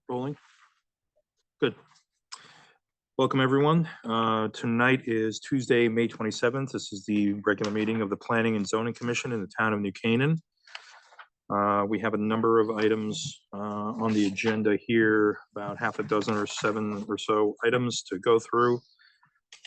Rolling. Good. Welcome, everyone. Tonight is Tuesday, May 27th. This is the regular meeting of the Planning and Zoning Commission in the town of New Canaan. We have a number of items on the agenda here, about half a dozen or 7 or so items to go through.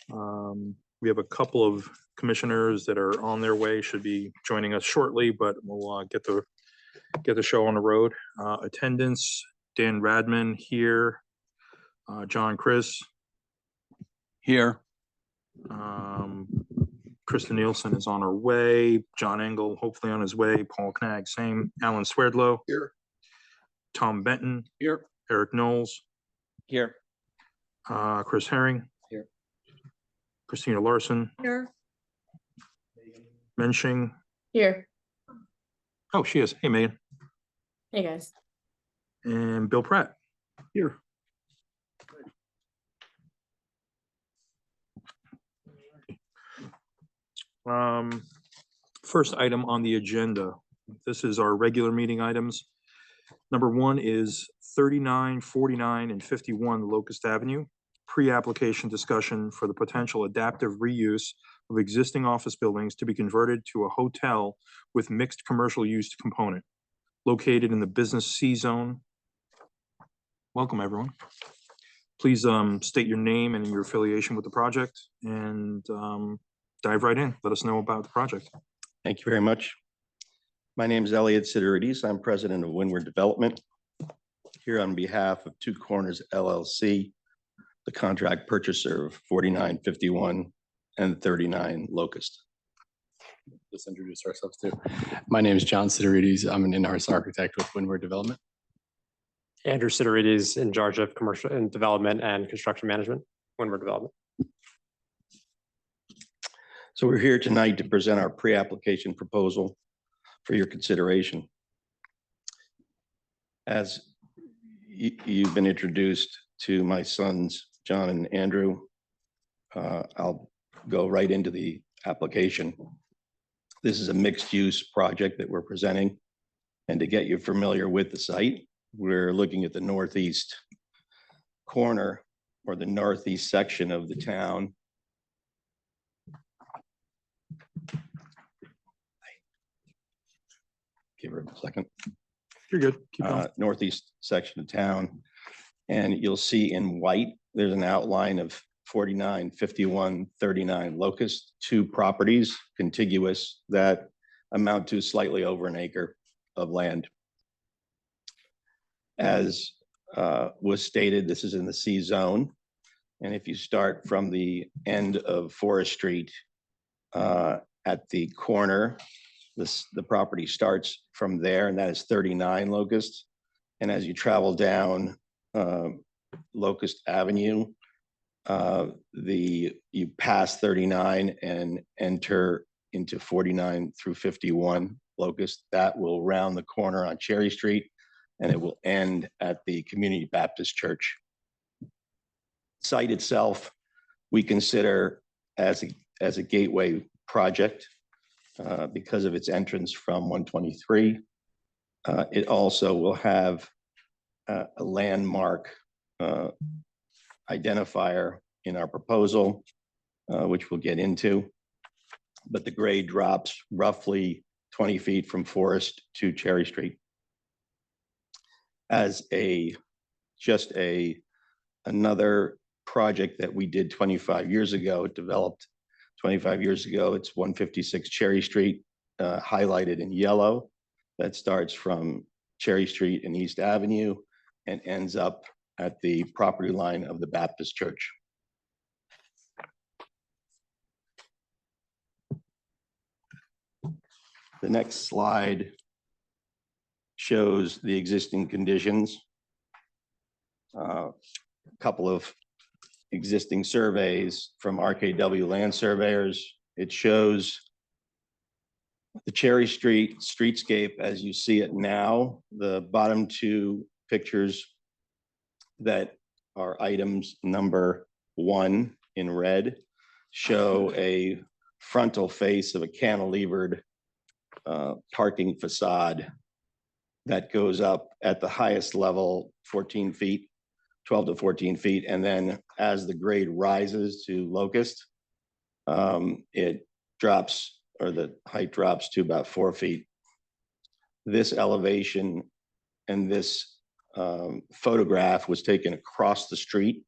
We have a couple of commissioners that are on their way, should be joining us shortly, but we'll get the show on the road. Attendance: Dan Radman here, John Chris here. Krista Nielsen is on her way. John Engel hopefully on his way. Paul Knag, same. Alan Swerdlow Here. Tom Benton Here. Eric Knowles Here. Chris Herring here. Christina Larson Here. Mensching Here. Oh, she is. Hey, Megan. Hey, guys. And Bill Pratt Here. First item on the agenda. This is our regular meeting items. Number 1 is 39, 49, and 51 Locust Avenue. Pre-application discussion for the potential adaptive reuse of existing office buildings to be converted to a hotel with mixed commercial use component located in the Business C zone. Welcome, everyone. Please state your name and your affiliation with the project and dive right in. Let us know about the project. Thank you very much. My name is Elliot Sidorides. I'm president of Windward Development. Here on behalf of Two Corners LLC, the contract purchaser of 4951 and 39 Locust. Let's introduce ourselves too. My name is John Sidorides. I'm an in-house architect with Windward Development. Andrew Sidorides, in charge of commercial and development and construction management, Windward Development. So we're here tonight to present our pre-application proposal for your consideration. As you've been introduced to my sons, John and Andrew, I'll go right into the application. This is a mixed-use project that we're presenting. And to get you familiar with the site, we're looking at the northeast corner or the northeast section of the town. Give her a second. You're good. Keep going. Northeast section of town. And you'll see in white, there's an outline of 49, 51, 39 Locust, 2 properties contiguous that amount to slightly over an acre of land. As was stated, this is in the C zone. And if you start from the end of Forest Street at the corner, the property starts from there, and that is 39 Locust. And as you travel down Locust Avenue, you pass 39 and enter into 49 through 51 Locust. That will round the corner on Cherry Street, and it will end at the Community Baptist Church. Site itself, we consider as a gateway project because of its entrance from 123. It also will have a landmark identifier in our proposal, which we'll get into. But the grade drops roughly 20 feet from Forest to Cherry Street. As another project that we did 25 years ago, developed 25 years ago, it's 156 Cherry Street, highlighted in yellow. That starts from Cherry Street and East Avenue and ends up at the property line of the Baptist Church. The next slide shows the existing conditions. A couple of existing surveys from RKW Land Surveyors. It shows the Cherry Street streetscape as you see it now. The bottom 2 pictures that are items number 1 in red show a frontal face of a cantilevered parking facade that goes up at the highest level, 14 feet, 12 to 14 feet. And then as the grade rises to Locust, it drops, or the height drops to about 4 feet. This elevation and this photograph was taken across the street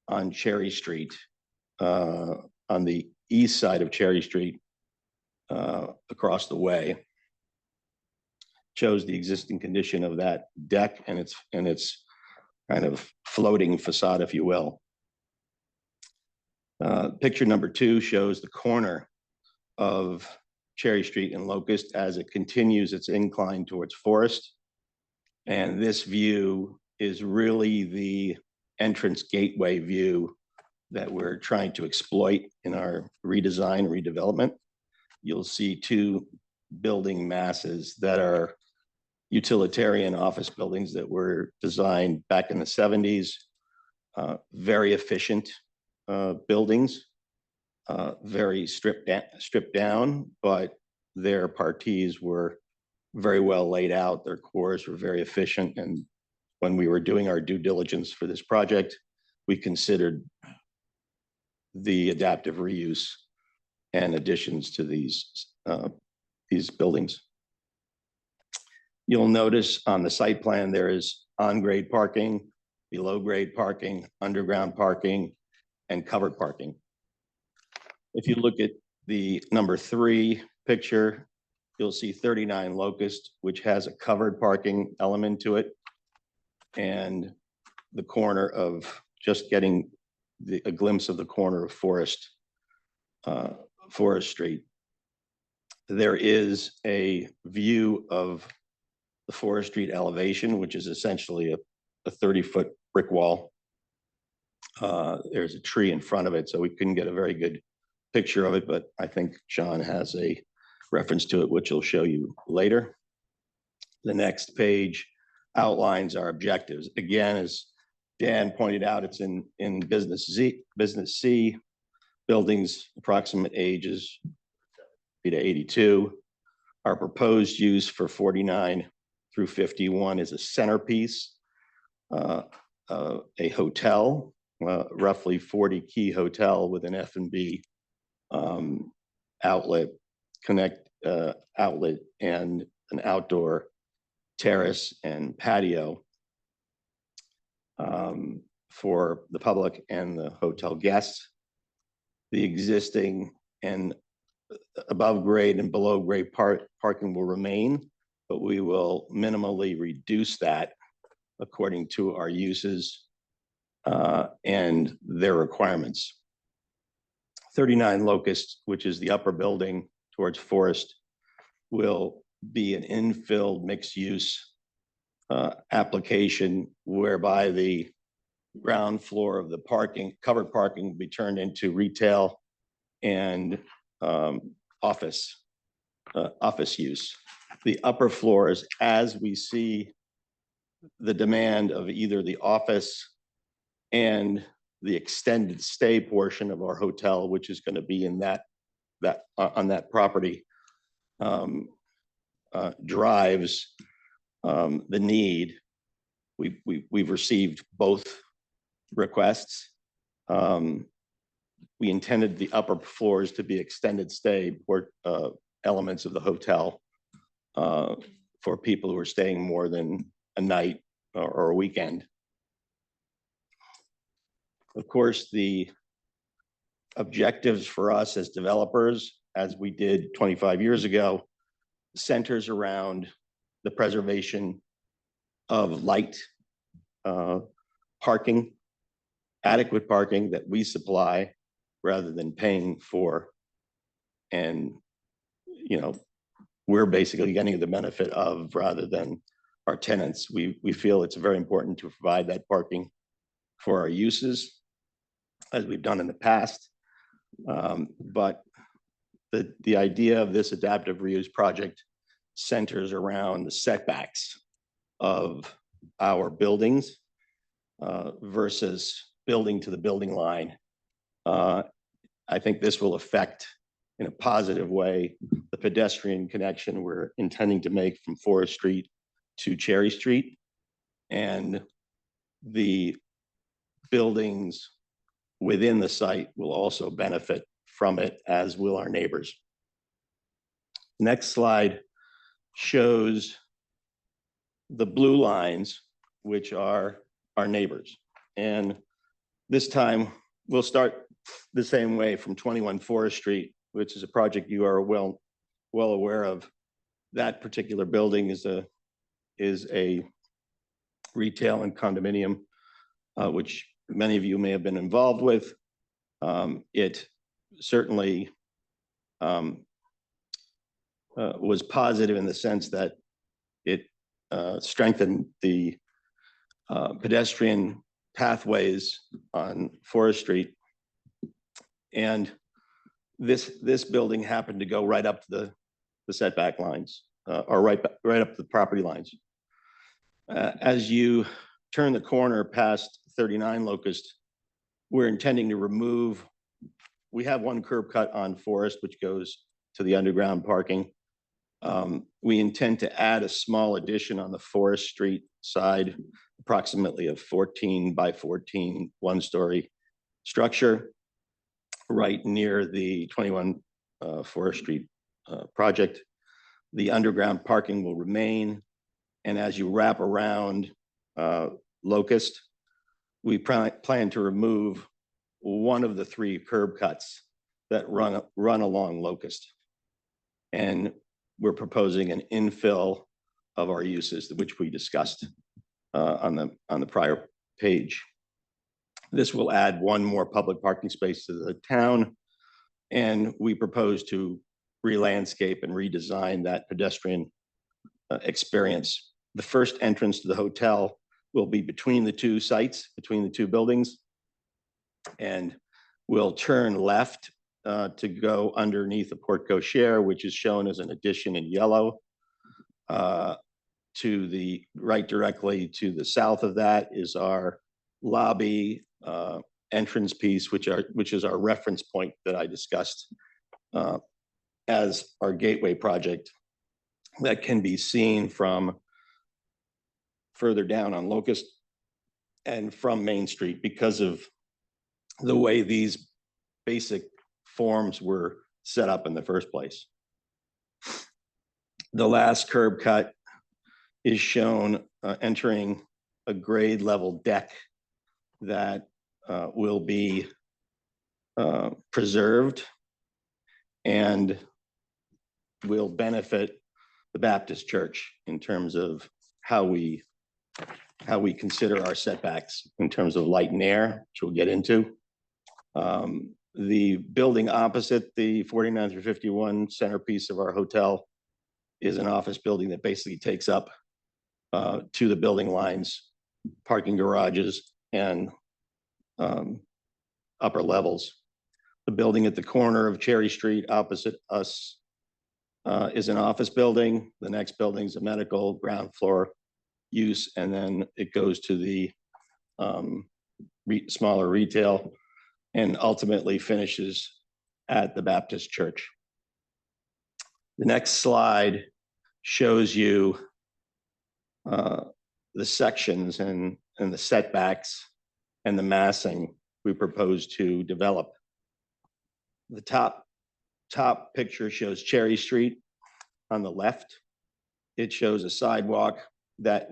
on Cherry Street, on the east side of Cherry Street, across the way. Shows the existing condition of that deck and its kind of floating facade, if you will. Picture number 2 shows the corner of Cherry Street and Locust as it continues its incline towards Forest. And this view is really the entrance gateway view that we're trying to exploit in our redesign, redevelopment. You'll see 2 building masses that are utilitarian office buildings that were designed back in the 70s. Very efficient buildings, very stripped down, but their parties were very well laid out. Their cores were very efficient. And when we were doing our due diligence for this project, we considered the adaptive reuse and additions to these buildings. You'll notice on the site plan, there is on-grade parking, below-grade parking, underground parking, and covered parking. If you look at the number 3 picture, you'll see 39 Locust, which has a covered parking element to it. And the corner of just getting a glimpse of the corner of Forest Street. There is a view of the Forest Street elevation, which is essentially a 30-foot brick wall. There's a tree in front of it, so we couldn't get a very good picture of it, but I think John has a reference to it, which he'll show you later. The next page outlines our objectives. Again, as Dan pointed out, it's in Business C, buildings approximate ages to 82. Our proposed use for 49 through 51 is a centerpiece, a hotel, roughly 40 key hotel with an F&B outlet and an outdoor terrace and patio for the public and the hotel guests. The existing and above grade and below grade parking will remain, but we will minimally reduce that according to our uses and their requirements. 39 Locust, which is the upper building towards Forest, will be an infilled mixed use application whereby the ground floor of the covered parking will be turned into retail and office use. The upper floors, as we see the demand of either the office and the extended stay portion of our hotel, which is going to be in on that property, drives the need. We've received both requests. We intended the upper floors to be extended stay or elements of the hotel for people who are staying more than a night or a weekend. Of course, the objectives for us as developers, as we did 25 years ago, centers around the preservation of light, parking, adequate parking that we supply rather than paying for. And, we're basically getting the benefit of rather than our tenants. We feel it's very important to provide that parking for our uses, as we've done in the past. But the idea of this adaptive reuse project centers around the setbacks of our buildings versus building to the building line. I think this will affect in a positive way the pedestrian connection we're intending to make from Forest Street to Cherry Street. And the buildings within the site will also benefit from it, as will our neighbors. Next slide shows the blue lines, which are our neighbors. And this time we'll start the same way from 21 Forest Street, which is a project you are well aware of. That particular building is a retail and condominium, which many of you may have been involved with. It certainly was positive in the sense that it strengthened the pedestrian pathways on Forest Street. And this building happened to go right up to the setback lines, or right up to the property lines. As you turn the corner past 39 Locust, we're intending to remove, we have one curb cut on Forest, which goes to the underground parking. We intend to add a small addition on the Forest Street side, approximately a 14 by 14 one-story structure right near the 21 Forest Street project. The underground parking will remain. And as you wrap around Locust, we plan to remove one of the 3 curb cuts that run along Locust. And we're proposing an infill of our uses, which we discussed on the prior page. This will add one more public parking space to the town, and we propose to re-landscape and redesign that pedestrian experience. The first entrance to the hotel will be between the 2 sites, between the 2 buildings, and we'll turn left to go underneath the porte cochere, which is shown as an addition in yellow. To the right, directly to the south of that, is our lobby entrance piece, which is our reference point that I discussed as our gateway project that can be seen from further down on Locust and from Main Street because of the way these basic forms were set up in the first place. The last curb cut is shown entering a grade level deck that will be preserved and will benefit the Baptist Church in terms of how we consider our setbacks in terms of light and air, which we'll get into. The building opposite the 49 through 51 centerpiece of our hotel is an office building that basically takes up to the building lines, parking garages, and upper levels. The building at the corner of Cherry Street opposite us is an office building. The next building is a medical ground floor use, and then it goes to the smaller retail and ultimately finishes at the Baptist Church. The next slide shows you the sections and the setbacks and the massing we propose to develop. The top picture shows Cherry Street on the left. It shows a sidewalk that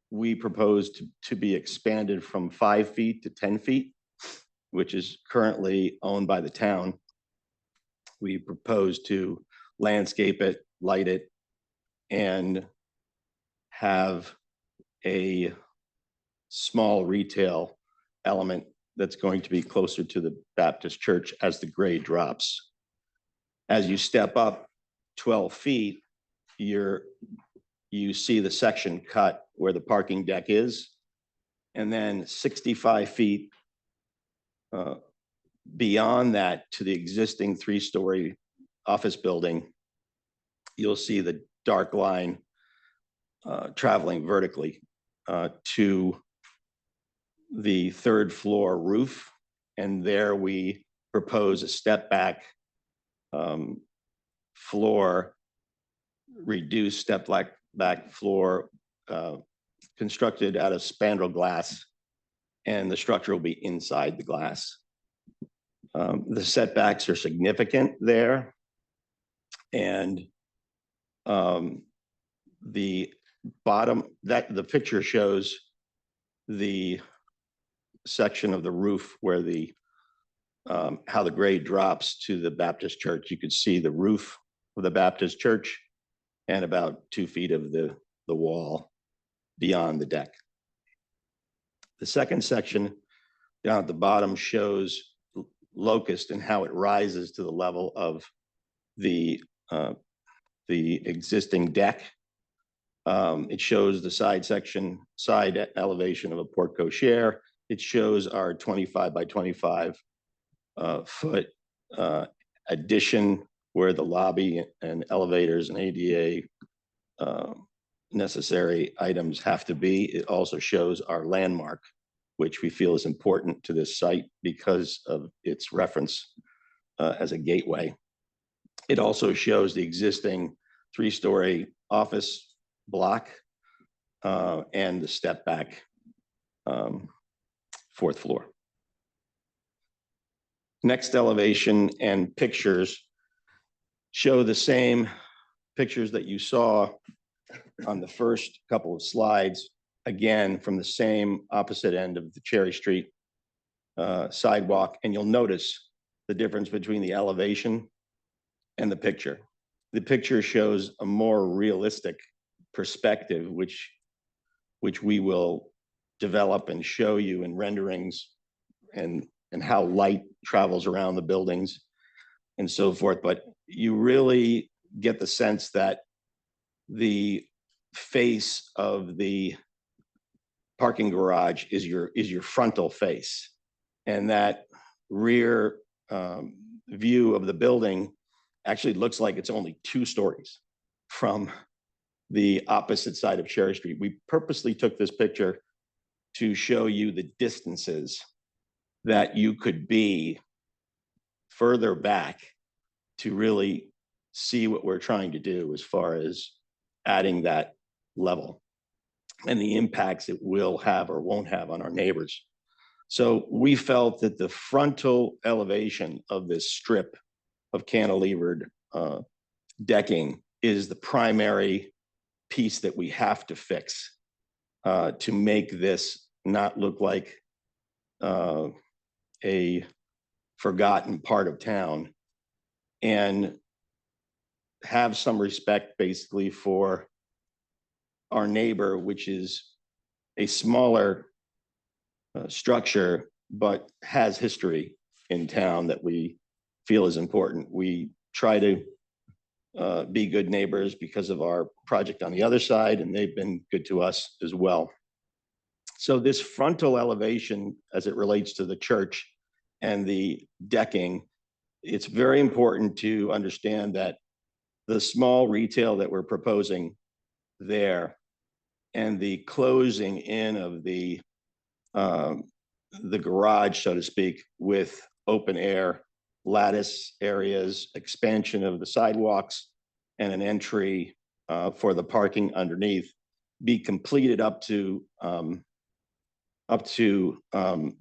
we propose to be expanded from 5 feet to 10 feet, which is currently owned by the town. We propose to landscape it, light it, and have a small retail element that's going to be closer to the Baptist Church as the grade drops. As you step up 12 feet, you see the section cut where the parking deck is, and then 65 feet beyond that to the existing 3-story office building, you'll see the dark line traveling vertically to the 3rd floor roof. And there we propose a step back floor, reduced step back floor, constructed out of spandrel glass, and the structure will be inside the glass. The setbacks are significant there. And the bottom, the picture shows the section of the roof where the how the grade drops to the Baptist church. You could see the roof of the Baptist church and about 2 feet of the wall beyond the deck. The second section down at the bottom shows Locust and how it rises to the level of the existing deck. It shows the side elevation of a porte cochere. It shows our 25 by 25 foot addition where the lobby and elevators and ADA necessary items have to be. It also shows our landmark, which we feel is important to this site because of its reference as a gateway. It also shows the existing 3-story office block and the step back 4th floor. Next elevation and pictures show the same pictures that you saw on the first couple of slides, again, from the same opposite end of the Cherry Street sidewalk. And you'll notice the difference between the elevation and the picture. The picture shows a more realistic perspective, which we will develop and show you in renderings and how light travels around the buildings and so forth. But you really get the sense that the face of the parking garage is your frontal face, and that rear view of the building actually looks like it's only 2 stories from the opposite side of Cherry Street. We purposely took this picture to show you the distances that you could be further back to really see what we're trying to do as far as adding that level and the impacts it will have or won't have on our neighbors. So we felt that the frontal elevation of this strip of cantilevered decking is the primary piece that we have to fix to make this not look like a forgotten part of town, and have some respect basically for our neighbor, which is a smaller structure, but has history in town that we feel is important. We try to be good neighbors because of our project on the other side, and they've been good to us as well. So this frontal elevation, as it relates to the church and the decking, it's very important to understand that the small retail that we're proposing there and the closing in of the garage, so to speak, with open air lattice areas, expansion of the sidewalks, and an entry for the parking underneath, be completed up to the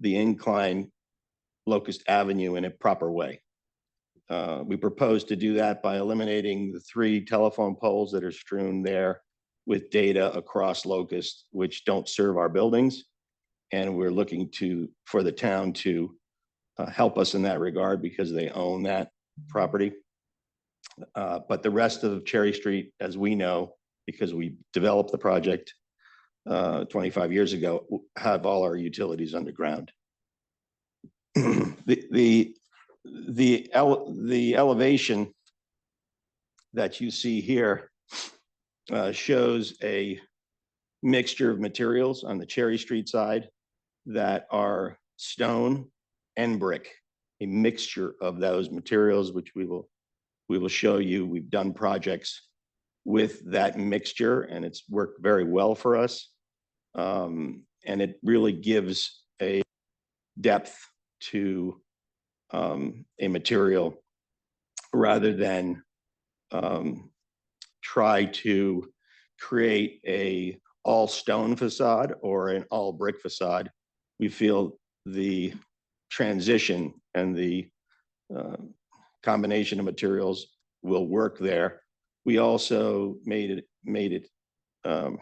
incline Locust Avenue in a proper way. We propose to do that by eliminating the 3 telephone poles that are strewn there with data across Locust, which don't serve our buildings. And we're looking for the town to help us in that regard because they own that property. But the rest of Cherry Street, as we know, because we developed the project 25 years ago, have all our utilities underground. The elevation that you see here shows a mixture of materials on the Cherry Street side that are stone and brick, a mixture of those materials, which we will show you. We've done projects with that mixture, and it's worked very well for us. And it really gives a depth to a material rather than try to create a all stone facade or an all brick facade. We feel the transition and the combination of materials will work there. We also made an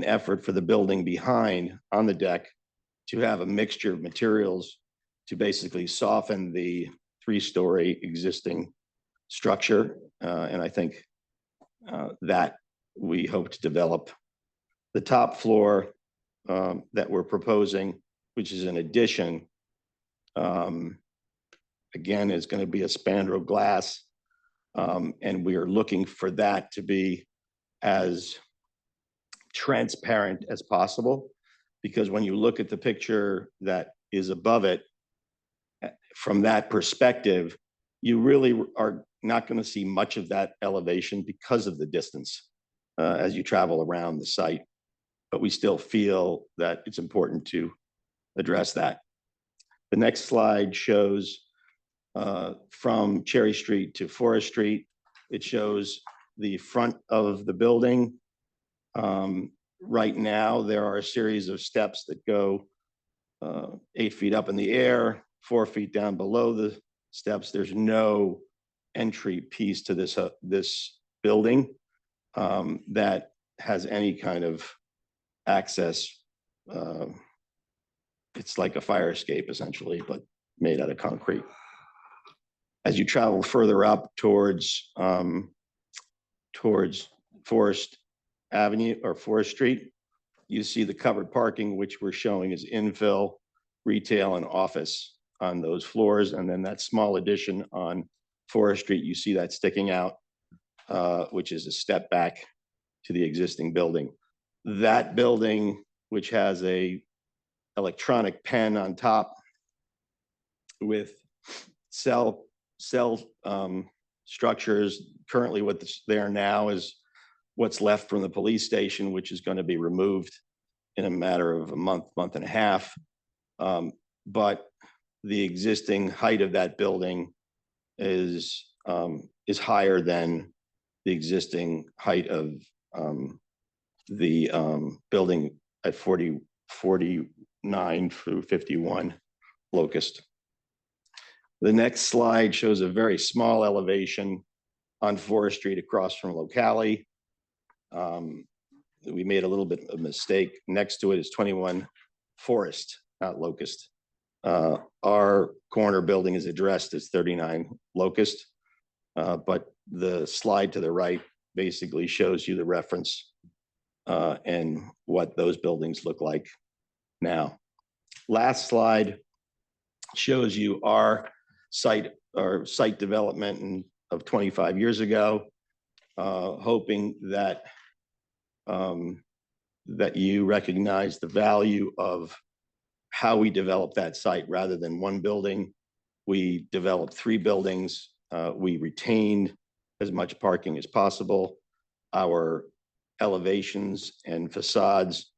effort for the building behind on the deck to have a mixture of materials to basically soften the 3-story existing structure. And I think that we hope to develop. The top floor that we're proposing, which is an addition, again, is going to be a spandrel glass. And we are looking for that to be as transparent as possible, because when you look at the picture that is above it, from that perspective, you really are not going to see much of that elevation because of the distance as you travel around the site. But we still feel that it's important to address that. The next slide shows from Cherry Street to Forest Street. It shows the front of the building. Right now, there are a series of steps that go 8 feet up in the air, 4 feet down below the steps. There's no entry piece to this building that has any kind of access. It's like a fire escape essentially, but made out of concrete. As you travel further up towards Forest Avenue or Forest Street, you see the covered parking, which we're showing is infill, retail, and office on those floors. And then that small addition on Forest Street, you see that sticking out, which is a step back to the existing building. That building, which has a electronic pen on top with cell structures. Currently what's there now is what's left from the police station, which is going to be removed in a matter of a month and a half. But the existing height of that building is higher than the existing height of the building at 49 through 51 Locust. The next slide shows a very small elevation on Forest Street across from Locale. We made a little bit of a mistake. Next to it is 21 Forest, not Locust. Our corner building is addressed as 39 Locust, but the slide to the right basically shows you the reference and what those buildings look like now. Last slide shows you our site development of 25 years ago, hoping that that you recognize the value of how we developed that site. Rather than one building, we developed 3 buildings. We retained as much parking as possible. Our elevations and facades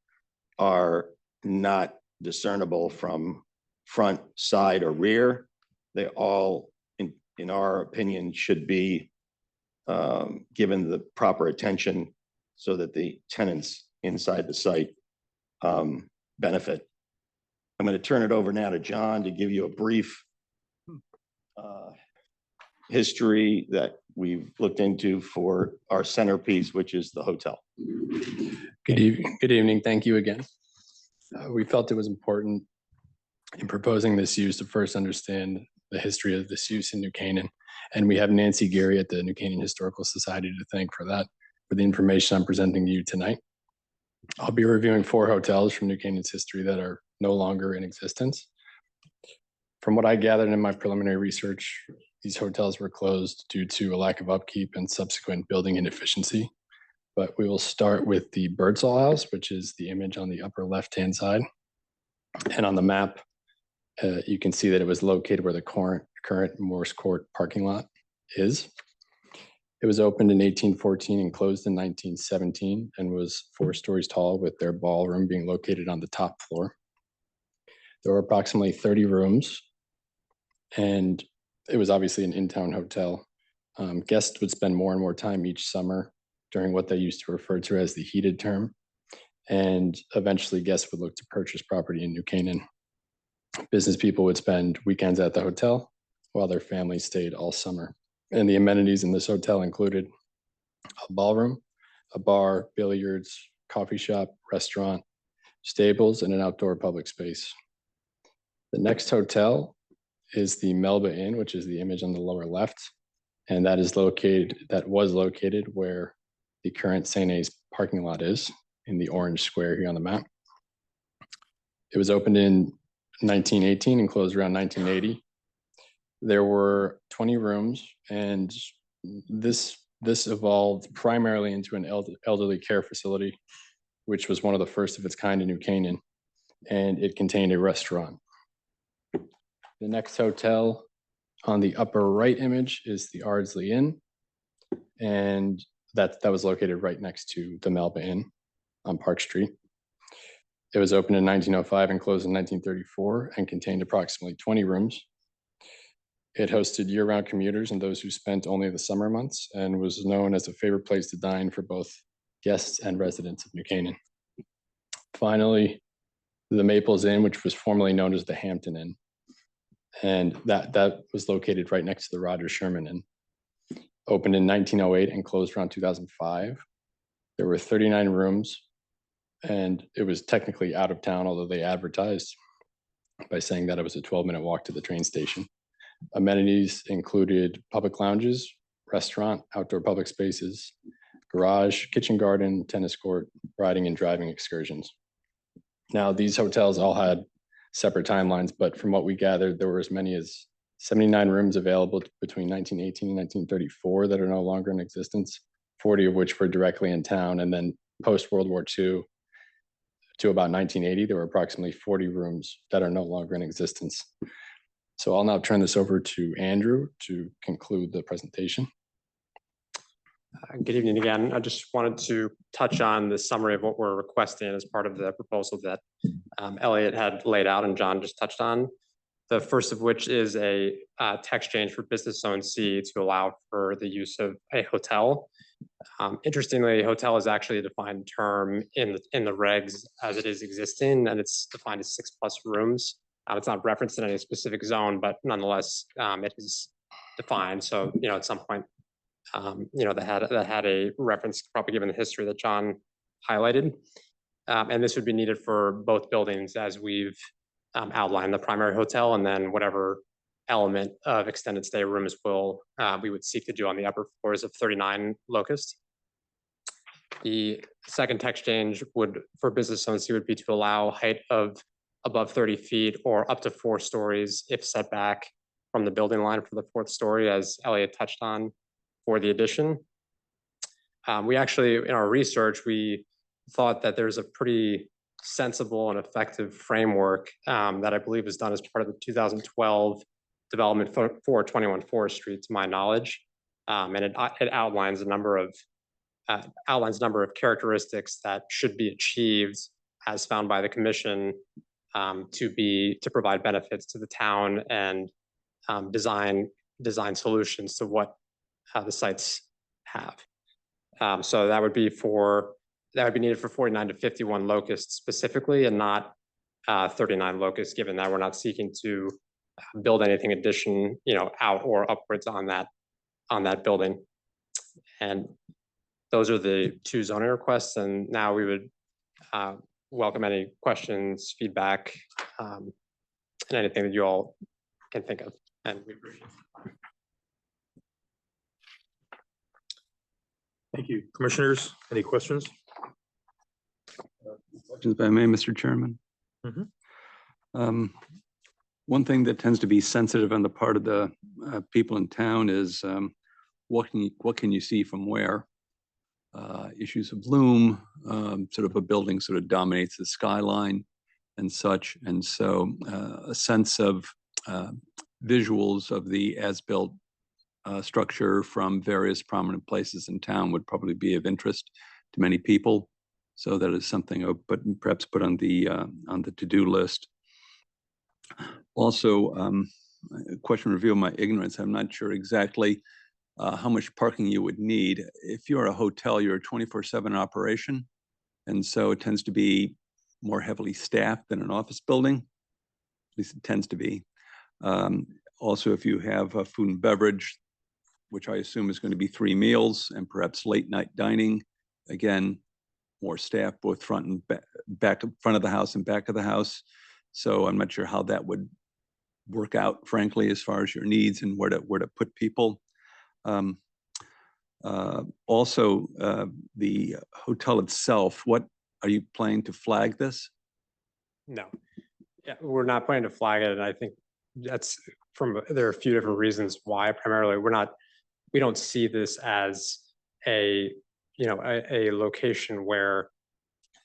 are not discernible from front, side, or rear. They all, in our opinion, should be given the proper attention so that the tenants inside the site benefit. I'm going to turn it over now to John to give you a brief history that we've looked into for our centerpiece, which is the hotel. Good evening. Thank you again. We felt it was important in proposing this use to first understand the history of this use in New Canaan. And we have Nancy Geary at the New Canaan Historical Society to thank for that, for the information I'm presenting to you tonight. I'll be reviewing 4 hotels from New Canaan's history that are no longer in existence. From what I gathered in my preliminary research, these hotels were closed due to a lack of upkeep and subsequent building inefficiency. But we will start with the Birdsall House, which is the image on the upper left-hand side. And on the map, you can see that it was located where the current Morse Court parking lot is. It was opened in 1814 and closed in 1917 and was 4 stories tall, with their ballroom being located on the top floor. There were approximately 30 rooms, and It was obviously an in-town hotel. Guests would spend more and more time each summer during what they used to refer to as the heated term. And eventually guests would look to purchase property in New Canaan. Business people would spend weekends at the hotel while their families stayed all summer. And the amenities in this hotel included a ballroom, a bar, billiards, coffee shop, restaurant, stables, and an outdoor public space. The next hotel is the Melba Inn, which is the image on the lower left. And that was located where the current St. A's parking lot is, in the orange square here on the map. It was opened in 1918 and closed around 1980. There were 20 rooms, and this evolved primarily into an elderly care facility, which was one of the first of its kind in New Canaan, and it contained a restaurant. The next hotel on the upper right image is the Ardsley Inn, and that was located right next to the Melba Inn on Park Street. It was opened in 1905 and closed in 1934 and contained approximately 20 rooms. It hosted year-round commuters and those who spent only the summer months, and was known as a favorite place to dine for both guests and residents of New Canaan. Finally, the Maples Inn, which was formerly known as the Hampton Inn, and that was located right next to the Roger Sherman Inn. Opened in 1908 and closed around 2005. There were 39 rooms, and it was technically out of town, although they advertised by saying that it was a 12-minute walk to the train station. Amenities included public lounges, restaurant, outdoor public spaces, garage, kitchen garden, tennis court, riding and driving excursions. Now, these hotels all had separate timelines, but from what we gathered, there were as many as 79 rooms available between 1918 and 1934 that are no longer in existence, 40 of which were directly in town. And then post-World War II to about 1980, there were approximately 40 rooms that are no longer in existence. So I'll now turn this over to Andrew to conclude the presentation. Good evening again. I just wanted to touch on the summary of what we're requesting as part of the proposal that Elliot had laid out and John just touched on. The first of which is a text change for business zone C to allow for the use of a hotel. Interestingly, hotel is actually a defined term in the regs as it is existing, and it's defined as 6+ rooms. It's not referenced in any specific zone, but nonetheless, it is defined. So, at some point, that had a reference, probably given the history that John highlighted. And this would be needed for both buildings as we've outlined, the primary hotel, and then whatever element of extended stay rooms we would seek to do on the upper floors of 39 Locust. The second text change for business zone C would be to allow height of above 30 feet or up to 4 stories if set back from the building line for the 4th story, as Elliot touched on for the addition. We actually, in our research, we thought that there's a pretty sensible and effective framework that I believe was done as part of the 2012 development for 21 Forest Street, to my knowledge. And it outlines a number of characteristics that should be achieved as found by the commission to provide benefits to the town and design solutions to what the sites have. So that would be needed for 49 to 51 Locust specifically, and not 39 Locust, given that we're not seeking to build anything out or upwards on that building. And those are the 2 zoning requests. And now we would welcome any questions, feedback, and anything that you all can think of. And we appreciate it. Thank you. Commissioners, any questions? Questions by me, Mr. Chairman. One thing that tends to be sensitive on the part of the people in town is what can you see from where? Issues of loom, sort of a building sort of dominates the skyline and such. And so a sense of visuals of the as-built structure from various prominent places in town would probably be of interest to many people. So that is something I'll perhaps put on the to-do list. Also, a question review of my ignorance. I'm not sure exactly how much parking you would need. If you're a hotel, you're a 24/7 operation. And so it tends to be more heavily staffed than an office building. At least it tends to be. Also, if you have food and beverage, which I assume is going to be 3 meals and perhaps late night dining, again, more staff, both front and back, front of the house and back of the house. So I'm not sure how that would work out, frankly, as far as your needs and where to put people. Also, the hotel itself, what are you planning to flag this? No, yeah, we're not planning to flag it, and I think that's there are a few different reasons why. Primarily, we don't see this as a location where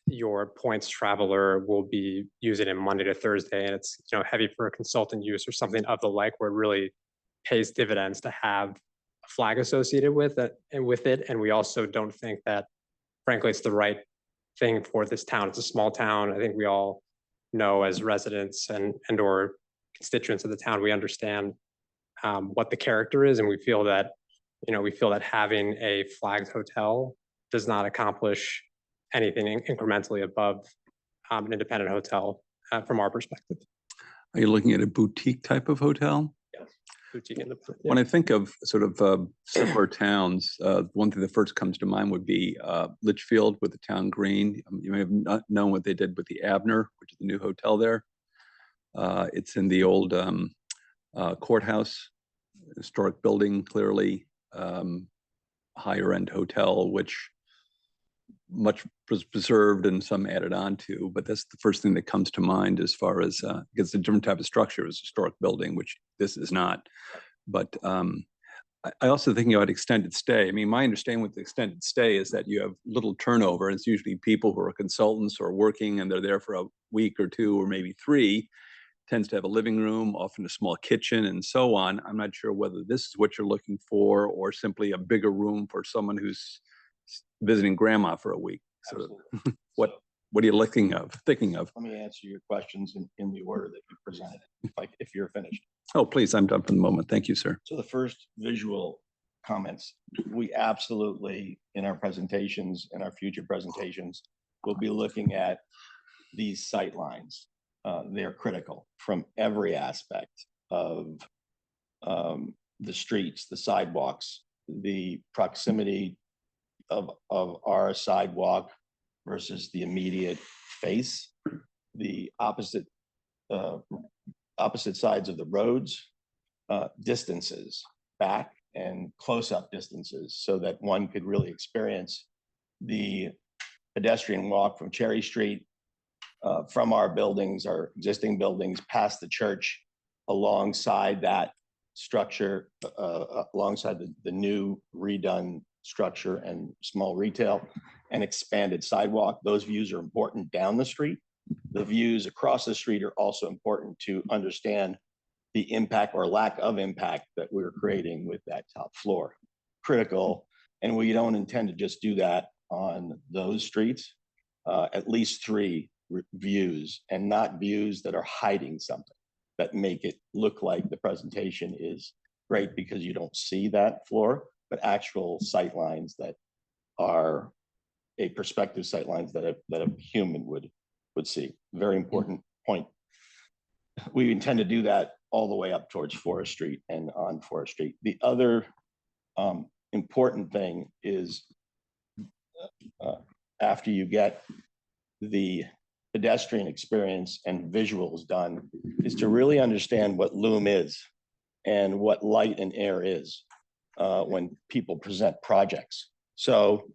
your points traveler will be using it Monday to Thursday, and it's heavy for a consultant use or something of the like, where it really pays dividends to have a flag associated with it. And we also don't think that, frankly, it's the right thing for this town. It's a small town. I think we all know as residents and or constituents of the town, we understand what the character is, and we feel that having a flagged hotel does not accomplish anything incrementally above an independent hotel from our perspective. Are you looking at a boutique type of hotel? Yes, boutique independent. When I think of sort of similar towns, one thing that first comes to mind would be Litchfield with the town green. You may have not known what they did with the Abner, which is the new hotel there. It's in the old courthouse, historic building, clearly higher end hotel, which much was preserved and some added on to, but that's the first thing that comes to mind as far as it's a different type of structure. It's a historic building, which this is not. But I also thinking about extended stay. I mean, my understanding with the extended stay is that you have little turnover. It's usually people who are consultants or working and they're there for a week or 2 or maybe 3. Tends to have a living room, often a small kitchen and so on. I'm not sure whether this is what you're looking for or simply a bigger room for someone who's visiting grandma for a week. So what are you thinking of? Let me answer your questions in the order that you presented, if you're finished. Oh, please, I'm done for the moment. Thank you, sir. So the first visual comments, we absolutely, in our presentations and our future presentations, will be looking at these sight lines. They're critical from every aspect of the streets, the sidewalks, the proximity of our sidewalk versus the immediate face, the opposite sides of the roads, distances back and close-up distances, so that one could really experience the pedestrian walk from Cherry Street, from our buildings, our existing buildings, past the church, alongside that structure, alongside the new redone structure and small retail and expanded sidewalk. Those views are important down the street. The views across the street are also important to understand the impact or lack of impact that we're creating with that top floor. Critical. And we don't intend to just do that on those streets. At least 3 views, and not views that are hiding something, that make it look like the presentation is great because you don't see that floor, but actual sight lines that are a perspective sight lines that a human would see. Very important point. We intend to do that all the way up towards Forest Street and on Forest Street. The other important thing is after you get the pedestrian experience and visuals done, is to really understand what Lume is and what light and air is when people present projects. So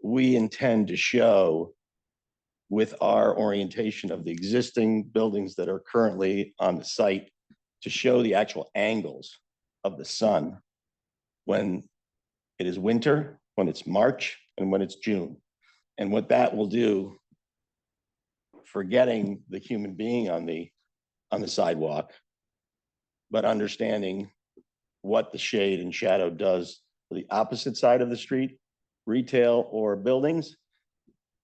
we intend to show, with our orientation of the existing buildings that are currently on the site, to show the actual angles of the sun when it is winter, when it's March, and when it's June. And what that will do, forgetting the human being on the sidewalk, but understanding what the shade and shadow does to the opposite side of the street, retail or buildings,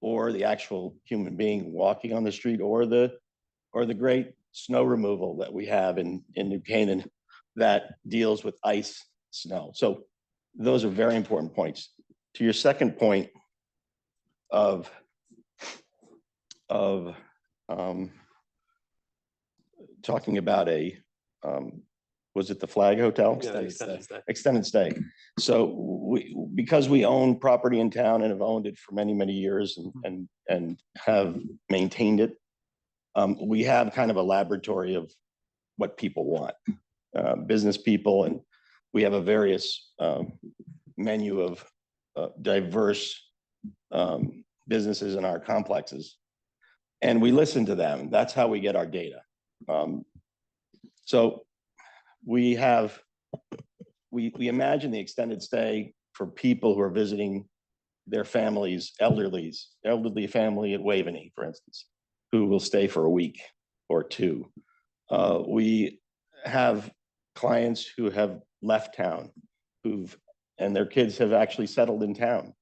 or the actual human being walking on the street, or the great snow removal that we have in New Canaan that deals with ice, snow. So those are very important points. To your second point of talking about was it the Flag Hotel? Extended stay. So because we own property in town and have owned it for many, many years and have maintained it, we have kind of a laboratory of what people want, business people, and we have a various menu of diverse businesses in our complexes. And we listen to them. That's how we get our data. So we imagine the extended stay for people who are visiting their families, elderly family at Waveney, for instance, who will stay for a week or two. We have clients who have left town, and their kids have actually settled in town,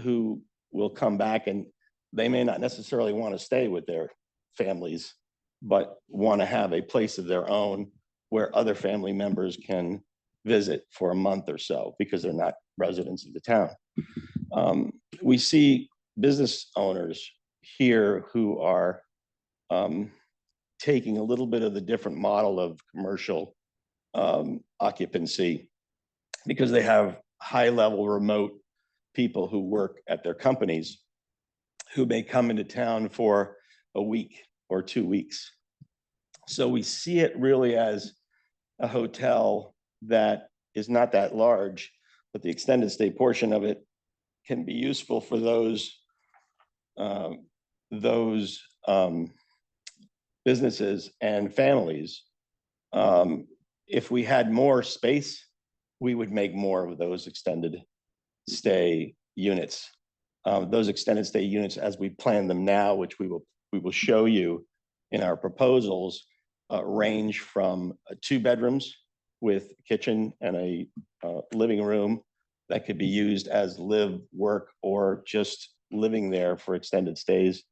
who will come back, and they may not necessarily want to stay with their families, but want to have a place of their own where other family members can visit for a month or so because they're not residents of the town. We see business owners here who are taking a little bit of the different model of commercial occupancy because they have high-level remote people who work at their companies who may come into town for a week or 2 weeks. So we see it really as a hotel that is not that large, but the extended stay portion of it can be useful for those businesses and families. If we had more space, we would make more of those extended stay units. Those extended stay units, as we plan them now, which we will show you in our proposals, range from 2 bedrooms with a kitchen and a living room that could be used as live, work, or just living there for extended stays.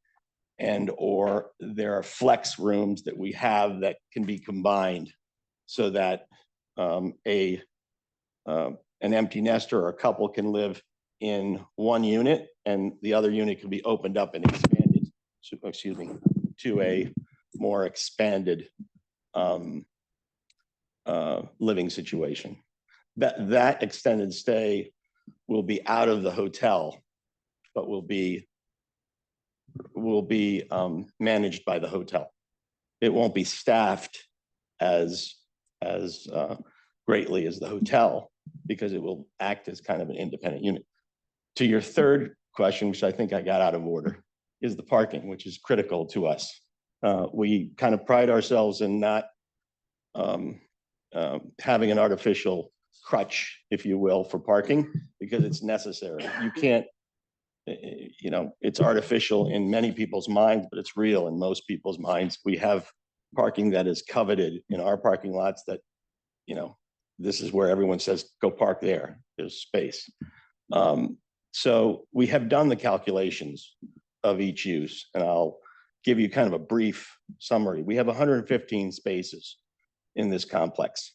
Or there are flex rooms that we have that can be combined so that an empty nester or a couple can live in one unit and the other unit can be opened up and expanded, to a more expanded living situation. That extended stay will be out of the hotel, but will be managed by the hotel. It won't be staffed as greatly as the hotel because it will act as kind of an independent unit. To your third question, which I think I got out of order, is the parking, which is critical to us. We kind of pride ourselves in not having an artificial crutch, if you will, for parking because it's necessary. You can't, it's artificial in many people's minds, but it's real in most people's minds. We have parking that is coveted in our parking lots that, this is where everyone says, go park there, there's space. So we have done the calculations of each use, and I'll give you kind of a brief summary. We have 115 spaces in this complex.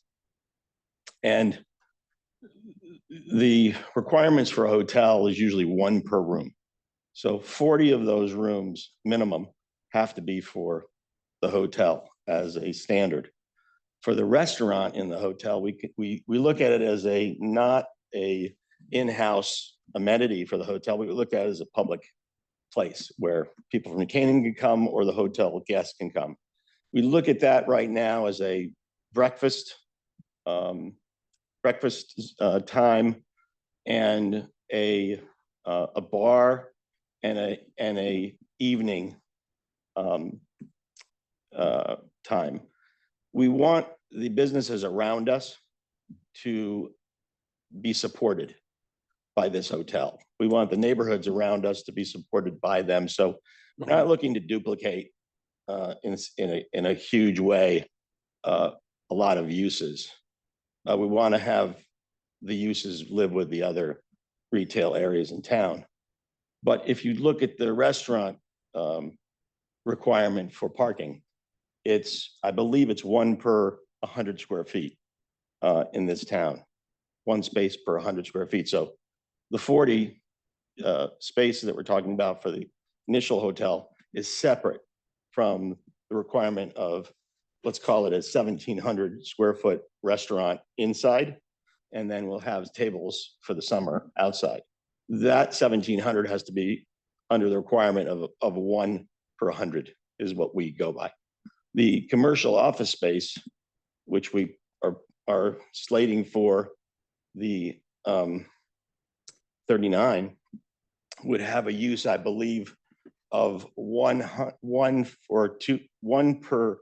And the requirements for a hotel is usually 1 per room. So 40 of those rooms minimum have to be for the hotel as a standard. For the restaurant in the hotel, we look at it as not a in-house amenity for the hotel. We look at it as a public place where people from New Canaan can come or the hotel guests can come. We look at that right now as a breakfast time and a bar and a evening time. We want the businesses around us to be supported by this hotel. We want the neighborhoods around us to be supported by them. So we're not looking to duplicate in a huge way a lot of uses. We want to have the uses live with the other retail areas in town. But if you look at the restaurant requirement for parking, I believe it's 1 per 100 square feet in this town, 1 space per 100 square feet. So the 40 spaces that we're talking about for the initial hotel is separate from the requirement of, let's call it a 1,700 square foot restaurant inside, and then we'll have tables for the summer outside. That 1,700 has to be under the requirement of 1 per 100 is what we go by. The commercial office space, which we are slating for the 39, would have a use, I believe, of 1 per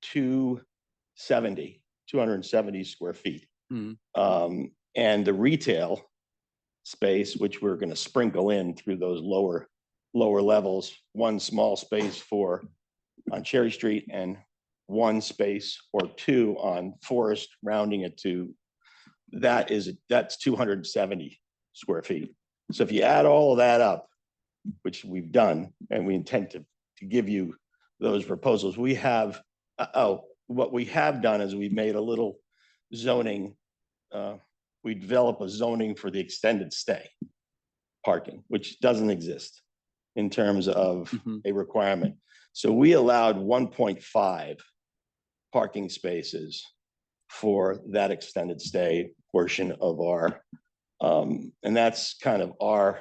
270 square feet. And the retail space, which we're going to sprinkle in through those lower levels, 1 small space on Cherry Street and 1 space or 2 on Forest, rounding it to that's 270 square feet. So if you add all of that up, which we've done, and we intend to give you those proposals, we have, what we have done is we've made a little zoning, we develop a zoning for the extended stay parking, which doesn't exist in terms of a requirement. So we allowed 1.5 parking spaces for that extended stay portion of our, and that's kind of our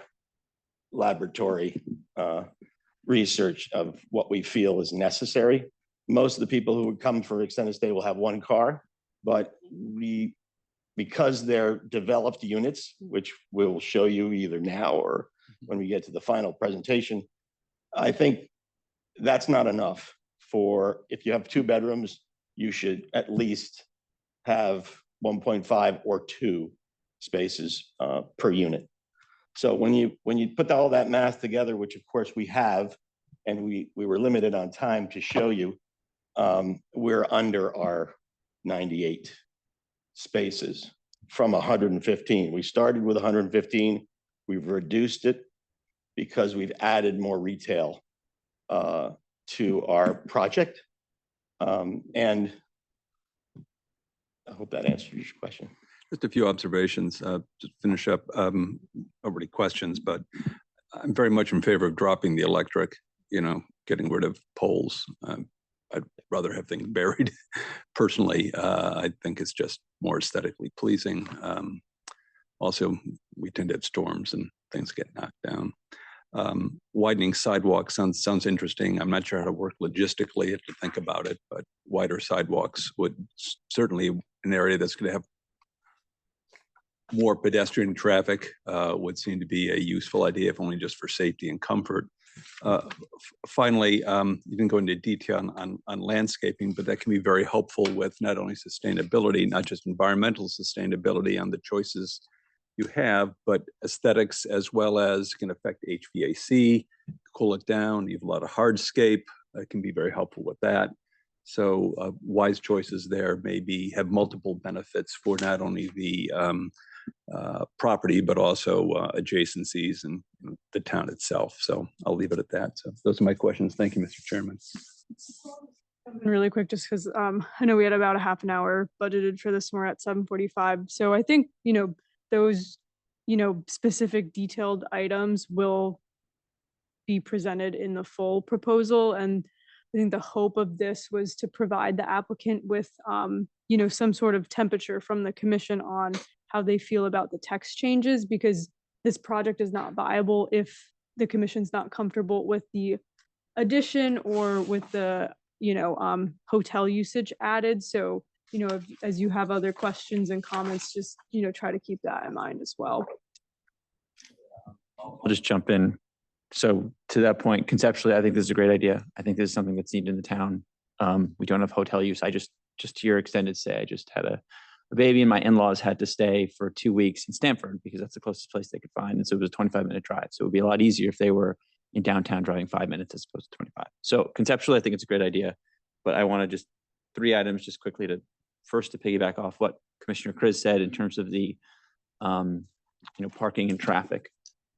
laboratory research of what we feel is necessary. Most of the people who would come for extended stay will have 1 car, but because they're developed units, which we'll show you either now or when we get to the final presentation, I think that's not enough for, if you have 2 bedrooms, you should at least have 1.5 or 2 spaces per unit. So when you put all that math together, which of course we have, and we were limited on time to show you, we're under our 98 spaces from 115. We started with 115. We've reduced it because we've added more retail to our project. And I hope that answers your question. Just a few observations to finish up, already questions, but I'm very much in favor of dropping the electric, getting rid of poles. I'd rather have things buried. Personally, I think it's just more aesthetically pleasing. Also, we tend to have storms and things get knocked down. Widening sidewalks sounds interesting. I'm not sure how to work logistically to think about it, but wider sidewalks would certainly, an area that's going to have more pedestrian traffic would seem to be a useful idea, if only just for safety and comfort. Finally, you didn't go into detail on landscaping, but that can be very helpful with not only sustainability, not just environmental sustainability on the choices you have, but aesthetics as well as can affect HVAC, cool it down. You have a lot of hardscape. That can be very helpful with that. So wise choices there maybe have multiple benefits for not only the property, but also adjacencies and the town itself. So I'll leave it at that. So those are my questions. Thank you, Mr. Chairman. Really quick, just because I know we had about a half an hour budgeted for this, and we're at 7:45. So I think, those, specific detailed items will be presented in the full proposal. And I think the hope of this was to provide the applicant with, some sort of temperature from the commission on how they feel about the text changes, because this project is not viable if the commission's not comfortable with the addition or with the, hotel usage added. So, as you have other questions and comments, just, try to keep that in mind as well. I'll just jump in. So to that point, conceptually, I think this is a great idea. I think this is something that's needed in the town. We don't have hotel use. I just to your extended stay, I just had a baby and my in-laws had to stay for 2 weeks in Stamford because that's the closest place they could find. And so it was a 25-minute drive. So it would be a lot easier if they were in downtown driving 5 minutes as opposed to 25. So conceptually, I think it's a great idea, but I want to just 3 items just quickly to piggyback off what Commissioner Chris said in terms of the, parking and traffic.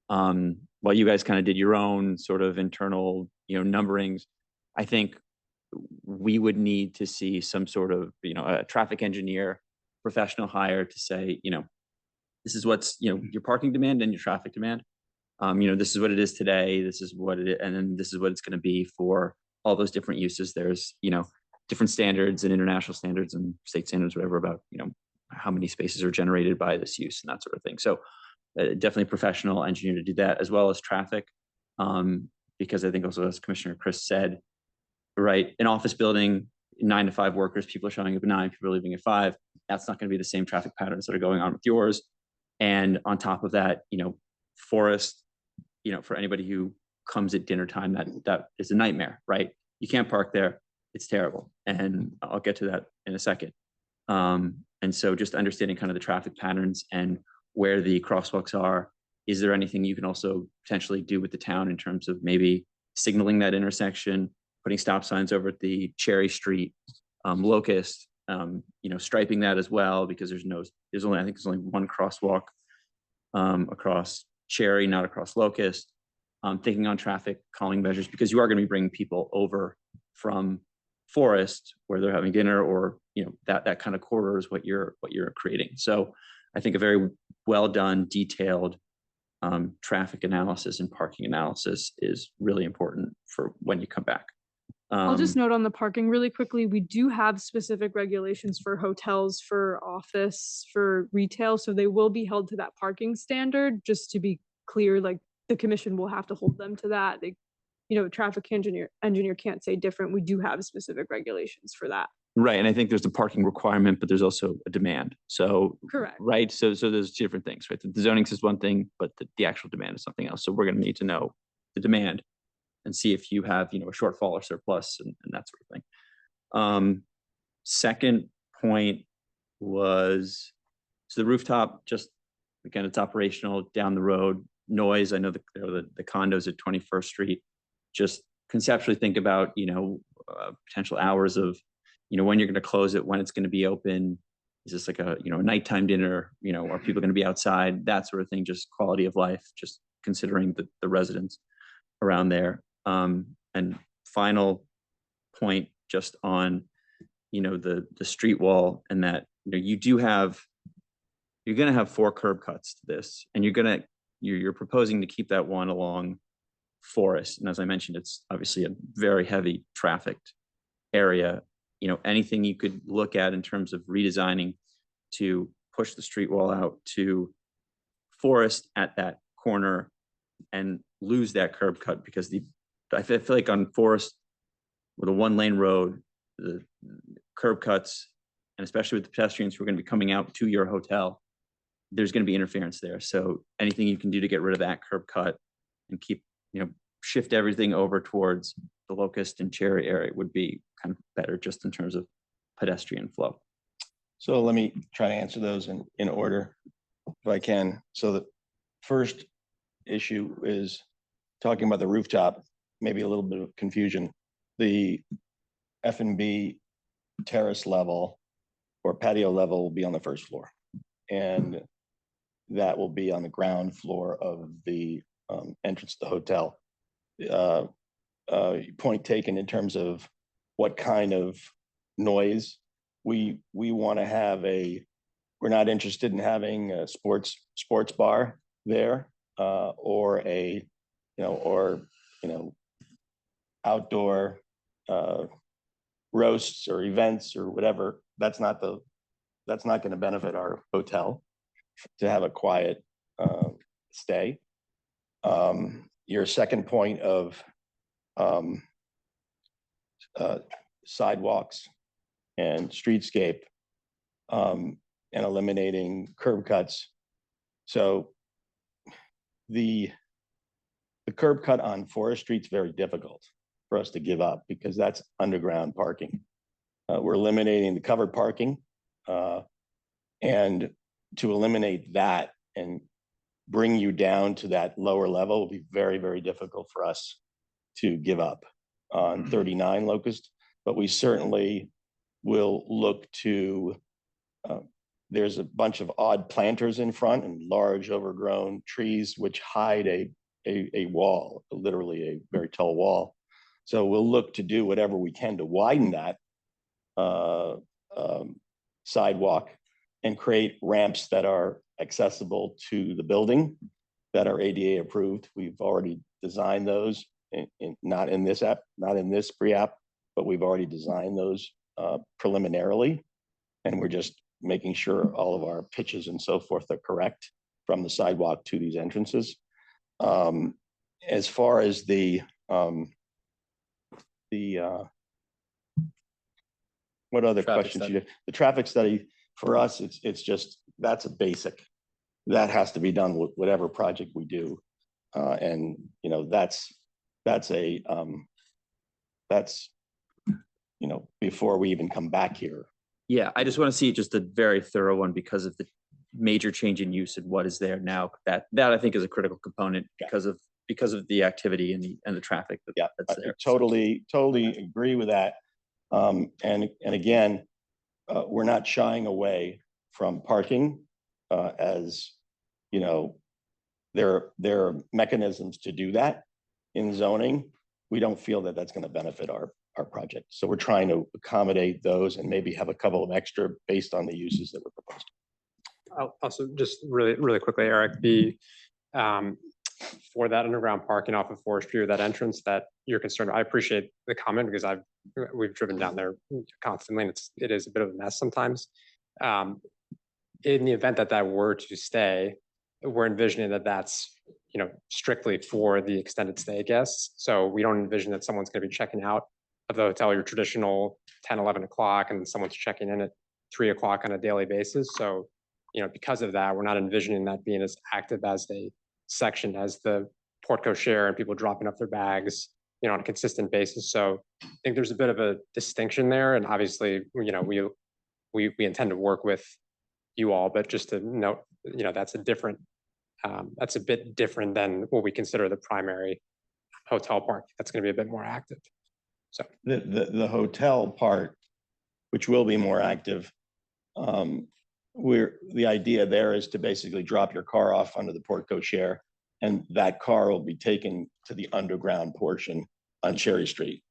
While you guys kind of did your own sort of internal, numberings, I think we would need to see some sort of, a traffic engineer, professional hire to say, this is what's, your parking demand and your traffic demand. This is what it is today. This is what it is, and then this is what it's going to be for all those different uses. There's, different standards and international standards and state standards, whatever, about, how many spaces are generated by this use and that sort of thing. So definitely professional engineer to do that, as well as traffic. Because I think also, as Commissioner Chris said, right, an office building, 9 to 5 workers, people are showing up at 9, people are leaving at 5. That's not going to be the same traffic patterns that are going on with yours. And on top of that, Forest, for anybody who comes at dinner time, that is a nightmare, right? You can't park there. It's terrible. And I'll get to that in a second. And so just understanding kind of the traffic patterns and where the crosswalks are. Is there anything you can also potentially do with the town in terms of maybe signaling that intersection, putting stop signs over at the Cherry Street, Locust, striping that as well, because there's only one crosswalk across Cherry, not across Locust. Thinking on traffic calming measures, because you are going to be bringing people over from Forest where they're having dinner, or that kind of corridor is what you're creating. So I think a very well done, detailed traffic analysis and parking analysis is really important for when you come back. I'll just note on the parking really quickly, we do have specific regulations for hotels, for office, for retail, so they will be held to that parking standard. Just to be clear, like the commission will have to hold them to that. They, traffic engineer can't say different. We do have specific regulations for that. Right, and I think there's a parking requirement, but there's also a demand. So Correct. Right, so there's different things, right? The zoning is one thing, but the actual demand is something else. So we're going to need to know the demand and see if you have, a shortfall or surplus and that sort of thing. Second point was, so the rooftop, just again, it's operational down the road. Noise, I know the condos at 21st Street. Just conceptually think about, potential hours of, when you're going to close it, when it's going to be open. Is this like a, nighttime dinner? Are people going to be outside? That sort of thing. Just quality of life. Just considering the residents around there. And final point, just on, the street wall, and that you're going to have 4 curb cuts to this, and you're proposing to keep that one along Forest. And as I mentioned, it's obviously a very heavy trafficked area. Anything you could look at in terms of redesigning to push the street wall out to Forest at that corner and lose that curb cut, because I feel like on Forest, with a 1-lane road, the curb cuts, and especially with the pedestrians who are going to be coming out to your hotel, there's going to be interference there. So anything you can do to get rid of that curb cut and keep, shift everything over towards the Locust and Cherry area would be kind of better, just in terms of pedestrian flow. So let me try to answer those in order if I can. So the first issue is talking about the rooftop, maybe a little bit of confusion. The F&B terrace level or patio level will be on the first floor, and that will be on the ground floor of the entrance to the hotel. Point taken in terms of what kind of noise we want to have. We're not interested in having a sports bar there, or outdoor roasts or events or whatever. That's not going to benefit our hotel to have a quiet stay. Your second point of sidewalks and streetscape, and eliminating curb cuts. So the curb cut on Forest Street is very difficult for us to give up, because that's underground parking. We're eliminating the covered parking, and to eliminate that and bring you down to that lower level will be very, very difficult for us to give up on 39 Locust. But we certainly will look to, there's a bunch of odd planters in front and large overgrown trees which hide a wall, literally a very tall wall. So we'll look to do whatever we can to widen that uh, sidewalk and create ramps that are accessible to the building that are ADA approved. We've already designed those, not in this app, not in this pre-app, but we've already designed those preliminarily. And we're just making sure all of our pitches and so forth are correct from the sidewalk to these entrances. As far as the what other Traffic questions study. you did? The traffic study, for us, it's just, that's a basic. That has to be done with whatever project we do. And, you know, that's before we even come back here. Yeah, I just want to see just a very thorough one because of the major change in use and what is there now. That I think is a critical component Yeah. because of the activity and the traffic Yeah, that's I there. totally agree with that. And again, we're not shying away from parking, as you know, there are mechanisms to do that in zoning. We don't feel that that's going to benefit our project. So we're trying to accommodate those and maybe have a couple of extra based on the uses that we're proposing. I'll also just really quickly, Eric, for that underground parking off of Forestry or that entrance that you're concerned, I appreciate the comment because we've driven down there constantly and it is a bit of a mess sometimes. In the event that that were to stay, we're envisioning that that's, you know, strictly for the extended stay guests. So we don't envision that someone's going to be checking out of the hotel your traditional 10, 11 o'clock and someone's checking in at 3 o'clock on a daily basis. So, you know, because of that, we're not envisioning that being as active as a section as the Portco share and people dropping off their bags, you know, on a consistent basis. So I think there's a bit of a distinction there. And obviously, you know, we intend to work with you all, but just to note, you know, that's a bit different than what we consider the primary hotel park. That's going to be a bit more active. So The hotel part, which will be more active, the idea there is to basically drop your car off under the Portco share, and that car will be taken to the underground portion on Cherry Street.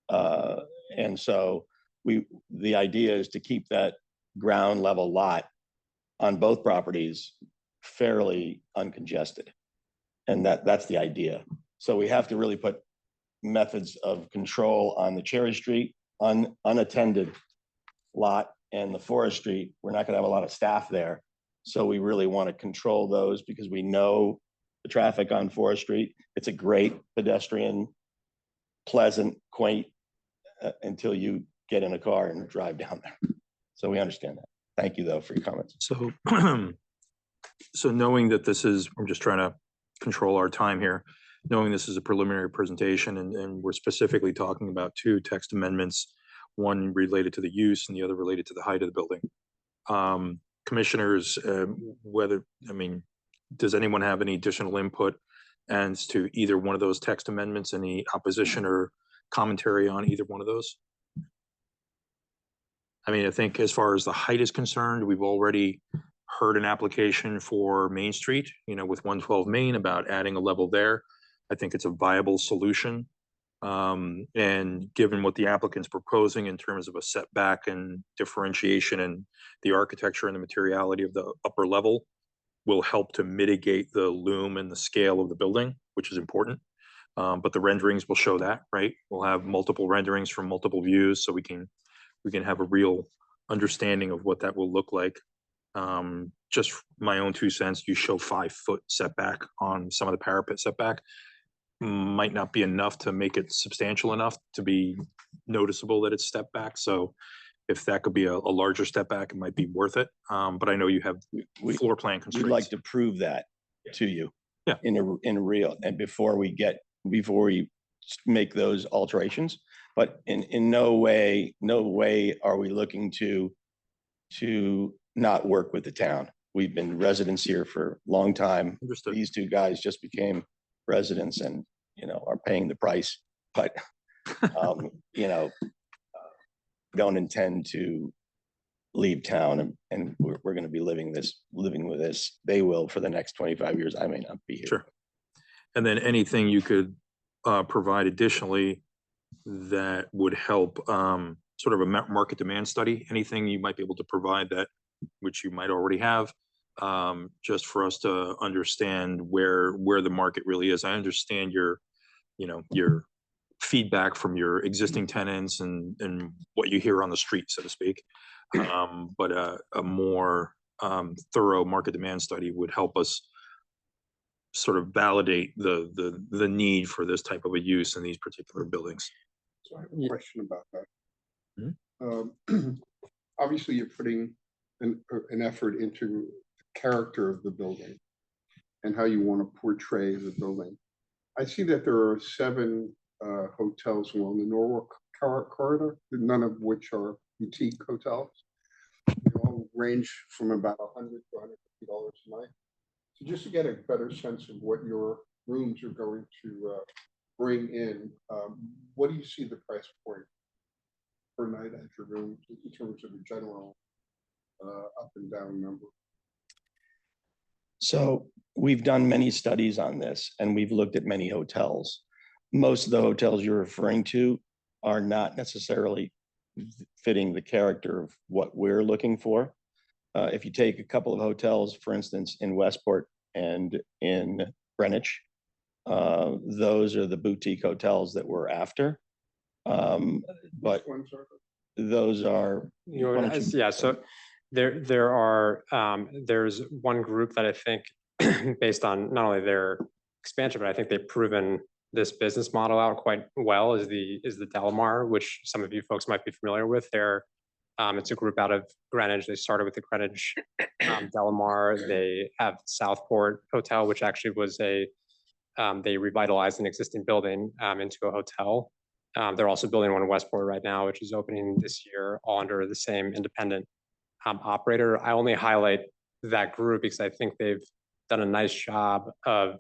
And so the idea is to keep that ground level lot on both properties fairly uncongested. And that's the idea. So we have to really put methods of control on the Cherry Street unattended lot and the Forest Street. We're not going to have a lot of staff there. So we really want to control those because we know the traffic on Forest Street. It's a great pedestrian, pleasant, quaint, until you get in a car and drive down there. So we understand that. Thank you though for your comments. So, so knowing that this is, I'm just trying to control our time here, knowing this is a preliminary presentation and we're specifically talking about two text amendments, one related to the use and the other related to the height of the building. Commissioners, does anyone have any additional input as to either one of those text amendments, any opposition or commentary on either one of those? I mean, I think as far as the height is concerned, we've already heard an application for Main Street, you know, with 112 Main about adding a level there. I think it's a viable solution. And given what the applicant's proposing in terms of a setback and differentiation and the architecture and the materiality of the upper level will help to mitigate the loom and the scale of the building, which is important. But the renderings will show that, right? We'll have multiple renderings from multiple views so we can have a real understanding of what that will look like. Just my own 2 cents, you show 5 foot setback on some of the parapet setback. Might not be enough to make it substantial enough to be noticeable that it's stepped back. So if that could be a larger step back, it might be worth it. But I know you have floor plan We'd constraints. like to prove that to you. Yeah. In real, and before we make those alterations, but in no way are we looking to not work with the town. We've been residents here for a long time. Understood. These two guys just became residents and, you know, are paying the price, but, you know, don't intend to leave town and we're going to be living with this. They will for the next 25 years. I may not be here. Sure. And then anything you could provide additionally that would help, sort of a market demand study, anything you might be able to provide that, which you might already have, just for us to understand where the market really is. I understand your, your feedback from your existing tenants and what you hear on the street, so to speak. But a more thorough market demand study would help us sort of validate the need for this type of a use in these particular buildings. So I have a question about that. Obviously, you're putting an effort into the character of the building and how you want to portray the building. I see that there are 7 hotels along the Norwalk corridor, none of which are boutique hotels. They all range from about $100 to $150 a night. So just to get a better sense of what your rooms are going to bring in, what do you see the price point per night at your rooms in terms of a general up and down number? So we've done many studies on this and we've looked at many hotels. Most of the hotels you're referring to are not necessarily fitting the character of what we're looking for. If you take a couple of hotels, for instance, in Westport and in Greenwich, those are the boutique hotels that we're after. But those are, yeah, so there are there's one group that I think based on not only their expansion, but I think they've proven this business model out quite well is the Delamar, which some of you folks might be familiar with. It's a group out of Greenwich. They started with the Greenwich Delamar. They have Southport Hotel, which actually was they revitalized an existing building into a hotel. They're also building one in Westport right now, which is opening this year, all under the same independent operator. I only highlight that group because I think they've done a nice job of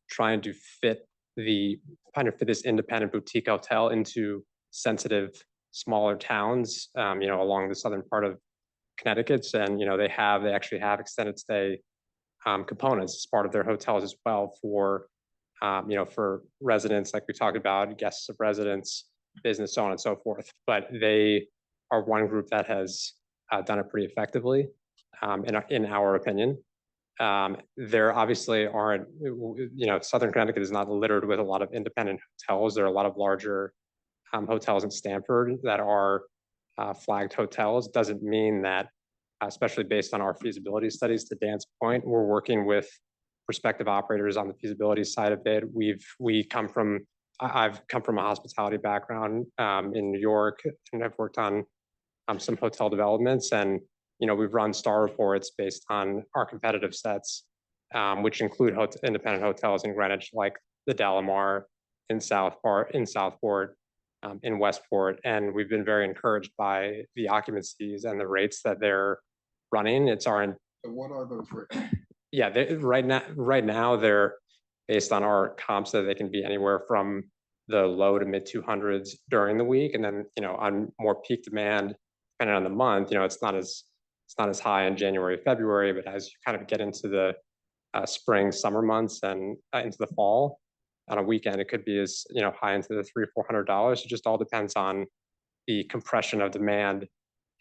trying to fit this independent boutique hotel into sensitive, smaller towns, along the southern part of Connecticut. And, they actually have extended stay components as part of their hotels as well for residents, like we talked about, guests of residents, business, so on and so forth. But they are one group that has done it pretty effectively, in our opinion. There obviously aren't, Southern Connecticut is not littered with a lot of independent hotels. There are a lot of larger hotels in Stamford that are flagged hotels. Doesn't mean that, especially based on our feasibility studies, to Dan's point, we're working with prospective operators on the feasibility side of it. I've come from a hospitality background in New York, and I've worked on some hotel developments, and we've run star reports based on our competitive sets, which include independent hotels in Greenwich, like the Delamar in Southport, in Westport, and we've been very encouraged by the occupancies and the rates that they're running. So what are those rates? Yeah, right now they're based on our comps that they can be anywhere from the low to mid 200s during the week, and then on more peak demand, depending on the month, it's not as high in January, February, but as you kind of get into the spring, summer months and into the fall, on a weekend, it could be as high into the $300-400. It just all depends on the compression of demand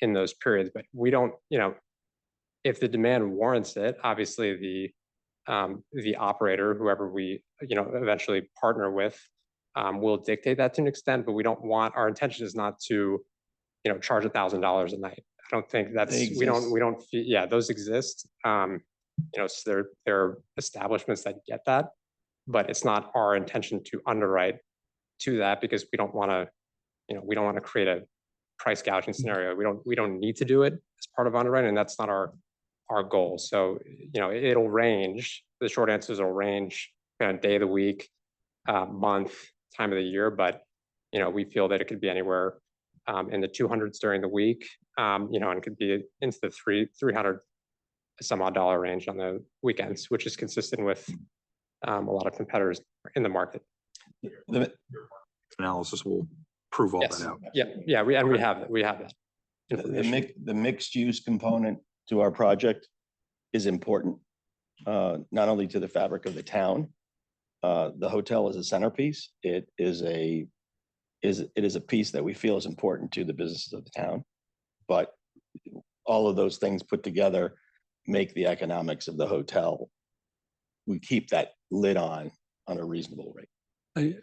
in those periods. But we don't, if the demand warrants it, obviously the operator, whoever we eventually partner with, will dictate that to an extent. But we don't want, our intention is not to charge $1,000 a night. I don't think that's, we don't, yeah, those exist. So there are establishments that get that, but it's not our intention to underwrite to that because we don't want to create a price gouging scenario. We don't need to do it as part of underwriting, and that's not our goal. So, it'll range. The short answers will range kind of day of the week, month, time of the year, but we feel that it could be anywhere in the 200s during the week, and it could be into the 300 some odd dollar range on the weekends, which is consistent with a lot of competitors in the market. The analysis will prove all Yes. that out. Yeah, we have that. The mixed use component to our project is important, not only to the fabric of the town. The hotel is a centerpiece. It is a it is a piece that we feel is important to the businesses of the town. But all of those things put together make the economics of the hotel, we keep that lid on a reasonable rate.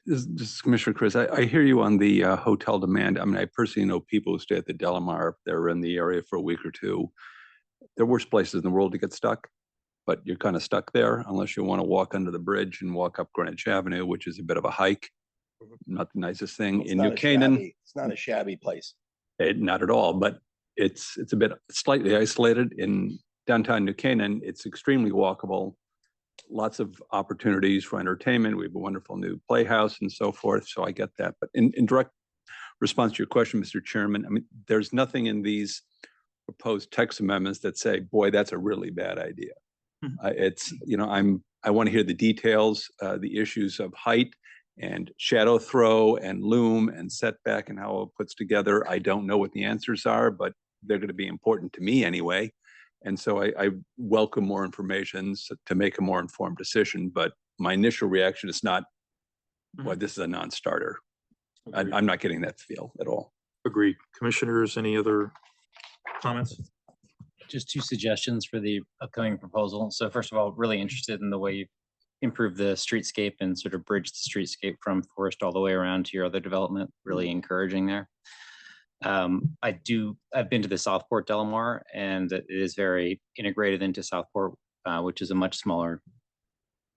This is Commissioner Chris, I hear you on the hotel demand. I mean, I personally know people who stay at the Delamar. They're in the area for a week or two. There are worse places in the world to get stuck, but you're kind of stuck there unless you want to walk under the bridge and walk up Greenwich Avenue, which is a bit of a hike. Not the nicest thing. It's In not New a Canaan, shabby- It's not a shabby place. not at all, but it's a bit slightly isolated. In downtown New Canaan, it's extremely walkable. Lots of opportunities for entertainment. We have a wonderful new playhouse and so forth. So I get that. But in direct response to your question, Mr. Chairman, I mean, there's nothing in these proposed text amendments that say, boy, that's a really bad idea. It's, you know, I want to hear the details, the issues of height and shadow throw and loom and setback and how it puts together. I don't know what the answers are, but they're going to be important to me anyway. And so I welcome more information to make a more informed decision. But my initial reaction is not, well, this is a non-starter. I'm not getting that feel at all. Agreed. Commissioners, any other comments? Just two suggestions for the upcoming proposal. So first of all, really interested in the way you improve the streetscape and sort of bridge the streetscape from Forest all the way around to your other development. Really encouraging there. I've been to the Southport Delamar, and it is very integrated into Southport, which is a much smaller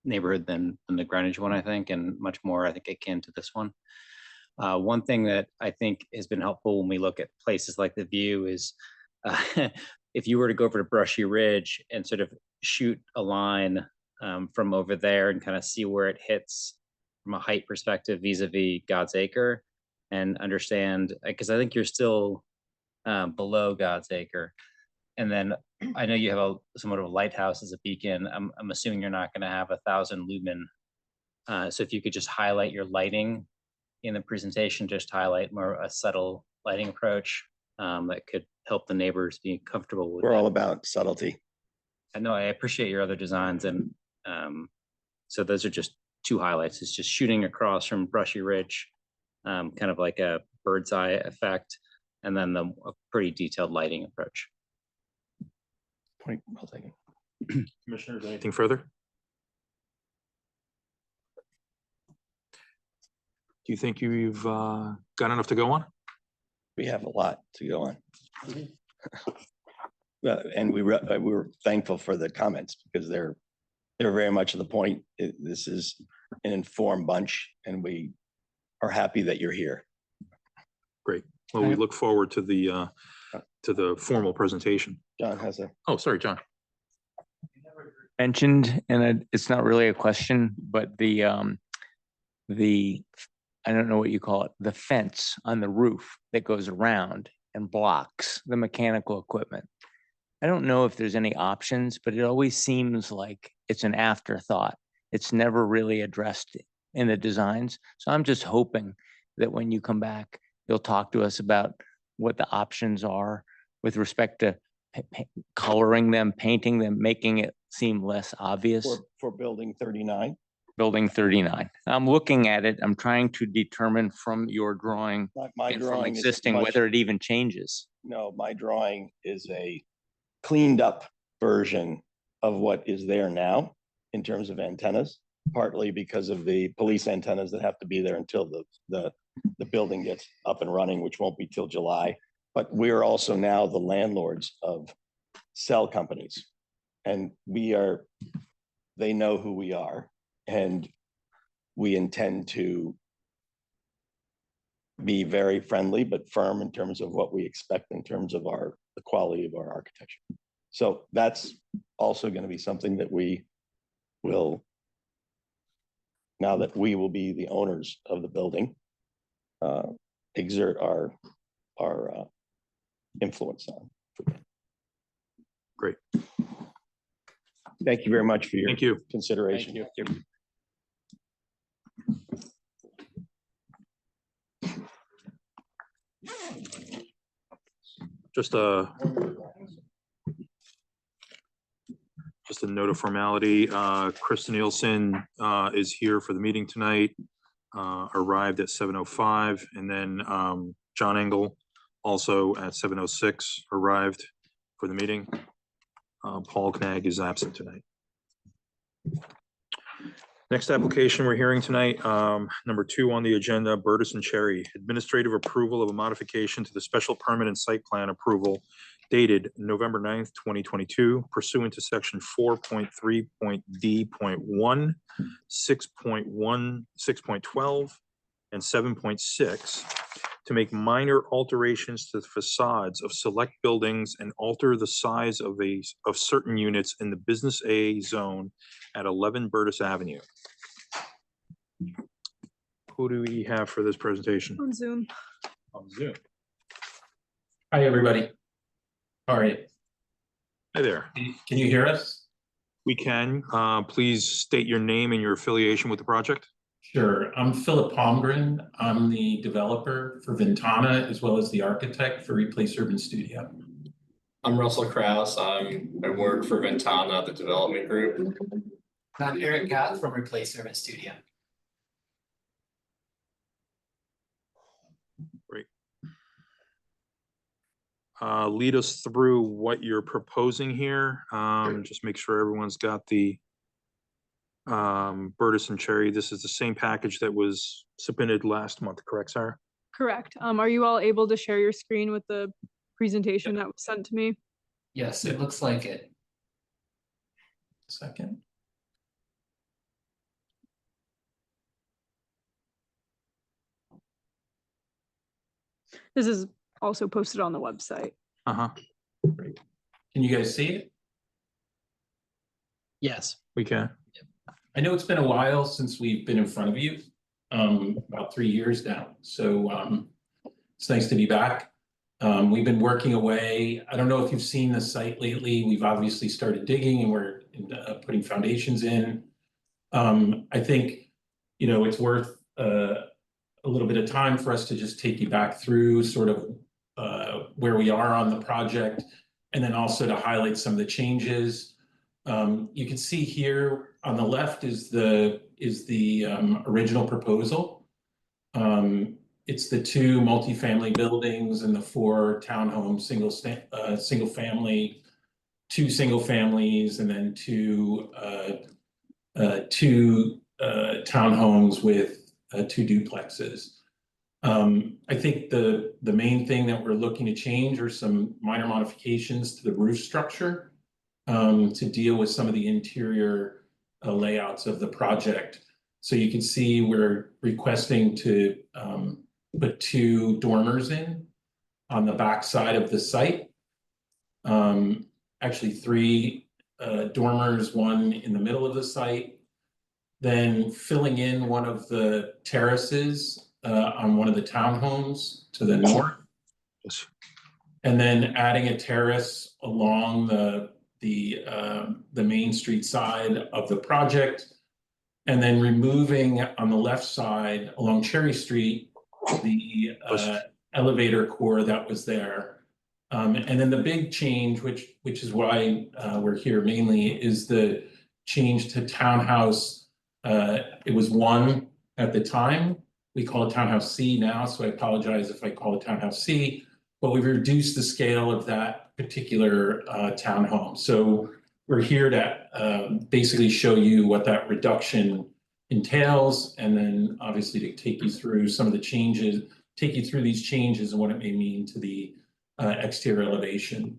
neighborhood than the Greenwich one, I think, and much more, I think, akin to this one. One thing that I think has been helpful when we look at places like the View is if you were to go over to Brushy Ridge and sort of shoot a line from over there and kind of see where it hits from a height perspective vis-a-vis God's Acre, and understand, because I think you're still below God's Acre. And then I know you have somewhat of a lighthouse as a beacon. I'm assuming you're not going to have 1,000 lumen. So if you could just highlight your lighting in the presentation, just highlight more a subtle lighting approach that could help the neighbors be comfortable with We're that. all about subtlety. I know I appreciate your other designs, and so those are just two highlights. It's just shooting across from Brushy Ridge, kind of like a bird's eye effect, and then a pretty detailed lighting approach. Point well taken. Commissioners, anything further? Do you think you've got enough to go on? We have a lot to go on. Well, and we were thankful for the comments because they're very much to the point. This is an informed bunch, and we are happy that you're here. Great. Well, we look forward to the formal presentation. John has a. Oh, sorry, John. Mentioned, and it's not really a question, but the I don't know what you call it, the fence on the roof that goes around and blocks the mechanical equipment. I don't know if there's any options, but it always seems like it's an afterthought. It's never really addressed in the designs. So I'm just hoping that when you come back, you'll talk to us about what the options are with respect to coloring them, painting them, making it seem less obvious. For building 39. Building 39. I'm looking at it. I'm trying to determine from your drawing My and from drawing is existing much- whether it even changes. No, my drawing is a cleaned up version of what is there now in terms of antennas, partly because of the police antennas that have to be there until the building gets up and running, which won't be till July. But we're also now the landlords of cell companies. And they know who we are, and we intend to be very friendly but firm in terms of what we expect in terms of the quality of our architecture. So that's also going to be something that we will, now that we will be the owners of the building, exert our influence on. Great. Thank you very much for your Thank you. consideration. Thank you. Just a note of formality. Krista Nielsen is here for the meeting tonight. arrived at 7:05, and then John Engel also at 7:06 arrived for the meeting. Paul Knag is absent tonight. Next application we're hearing tonight, number 2 on the agenda, Burtis and Cherry, administrative approval of a modification to the special permit and site plan approval dated November 9th, 2022, pursuant to section 4.3.d.1, 6.1, 6.12, and 7.6 to make minor alterations to the facades of select buildings and alter the size of certain units in the Business A zone at 11 Burtis Avenue. Who do we have for this presentation? On Zoom. On Zoom. Hi, everybody. All right. Hi there. Can you hear us? We can. Please state your name and your affiliation with the project. Sure. I'm Philip Palmgren. I'm the developer for Ventana, as well as the architect for Replace Urban Studio. I'm Russell Krause. I work for Ventana, the development group. I'm Eric Gott from Replace Urban Studio. Great. Lead us through what you're proposing here. Just make sure everyone's got the Burtis and Cherry. This is the same package that was submitted last month, correct, Sarah? Correct. Are you all able to share your screen with the presentation that was sent to me? Yes, it looks like it. Second. This is also posted on the website. Great. Can you guys see it? Yes. We can. I know it's been a while since we've been in front of you, about 3 years now. So it's nice to be back. We've been working away. I don't know if you've seen the site lately. We've obviously started digging and we're putting foundations in. I think, you know, it's worth a little bit of time for us to just take you back through sort of where we are on the project, and then also to highlight some of the changes. You can see here on the left is the original proposal. It's the 2 multifamily buildings and the 4 townhomes, single family, 2 single families, and then 2 townhomes with 2 duplexes. I think the main thing that we're looking to change are some minor modifications to the roof structure to deal with some of the interior layouts of the project. So you can see we're requesting to put 2 dormers in on the back side of the site. Actually 3 dormers, 1 in the middle of the site, then filling in one of the terraces on one of the townhomes to the north. Yes. And then adding a terrace along the Main Street side of the project, and then removing on the left side along Cherry Street the elevator core that was there. And then the big change, which is why we're here mainly, is the change to townhouse. It was 1 at the time. We call it Townhouse C now, so I apologize if I call it Townhouse C, but we've reduced the scale of that particular townhome. So we're here to basically show you what that reduction entails, and then obviously to take you through some of the changes, take you through these changes and what it may mean to the exterior elevation.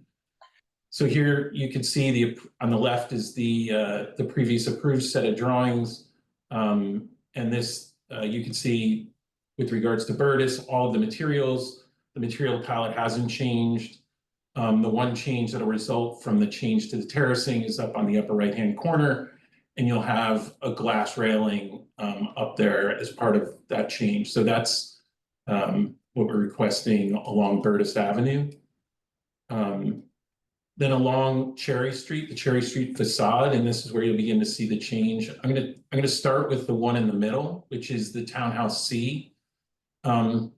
So here you can see on the left is the previous approved set of drawings, and this you can see with regards to Burtis, all of the materials. The material palette hasn't changed. The one change that'll result from the change to the terracing is up on the upper right-hand corner, and you'll have a glass railing up there as part of that change. So that's what we're requesting along Burtis Avenue. Then along Cherry Street, the Cherry Street facade, and this is where you'll begin to see the change. I'm gonna start with the one in the middle, which is the Townhouse C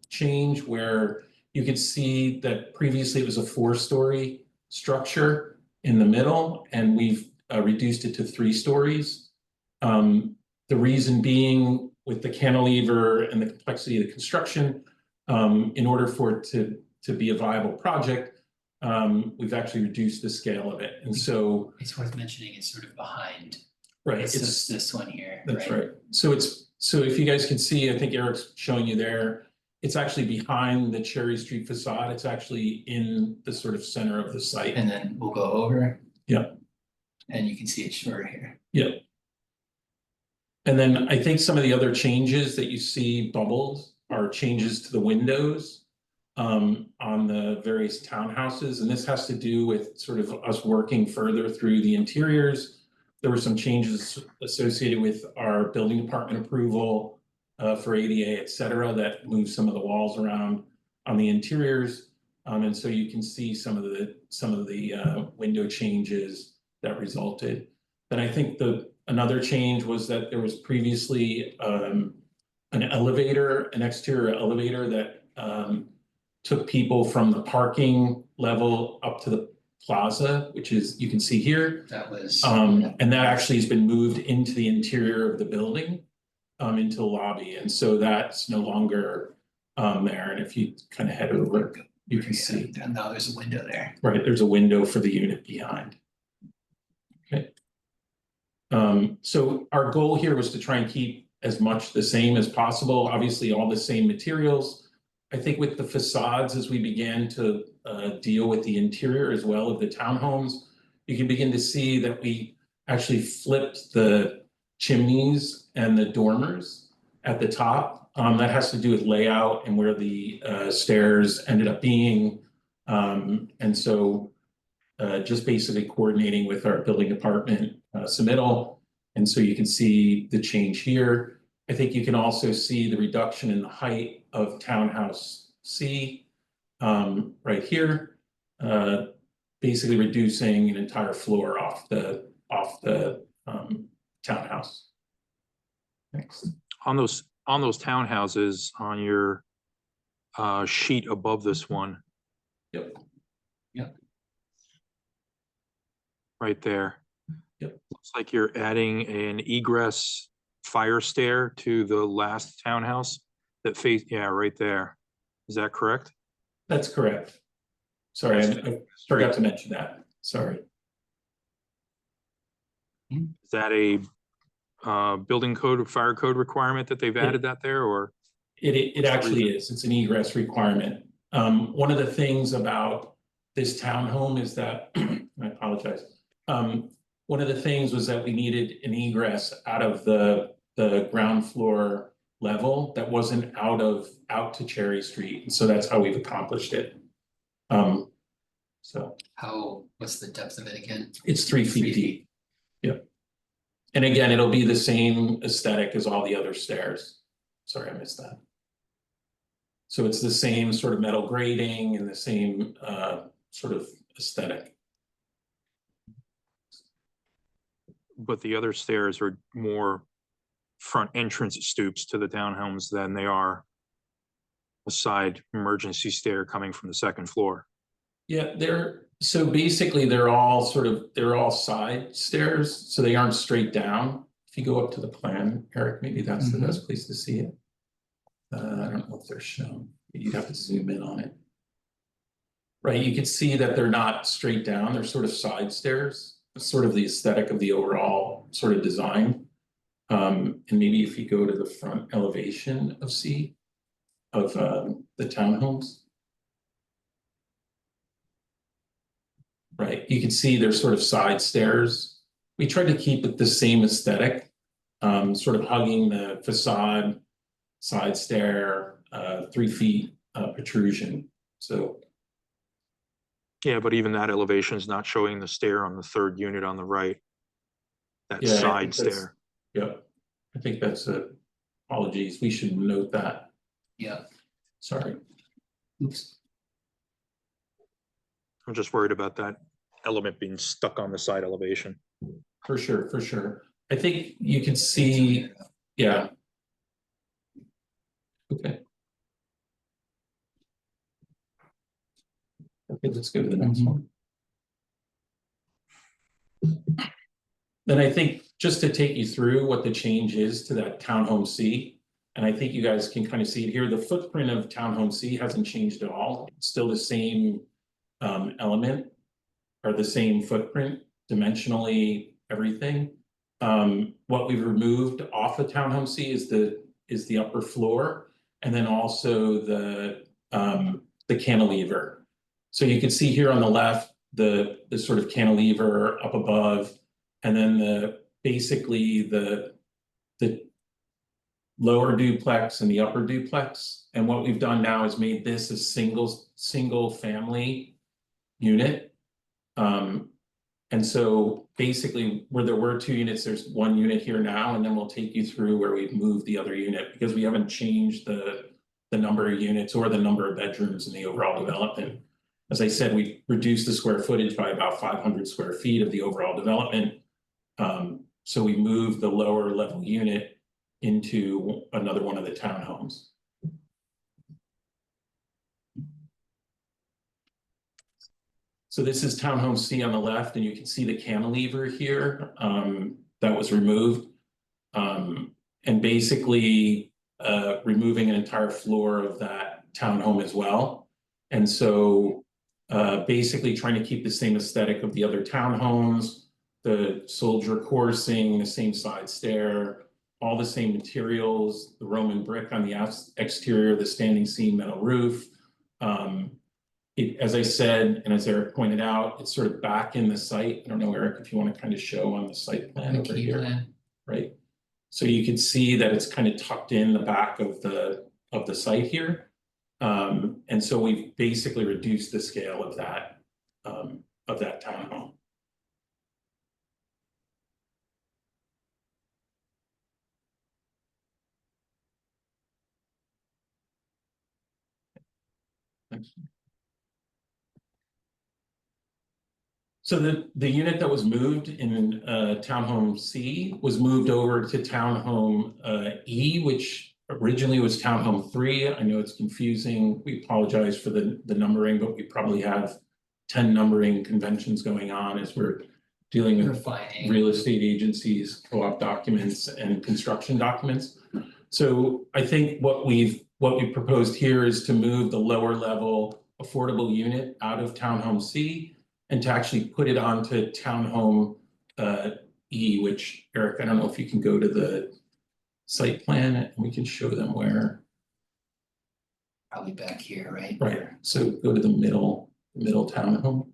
change, where you can see that previously it was a 4-story structure in the middle, and we've reduced it to 3 stories. The reason being with the cantilever and the complexity of the construction, in order for it to be a viable project, we've actually reduced the scale of it. And so, It's worth mentioning it's sort of behind. right, It's this one here. that's right. So if you guys can see, I think Eric's showing you there, it's actually behind the Cherry Street facade. It's actually in the sort of center of the site. And then we'll go over. Yeah. And you can see it shorter here. Yeah. And then I think some of the other changes that you see bubbled are changes to the windows on the various townhouses. And this has to do with sort of us working further through the interiors. There were some changes associated with our building department approval for ADA, et cetera, that moved some of the walls around on the interiors. And so you can see some of the window changes that resulted. Then I think another change was that there was previously an exterior elevator that took people from the parking level up to the plaza, which is, you can see here. That was. And that actually has been moved into the interior of the building, into the lobby. And so that's no longer there. And if you kind of head over, you can see. Now there's a window there. Right, there's a window for the unit behind. Okay. So our goal here was to try and keep as much the same as possible, obviously all the same materials. I think with the facades, as we began to deal with the interior as well of the townhomes, you can begin to see that we actually flipped the chimneys and the dormers at the top. That has to do with layout and where the stairs ended up being. And so just basically coordinating with our building department submittal. And so you can see the change here. I think you can also see the reduction in the height of Townhouse C right here, basically reducing an entire floor off the townhouse. Next. On those townhouses on your sheet above this one. Yep. Yep. Right there. Yep. Looks like you're adding an egress fire stair to the last townhouse that right there. Is that correct? That's correct. Sorry, I forgot to mention that. Sorry. Is that a building code or fire code requirement that they've added that there, or? It actually is. It's an egress requirement. One of the things about this townhome is that, I apologize. One of the things was that we needed an egress out of the ground floor level that wasn't out to Cherry Street. And so that's how we've accomplished it. So. What's the depth of it again? It's 3 feet deep. Yep. And again, it'll be the same aesthetic as all the other stairs. Sorry, I missed that. So it's the same sort of metal grating and the same sort of aesthetic. But the other stairs are more front entrance stoops to the townhomes than they are a side emergency stair coming from the second floor. Yeah, so basically they're all side stairs, so they aren't straight down. If you go up to the plan, Eric, maybe that's the best place to see it. I don't know if they're shown. You'd have to zoom in on it. Right, you can see that they're not straight down, they're sort of side stairs. It's sort of the aesthetic of the overall sort of design. And maybe if you go to the front elevation of C of the townhomes. Right, you can see they're sort of side stairs. We tried to keep it the same aesthetic, sort of hugging the facade, side stair, 3 feet protrusion. So. Yeah, but even that elevation is not showing the stair on the third unit on the right. That Yeah, side stair. Yep, I think that's apologies. We should note that. Yeah. Sorry. Oops. I'm just worried about that element being stuck on the side elevation. For sure, for sure. I think you can see, yeah. Okay. Okay, let's go to the next one. Then I think just to take you through what the change is to that townhome C, And I think you guys can kind of see it here. The footprint of Townhome C hasn't changed at all. It's still the same element or the same footprint, dimensionally, everything. What we've removed off of Townhome C is the upper floor, and then also the cantilever. So you can see here on the left, the sort of cantilever up above, and then basically the lower duplex and the upper duplex. And what we've done now is made this a single family unit. And so basically where there were 2 units, there's 1 unit here now, and then we'll take you through where we've moved the other unit, because we haven't changed the number of units or the number of bedrooms in the overall development. As I said, we reduced the square footage by about 500 square feet of the overall development. So we moved the lower level unit into another one of the townhomes. So this is Townhome C on the left, and you can see the cantilever here that was removed. And basically removing an entire floor of that townhome as well. And so basically trying to keep the same aesthetic of the other townhomes, the soldier coursing, the same side stair, all the same materials, the Roman brick on the exterior, the standing seam metal roof. As I said, and as Eric pointed out, it's sort of back in the site. I don't know, Eric, if you want to kind of show on the site plan over here. Right. So you can see that it's kind of tucked in the back of the site here. And so we've basically reduced the scale of that townhome. Thanks. So the unit that was moved in Townhome C was moved over to Townhome E, which originally was Townhome 3. I know it's confusing. We apologize for the numbering, but we probably have 10 numbering conventions going on as we're dealing with real estate agencies, co-op documents, and construction documents. So I think what we proposed here is to move the lower level affordable unit out of Townhome C and to actually put it onto Townhome E, which, Eric, I don't know if you can go to the site plan and we can show them where. Probably back here, right? Right, so go to the middle townhome.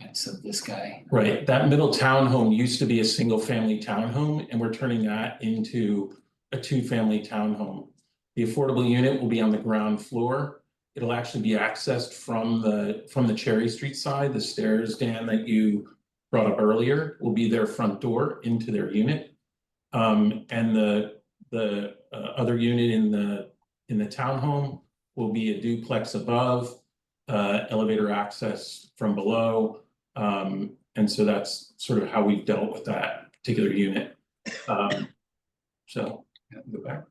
And so this guy. Right, that middle townhome used to be a single family townhome, and we're turning that into a 2-family townhome. The affordable unit will be on the ground floor. It'll actually be accessed from the Cherry Street side. The stairs, Dan, that you brought up earlier will be their front door into their unit. And the other unit in the townhome will be a duplex above, elevator access from below. And so that's sort of how we've dealt with that particular unit. So go back.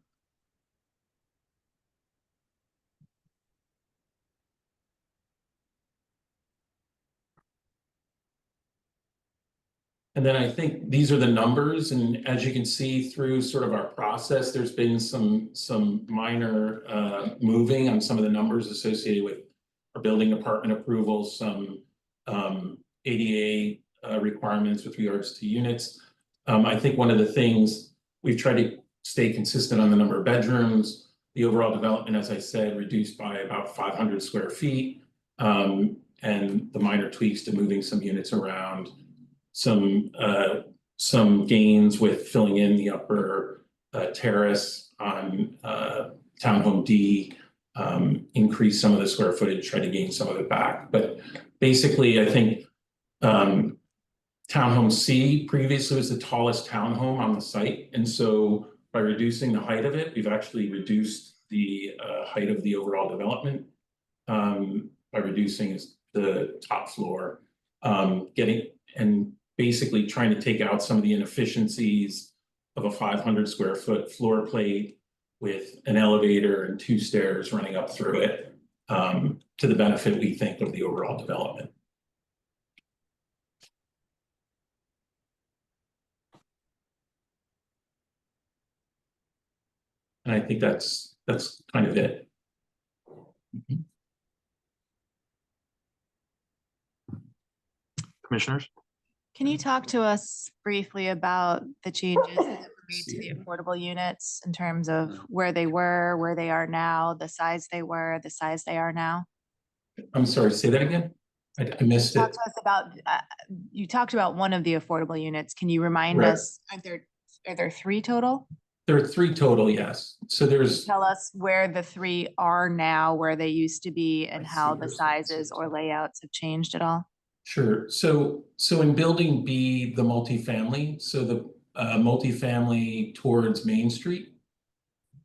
And then I think these are the numbers, and as you can see through sort of our process, there's been some minor moving on some of the numbers associated with our building department approvals, some ADA requirements with regards to units. I think one of the things we've tried to stay consistent on the number of bedrooms, the overall development, as I said, reduced by about 500 square feet, and the minor tweaks to moving some units around. Some gains with filling in the upper terrace on Townhome D, increase some of the square footage, try to gain some of it back. But basically, I think Townhome C previously was the tallest townhome on the site. And so by reducing the height of it, we've actually reduced the height of the overall development by reducing the top floor, and basically trying to take out some of the inefficiencies of a 500 square foot floor plate with an elevator and 2 stairs running up through it, to the benefit, we think, of the overall development. And I think that's kind of it. Commissioners? Can you talk to us briefly about the changes that were made to the affordable units in terms of where they were, where they are now, the size they were, the size they are now? I'm sorry, say that again? I missed Talk it. to us about, you talked about one of the affordable units. Can you remind Right. us, are there 3 total? There are 3 total, yes. So there's, Tell us where the 3 are now, where they used to be, and I how see the where some of this sizes is. or layouts have changed at all. sure. So in building B, the multifamily, so the multifamily towards Main Street,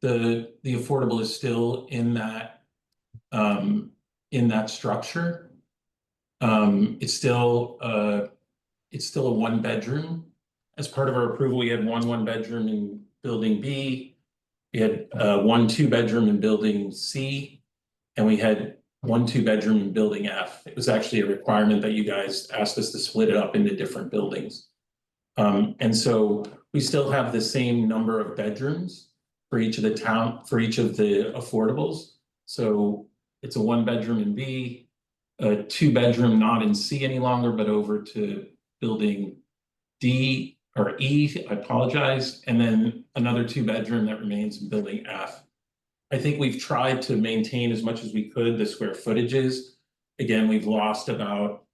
the affordable is still in that structure. It's still a 1-bedroom. As part of our approval, we had 1 bedroom in building B. We had 1 2-bedroom in building C, and we had 1 2-bedroom in building F. It was actually a requirement that you guys asked us to split it up into different buildings. And so we still have the same number of bedrooms for each of the affordables. So it's a 1-bedroom in B, a 2-bedroom not in C any longer, but over to building D or E, I apologize, and then another 2-bedroom that remains in building F. I think we've tried to maintain as much as we could the square footages. Again, we've lost about,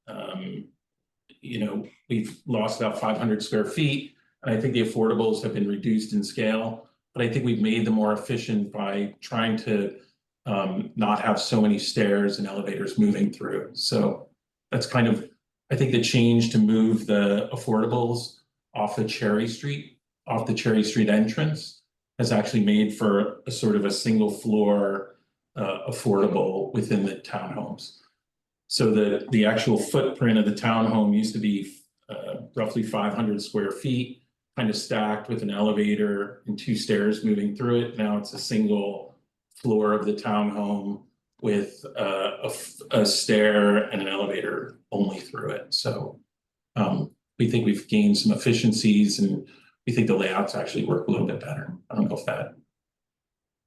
we've lost about 500 square feet. And I think the affordables have been reduced in scale, but I think we've made them more efficient by trying to not have so many stairs and elevators moving through. So that's kind of, I think the change to move the affordables off the Cherry Street entrance has actually made for a sort of a single floor affordable within the townhomes. So the actual footprint of the townhome used to be roughly 500 square feet, kind of stacked with an elevator and 2 stairs moving through it. Now it's a single floor of the townhome with a stair and an elevator only through it. So we think we've gained some efficiencies, and we think the layouts actually work a little bit better. I don't know if that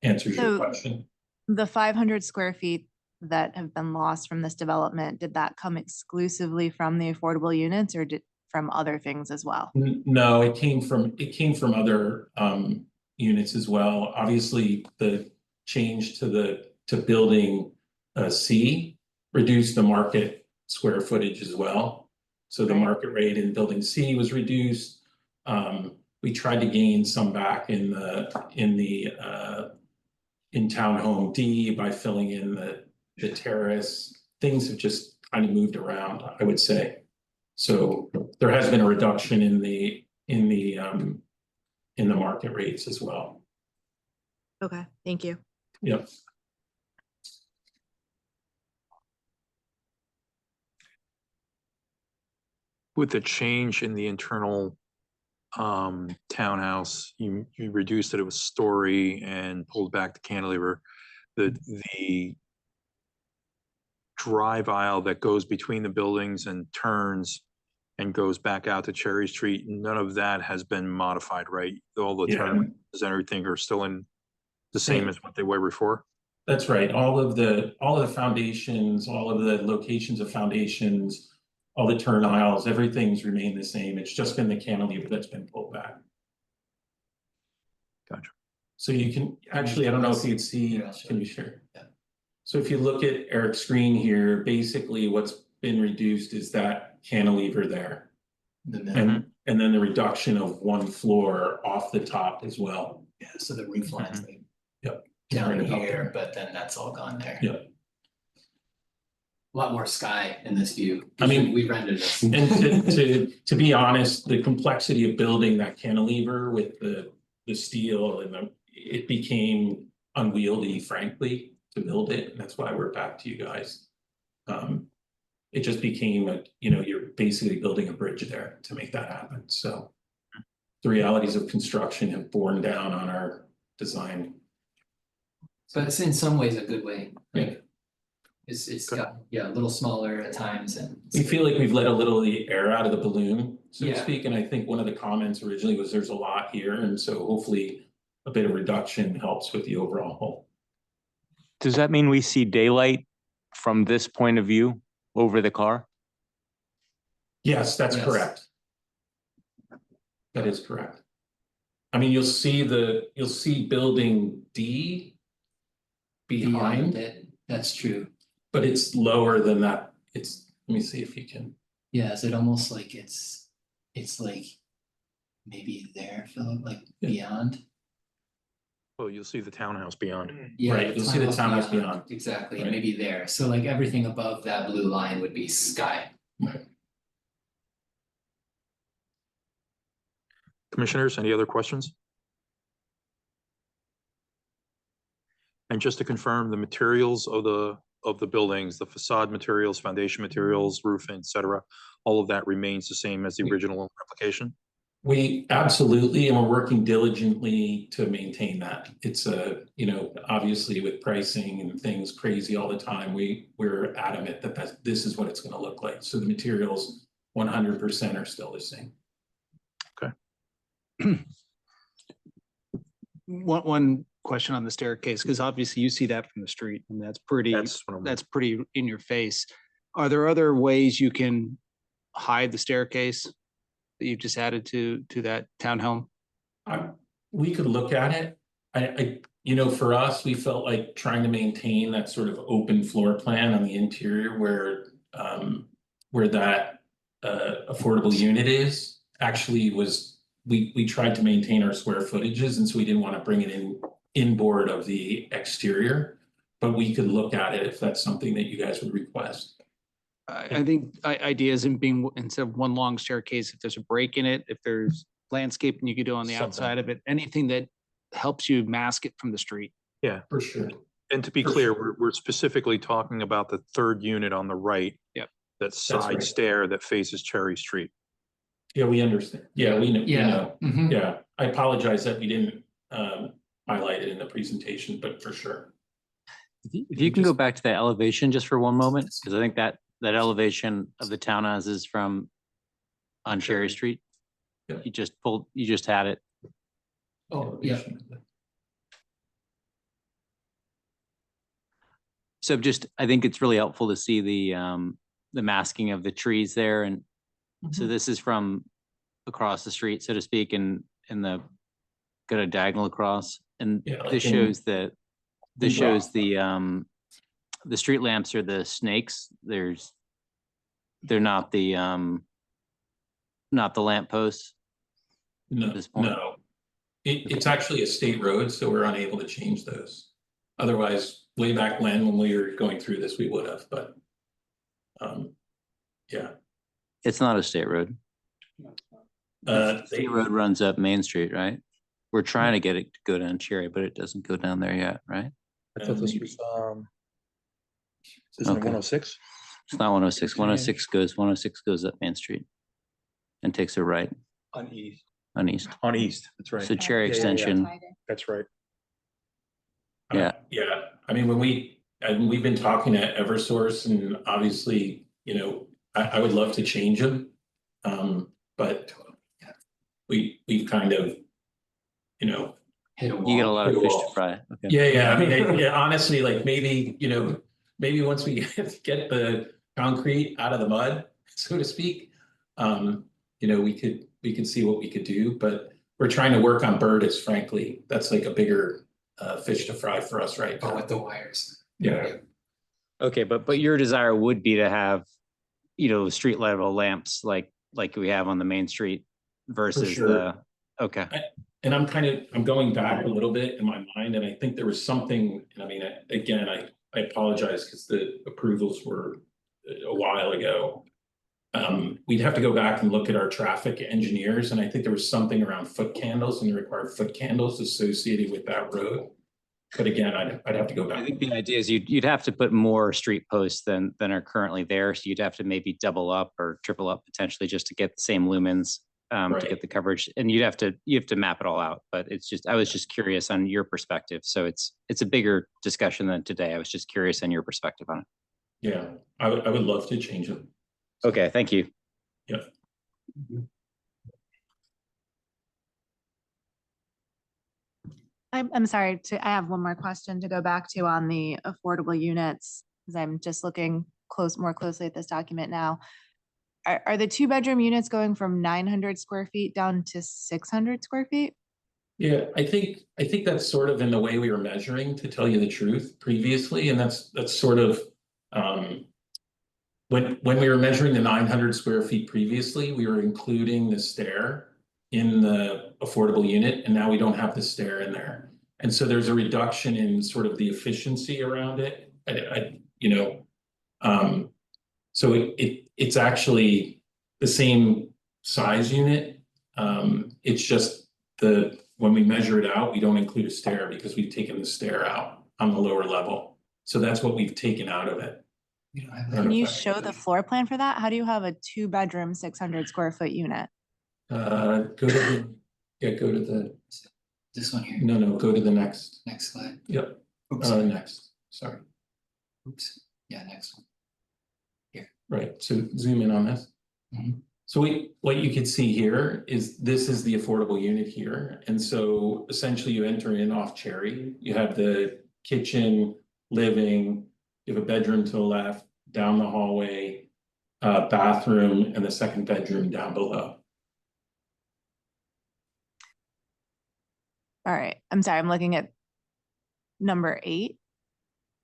answers your question. The 500 square feet that have been lost from this development, did that come exclusively from the affordable units, or from other things as well? No, it came from other units as well. Obviously, the change to building C reduced the market square footage as well. So the market rate in building C was reduced. We tried to gain some back in townhome D by filling in the terrace. Things have just kind of moved around, I would say. So there has been a reduction in the market rates as well. Okay, thank you. Yep. With the change in the internal townhouse, you reduced it, it was story, and pulled back the cantilever. The drive aisle that goes between the buildings and turns and goes back out to Cherry Street, none of that has been modified, right? All the turns and everything are still in the same as what they were before? That's right. All of the foundations, all of the locations of foundations, all the turn aisles, everything's remained the same. It's just been the cantilever that's been pulled back. Gotcha. So you can, actually, I don't know if you'd see, can you share? Yeah. So if you look at Eric's screen here, basically what's been reduced is that cantilever there. And then the reduction of 1 floor off the top as well. Yeah, so the roof line's like Yep. down Right up here, there. but then that's all gone there. Yep. A lot more sky in this view. I mean, we rendered this. And to be honest, the complexity of building that cantilever with the steel and it became unwieldy, frankly, to build it. And that's why we're back to you guys. It just became you're basically building a bridge there to make that happen. So the realities of construction have borne down on our design. But it's in some ways a good way. Yeah. It's got, a little smaller at times, and We feel like we've let a little of the air out of the balloon, so to Yeah. speak. And I think one of the comments originally was there's a lot here. And so hopefully a bit of reduction helps with the overall whole. Does that mean we see daylight from this point of view over the car? Yes, that's Yes. correct. That is correct. I mean, you'll see building D Beyond behind, it, that's true. but it's lower than that. Let me see if you can. Yeah, is it almost like it's like maybe there, Philip, like beyond? Well, you'll see the townhouse beyond. Yeah, Right, you'll see the townhouse beyond. Exactly, Right. maybe there. So like everything above that blue line would be sky. Commissioners, any other questions? And just to confirm, the materials of the buildings, the facade materials, foundation materials, roofing, et cetera, all of that remains the same as the original application? We absolutely, and we're working diligently to maintain that. It's obviously with pricing and things crazy all the time, we're adamant that this is what it's gonna look like. So the materials 100% are still the same. One question on the staircase, because obviously you see that from the street and that's pretty, that's pretty in your face. Are there other ways you can hide the staircase that you've just added to that townhome? We could look at it. For us, we felt like trying to maintain that sort of open floor plan on the interior where that affordable unit is actually was, we tried to maintain our square footages, and so we didn't want to bring it inboard of the exterior, but we could look at it if that's something that you guys would request. I think ideas in being, instead of one long staircase, if there's a break in it, if there's landscaping you could do on the Something. outside of it, anything that helps you mask it from the street. Yeah. For sure. And to be For clear, sure. we're specifically talking about the third unit on the right. Yep. That side right. stair that faces Cherry Street. Yeah, we understand. Yeah, we know. Yeah. We know. Mhm. Yeah, I apologize that we didn't highlight it in the presentation, but for sure. If you can go back to that elevation just for one moment, because I think that elevation of the townhouses from on Cherry Street. Yeah. You just had it. Oh, yeah. So I think it's really helpful to see the masking of the trees there. And so this is from across the street, so to speak, and got a diagonal across. And Yeah, like this in- shows the in street lamps are the snakes. They're not the lamp posts. No, this point. no. It's actually a state road, so we're unable to change those. Otherwise, way back when we were going through this, we would have, but yeah. It's not a state road. State road runs up Main Street, right? We're trying to get it to go down Cherry, but it doesn't go down there yet, right? I thought this was, isn't it Okay. 106? It's not 106. 106 goes up Main Street and takes a right On east. on east. On east, that's right. So Cherry Yeah, yeah, yeah. Extension, That's right. Yeah. Yeah, I mean, we've been talking to Eversource, and obviously, I would love to change them. But we've kind of, Hit a wall. you get a lot of Hit a fish wall. to fry. Okay. Yeah, I mean, honestly, like maybe once we get the concrete out of the mud, so to speak, we could see what we could do, but we're trying to work on Burtis, frankly. That's like a bigger fish to fry for us right Oh, now. with the wires. Yeah, Okay, but your desire would be to have, street level lamps like we have on the main street versus sure. okay. and I'm going back a little bit in my mind, and I think there was something, I mean, again, I apologize because the approvals were a while ago. We'd have to go back and look at our traffic engineers, and I think there was something around foot candles and the required foot candles associated with that road. But again, I'd have to go I back. think the idea is you'd have to put more street posts than are currently there. So you'd have to maybe double up or triple up potentially just to get the same lumens to Right. get the coverage. And you have to map it all out. But I was just curious on your perspective. So it's a bigger discussion than today. I was just curious on your perspective on it. Yeah, I would love to change them. Okay, thank you. Yeah. I'm sorry I have one more question to go back to on the affordable units, because I'm just looking more closely at this document now. Are the 2-bedroom units going from 900 square feet down to 600 square feet? Yeah, I think that's sort of in the way we were measuring, to tell you the truth, previously, and that's sort of when we were measuring the 900 square feet previously, we were including the stair in the affordable unit, and now we don't have the stair in there. And so there's a reduction in sort of the efficiency around it. So it's actually the same size unit. It's just when we measure it out, we don't include a stair because we've taken the stair out on the lower level. So that's what we've taken out of it. Can you show the floor plan for that? How do you have a 2-bedroom, 600 square foot unit? Go to the This one here. No, go to the next. Next slide. Yep. Oops. Next, sorry. Oops. Yeah, next one. Right, so zoom in on this. Mhm. So what you can see here is this is the affordable unit here. And so essentially you enter in off Cherry, you have the kitchen, living, you have a bedroom to the left, down the hallway, bathroom, and the second bedroom down below. All right, I'm sorry, I'm looking at number 8.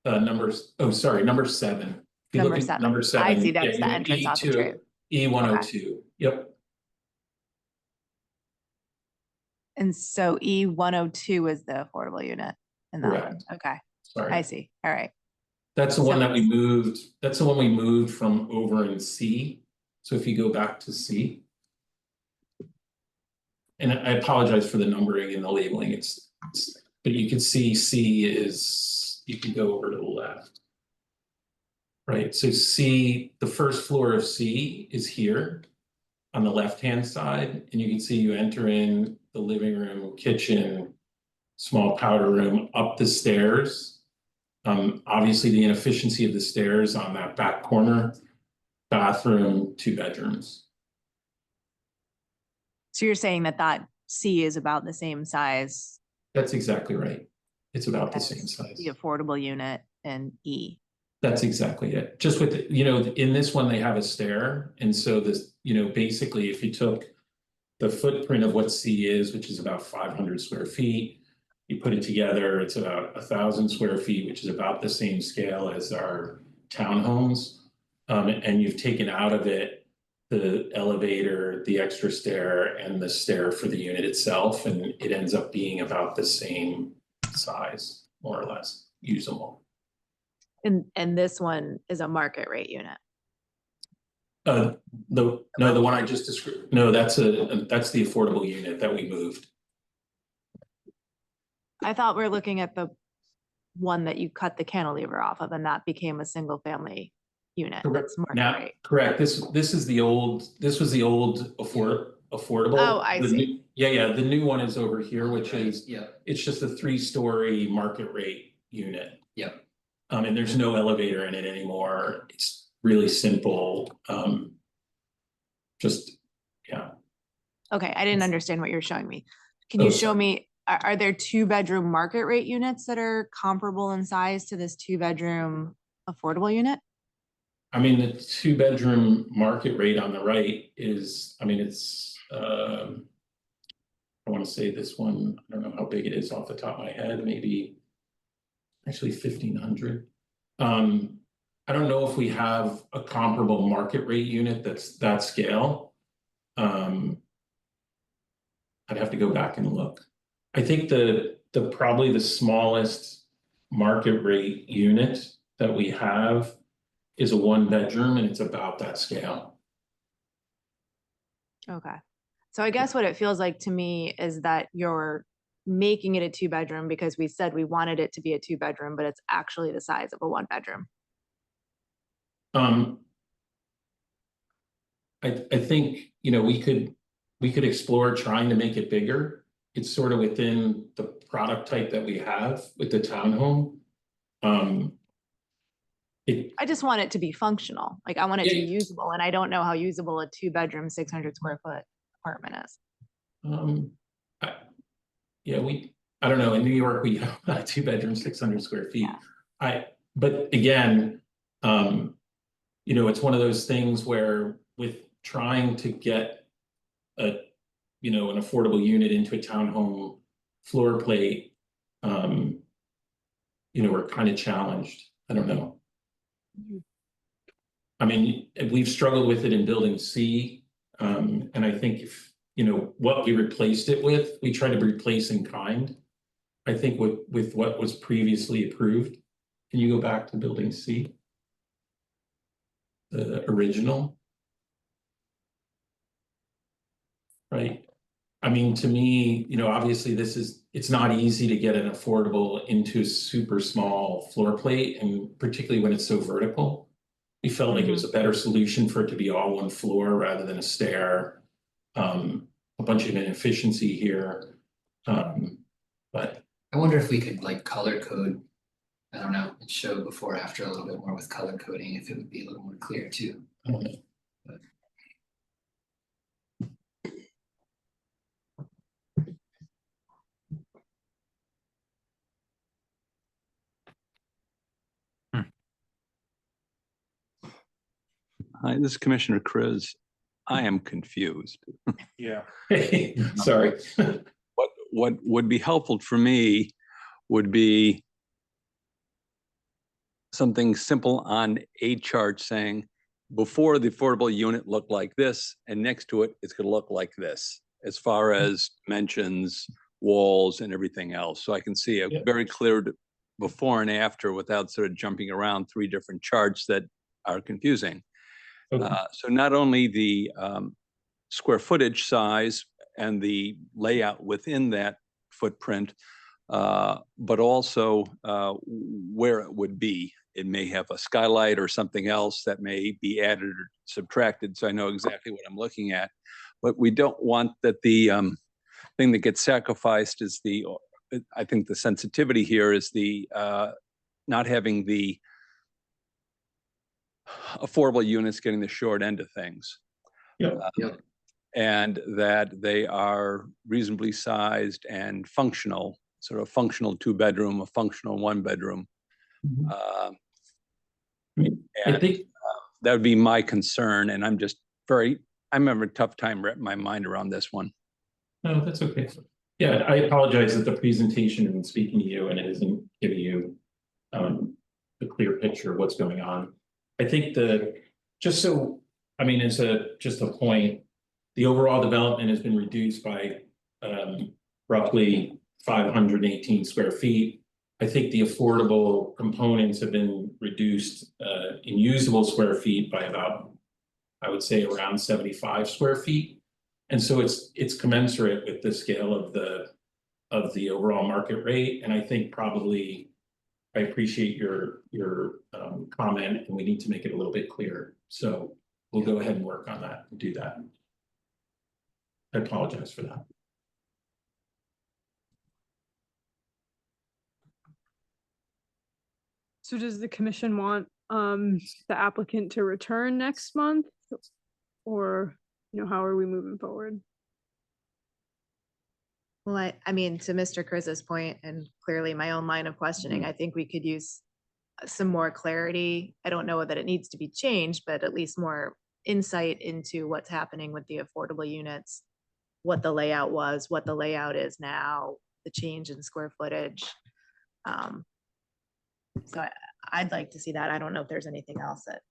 Number 7. If you Number look at 7. number 7. I see, that's you the have entrance off of E2, Cherry. E102, yep. And so E102 is the affordable unit in that one. Correct. Okay, Sorry. I see. All right. That's the one So that we moved, that's the one we moved from over in C. So if you go back to C. And I apologize for the numbering and the labeling, but you can see C is, you can go over to the left. Right, so C, the first floor of C is here on the left-hand side, and you can see you enter in the living room, kitchen, small powder room, up the stairs. Obviously the inefficiency of the stairs on that back corner, bathroom, 2 bedrooms. So you're saying that C is about the same size That's exactly right. It's about the as same size. the affordable unit in E. That's exactly it. Just with, in this one, they have a stair. And so this, basically if you took the footprint of what C is, which is about 500 square feet, you put it together, it's about 1,000 square feet, which is about the same scale as our townhomes. And you've taken out of it the elevator, the extra stair, and the stair for the unit itself. And it ends up being about the same size, more or less, usable. And this one is a market rate unit. The one I just described, no, that's the affordable unit that we moved. I thought we were looking at the one that you cut the cantilever off of, and that became a single family unit. That's market Now, rate. correct, this was the old affordable. Oh, I see. The new one is over here, which is, Yeah. it's just a 3-story market rate unit. Yep. And there's no elevator in it anymore. It's really simple. Okay, I didn't understand what you're showing me. Can you show me, are there 2-bedroom market rate units that are comparable in size to this 2-bedroom affordable unit? I mean, the 2-bedroom market rate on the right is, it's, I want to say this one, I don't know how big it is off the top of my head, maybe actually 1,500. I don't know if we have a comparable market rate unit that's that scale. I'd have to go back and look. I think probably the smallest market rate unit that we have is a 1-bedroom, and it's about that scale. Okay. So I guess what it feels like to me is that you're making it a 2-bedroom because we said we wanted it to be a 2-bedroom, but it's actually the size of a 1-bedroom. I think, we could explore trying to make it bigger. It's sort of within the product type that we have with the townhome. I just want it to be functional. Like I want it to be usable, and I don't know how usable a 2-bedroom, 600 square foot apartment is. Yeah, I don't know, in New York, we have a 2-bedroom, 600 square feet. But again, you know, it's one of those things where with trying to get a, you know, an affordable unit into a townhome floor plate, you know, we're kind of challenged. I don't know. I mean, we've struggled with it in building C. And I think if, you know, what we replaced it with, we try to replace in kind. I think with what was previously approved. Can you go back to building C? The original. Right. I mean, to me, you know, obviously it's not easy to get an affordable into a super small floor plate, and particularly when it's so vertical. We felt like it was a better solution for it to be all one floor rather than a stair. A bunch of inefficiency here. But I wonder if we could like color code, I don't know, and show before, after a little bit more with color coding, if it would be a little more clear too. But Hi, this is Commissioner Chris. I am confused. Yeah. Sorry. What would be helpful for me would be something simple on a chart saying, before the affordable unit looked like this, and next to it, it's gonna look like this, as far as dimensions, walls, and everything else. So I can see a very clear before and after without sort of jumping around 3 different charts that are confusing. So not only the square footage size and the layout within that footprint, but also where it would be. It may have a skylight or something else that may be added or subtracted, so I know exactly what I'm looking at. But we don't want that the thing that gets sacrificed is I think the sensitivity here is the not having the affordable units getting the short end of things. And that they are reasonably sized and functional, sort of functional 2-bedroom, a functional 1-bedroom. I think that would be my concern, and I'm having a tough time wrapping my mind around this one. No, that's okay. Yeah, I apologize that the presentation isn't speaking to you and it isn't giving you the clear picture of what's going on. I think just a point, the overall development has been reduced by roughly 518 square feet. I think the affordable components have been reduced in usable square feet by about, I would say, around 75 square feet. And so it's commensurate with the scale of the overall market rate. And I think probably I appreciate your comment, and we need to make it a little bit clearer. So we'll go ahead and work on that and do that. I apologize for that. So does the commission want the applicant to return next month? Or, you know, how are we moving forward? Well, I mean, to Mr. Chris's point, and clearly my own line of questioning, I think we could use some more clarity. I don't know that it needs to be changed, but at least more insight into what's happening with the affordable units, what the layout was, what the layout is now, the change in square footage. So I'd like to see that. I don't know if there's anything else that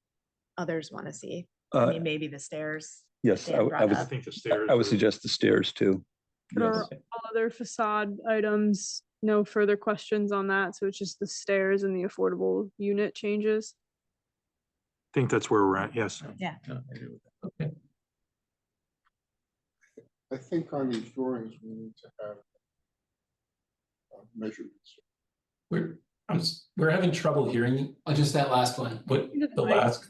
others want to see. I mean, maybe the stairs. Yes, Dan brought up. I would suggest the stairs too. But are all other facade items, no further questions on that? So it's just the stairs and the affordable unit changes? I think that's where we're at, yes. Yeah. Okay. I think on these drawings, we need to have measurements. We're having trouble hearing you. Oh, just that last one. What the last?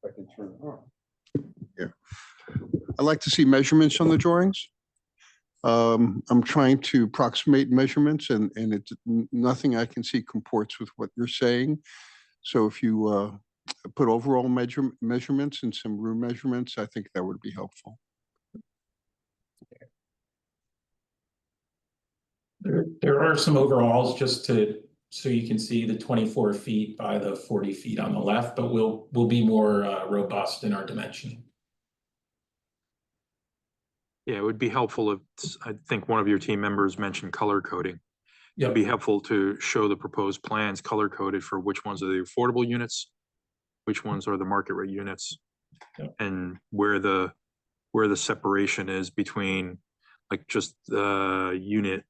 I can turn it on. Yeah. I'd like to see measurements on the drawings. I'm trying to approximate measurements, and it's nothing I can see comports with what you're saying. So if you put overall measurements and some room measurements, I think that would be helpful. There are some overalls just to, so you can see the 24 feet by the 40 feet on the left, but we'll be more robust in our dimension. Yeah, it would be helpful if, I think one of your team members mentioned color coding. Yeah. It'd be helpful to show the proposed plans color coded for which ones are the affordable units, which ones are the market rate units, Yep. and where the separation is between, like, just the unit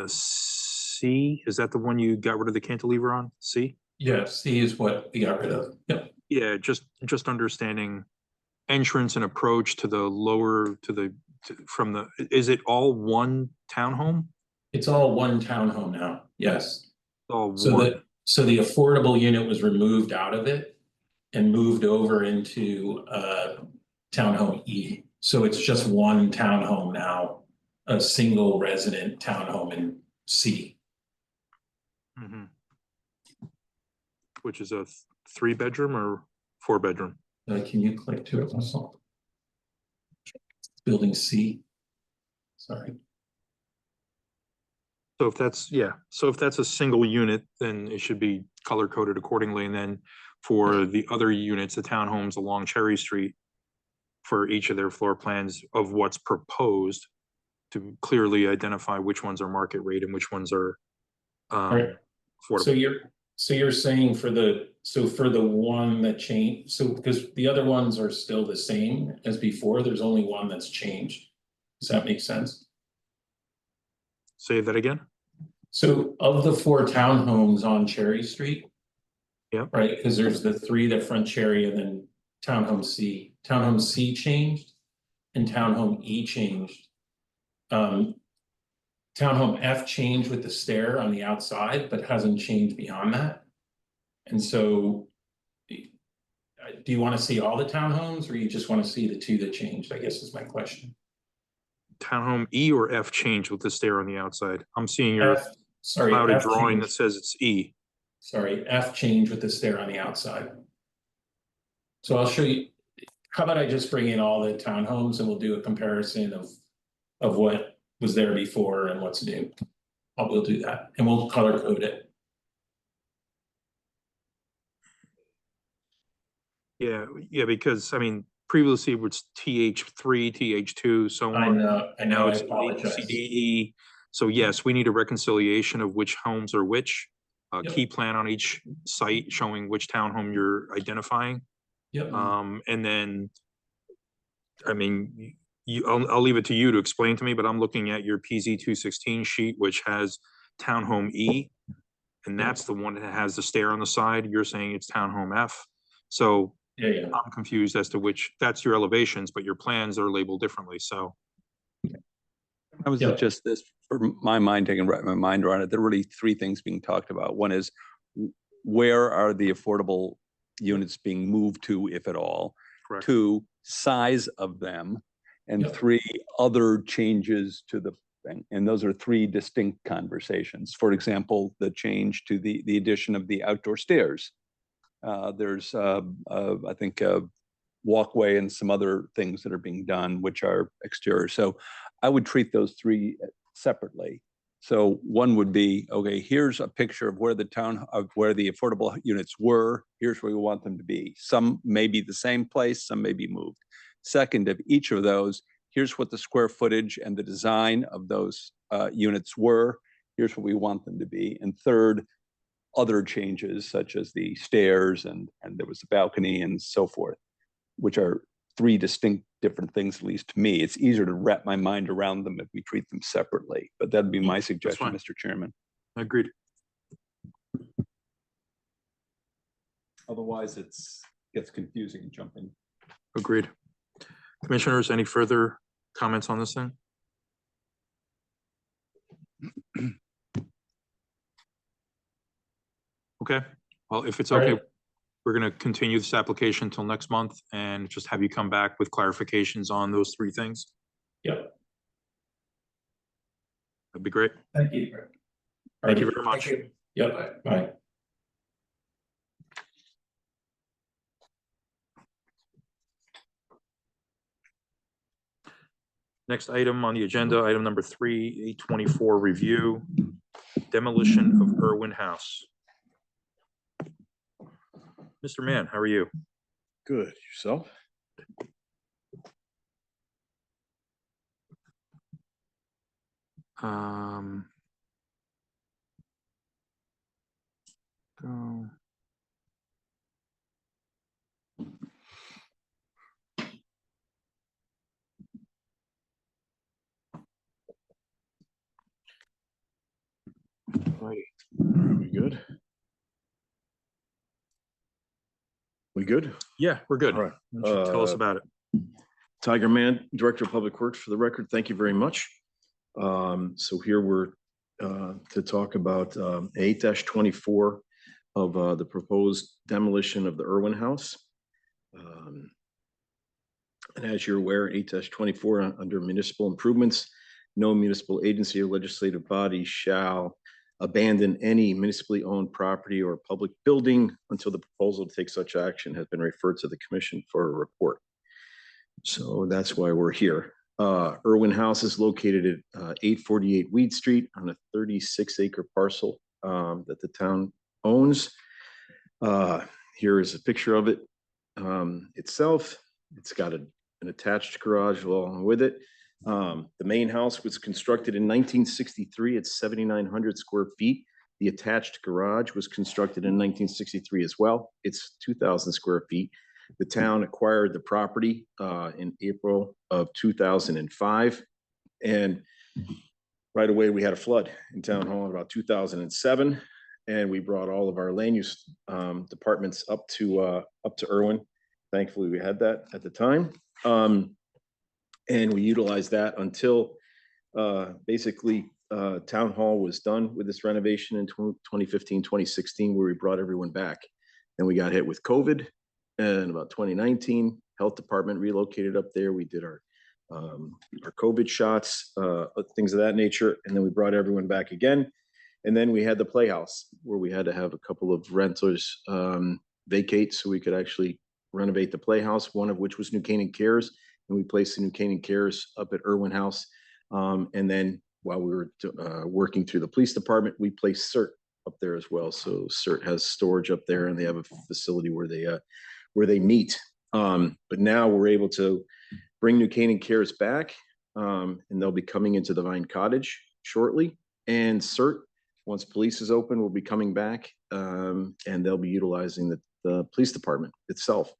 C. Is that the one you got rid of the cantilever on? C? Yeah, C is what we got rid of. Yep. Yeah, just understanding entrance and approach to the lower, from the, is it all one townhome? It's all one townhome now. Yes. All So one. so the affordable unit was removed out of it and moved over into townhome E. So it's just one townhome now, a single resident townhome in C. Mhm. Which is a 3-bedroom or 4-bedroom? Can you click to it, Russell? Building C. Sorry. So if that's, yeah, so if that's a single unit, then it should be color coded accordingly. And then for the other units, the townhomes along Cherry Street, for each of their floor plans of what's proposed, to clearly identify which ones are market rate and which ones are Right. affordable. So you're saying for the one that changed, so because the other ones are still the same as before, there's only one that's changed. Does that make sense? Say that again? So of the 4 townhomes on Cherry Street. Yeah. Right, because there's the 3 that front Cherry and then townhome C. Townhome C changed and townhome E changed. Townhome F changed with the stair on the outside, but hasn't changed beyond that. And so do you want to see all the townhomes or you just want to see the 2 that changed, I guess is my question. Townhome E or F changed with the stair on the outside? I'm seeing your Sorry, clouded F drawing that changed. says it's E. Sorry, F changed with the stair on the outside. So I'll show you, how about I just bring in all the townhomes and we'll do a comparison of what was there before and what's new. We'll do that and we'll color code it. Yeah, because I mean, previously it was TH3, TH2, so I on. know, And now I it's apologize. CDE. So yes, we need a reconciliation of which homes are which, a Yep. key plan on each site showing which townhome you're identifying. Yep. And then, I mean, I'll leave it to you to explain to me, but I'm looking at your PZ 216 sheet, which has townhome E. And that's the one that has the stair on the side. You're saying it's townhome F. So Yeah. I'm confused as to which, that's your elevations, but your plans are labeled differently, so. I was just this, for my mind, taking my mind around it, there are really 3 things being talked about. One is where are the affordable units being moved to, if at all? Correct. 2, size of them. And 3, other changes to the, and those are 3 distinct conversations. For example, the change to the addition of the outdoor stairs. There's, I think, a walkway and some other things that are being done, which are exterior. So I would treat those 3 separately. So one would be, okay, here's a picture of where the affordable units were. Here's where we want them to be. Some may be the same place, some may be moved. Second, of each of those, here's what the square footage and the design of those units were. Here's what we want them to be. And third, other changes such as the stairs and there was a balcony and so forth, which are 3 distinct different things, at least to me. It's easier to wrap my mind around them if we treat them separately, but that'd be my suggestion, fine. Mr. Chairman. Agreed. Otherwise, gets confusing jumping. Agreed. Commissioners, any further comments on this thing? Okay, well, if it's All okay, right. we're gonna continue this application until next month and just have you come back with clarifications on those 3 things. Yep. That'd be great. Thank you. Thank you very much. Yep, bye. Next item on the agenda, item number 3, 824 review, demolition of Irwin House. Mr. Mann, how are you? Good, yourself? Go. Righty. Are we good? We good? Yeah, we're good. All right. Why don't you tell us about it. Tiger Man, Director of Public Works, for the record, thank you very much. So here we're to talk about 8-24 of the proposed demolition of the Irwin House. And as you're aware, 8-24 under municipal improvements, no municipal agency or legislative body shall abandon any municipally owned property or public building until the proposal to take such action has been referred to the commission for a report. So that's why we're here. Irwin House is located at 848 Weed Street on a 36-acre parcel that the town owns. Here is a picture of it itself. It's got an attached garage along with it. The main house was constructed in 1963 at 7,900 square feet. The attached garage was constructed in 1963 as well. It's 2,000 square feet. The town acquired the property in April of 2005. And right away, we had a flood in Town Hall in about 2007. And we brought all of our land use departments up to Irwin. Thankfully, we had that at the time. And we utilized that until basically Town Hall was done with this renovation in 2015, 2016, where we brought everyone back. And we got hit with COVID. And about 2019, Health Department relocated up there. We did our COVID shots, things of that nature. And then we brought everyone back again. And then we had the Playhouse, where we had to have a couple of renters vacate so we could actually renovate the Playhouse, one of which was New Canaan Cares. And we placed the New Canaan Cares up at Irwin House. And then while we were working through the police department, we placed CERT up there as well. So CERT has storage up there, and they have a facility where they meet. But now we're able to bring New Canaan Cares back, and they'll be coming into the Vine Cottage shortly. And CERT, once police is open, will be coming back, and they'll be utilizing the police department itself.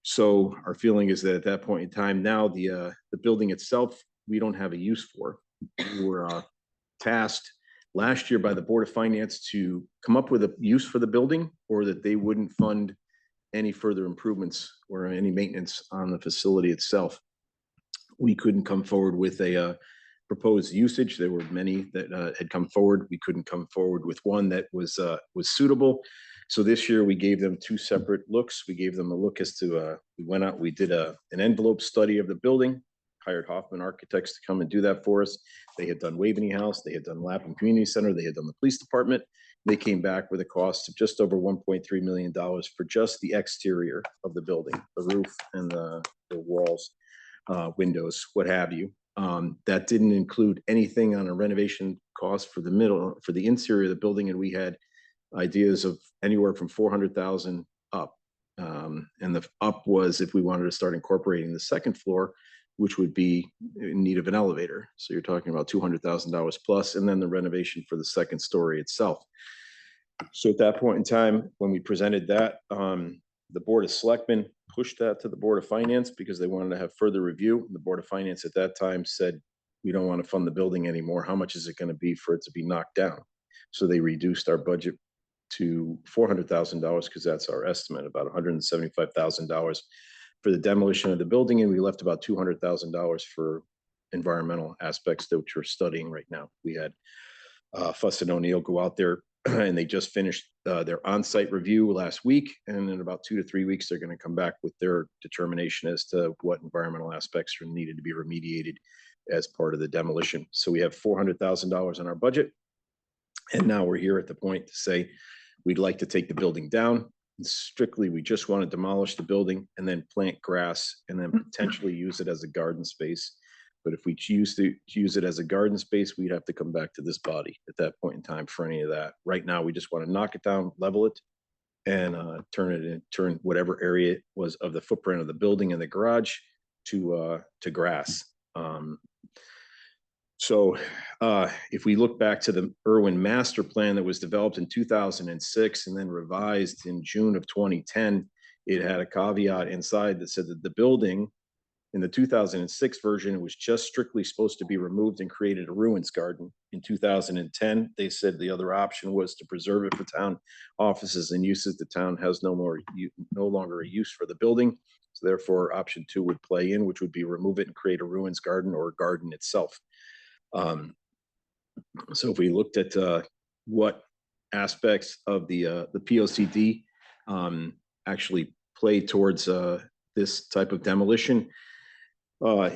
So our feeling is that at that point in time, now the building itself, we don't have a use for. We were tasked last year by the Board of Finance to come up with a use for the building, or that they wouldn't fund any further improvements or any maintenance on the facility itself. We couldn't come forward with a proposed usage. There were many that had come forward. We couldn't come forward with one that was suitable. So this year we gave them two separate looks. We gave them a look as to, we went out, we did an envelope study of the building, hired Hoffman Architects to come and do that for us. They had done Waveney House, they had done Lapham Community Center, they had done the police department. They came back with a cost of just over $1.3 million for just the exterior of the building, the roof and the walls, windows, what have you. That didn't include anything on a renovation cost for the interior of the building. And we had ideas of anywhere from 400,000 up. And the up was if we wanted to start incorporating the second floor, which would be in need of an elevator. So you're talking about $200,000 plus, and then the renovation for the second story itself. So at that point in time, when we presented that, the Board of Selectmen pushed that to the Board of Finance because they wanted to have further review. The Board of Finance at that time said, we don't want to fund the building anymore. How much is it going to be for it to be knocked down? So they reduced our budget to $400,000 because that's our estimate, about $175,000 for the demolition of the building. And we left about $200,000 for environmental aspects that we're studying right now. We had Fuss and O'Neill go out there and they just finished their on-site review last week. And in about 2 to 3 weeks, they're going to come back with their determination as to what environmental aspects are needed to be remediated as part of the demolition. So we have $400,000 in our budget. And now we're here at the point to say, we'd like to take the building down. And strictly, we just want to demolish the building and then plant grass and then potentially use it as a garden space But if we choose to use it as a garden space, we'd have to come back to this body at that point in time for any of that. Right now, we just want to knock it down, level it, and turn whatever area was of the footprint of the building and the garage to grass. So if we look back to the Irwin master plan that was developed in 2006 and then revised in June of 2010, it had a caveat inside that said that the building in the 2006 version, it was just strictly supposed to be removed and created a ruins garden. In 2010, they said the other option was to preserve it for town offices and uses. The town has no longer a use for the building. So therefore, option 2 would play in, which would be remove it and create a ruins garden or a garden itself. So if we looked at what aspects of the POCD actually play towards this type of demolition,